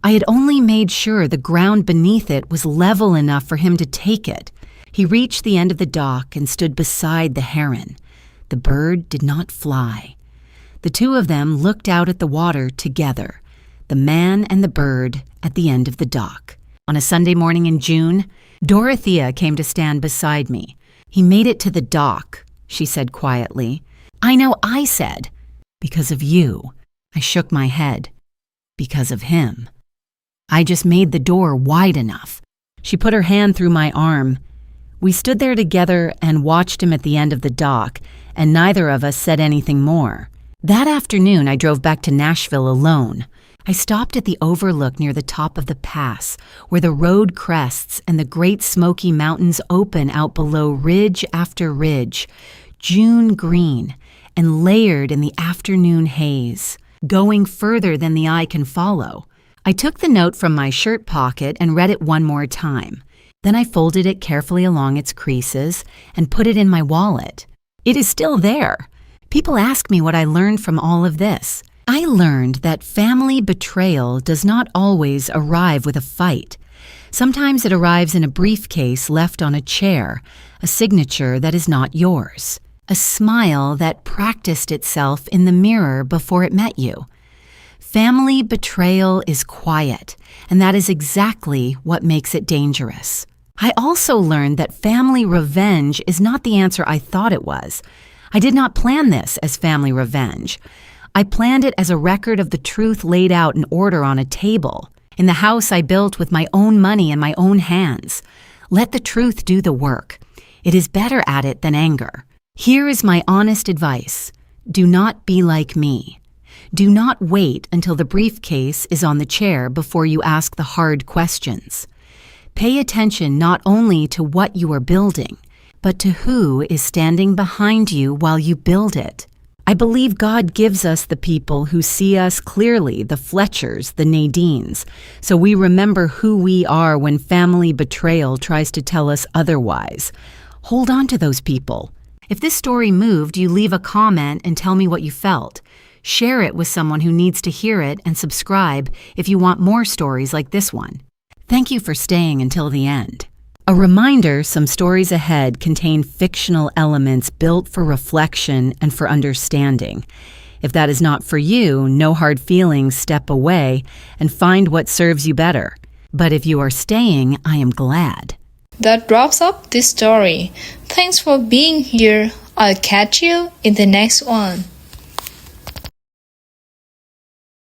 I had only made sure the ground beneath it was level enough for him to take it. He reached the end of the dock and stood beside the heron. The bird did not fly. The 2 of them looked out at the water together, the man and the bird at the end of the dock. On a Sunday morning in June, Dorothea came to stand beside me. "He made it to the dock," she said quietly. "I know," I said. "Because of you." I shook my head. "Because of him. I just made the door wide enough." She put her hand through my arm. We stood there together and watched him at the end of the dock, and neither of us said anything more. That afternoon, I drove back to Nashville alone. I stopped at the overlook near the top of the pass, where the road crests and the Great Smoky Mountains open out below ridge after ridge, June green and layered in the afternoon haze, going further than the eye can follow. I took the note from my shirt pocket and read it 1 more time. Then I folded it carefully along its creases and put it in my wallet. It is still there. People ask me what I learned from all of this. I learned that family betrayal does not always arrive with a fight. Sometimes it arrives in a briefcase left on a chair, a signature that is not yours, a smile that practiced itself in the mirror before it met you. Family betrayal is quiet, and that is exactly what makes it dangerous. I also learned that family revenge is not the answer I thought it was. I did not plan this as family revenge. I planned it as a record of the truth laid out in order on a table, in the house I built with my own money and my own hands. Let the truth do the work. It is better at it than anger. Here is my honest advice. Do not be like me. Do not wait until the briefcase is on the chair before you ask the hard questions. Pay attention not only to what you are building, but to who is standing behind you while you build it. I believe God gives us the people who see us clearly, the Fletchers, the Nadines, so we remember who we are when family betrayal tries to tell us otherwise. Hold on to those people. If this story moved you, leave a comment and tell me what you felt. Share it with someone who needs to hear it and subscribe if you want more stories like this one. Thank you for staying until the end. A reminder, some stories ahead contain fictional elements built for reflection and for understanding. If that is not for you, no hard feelings, step away and find what serves you better. But if you are staying, I am glad.
That wraps up this story. Thanks for being here. I'll catch you in the next one.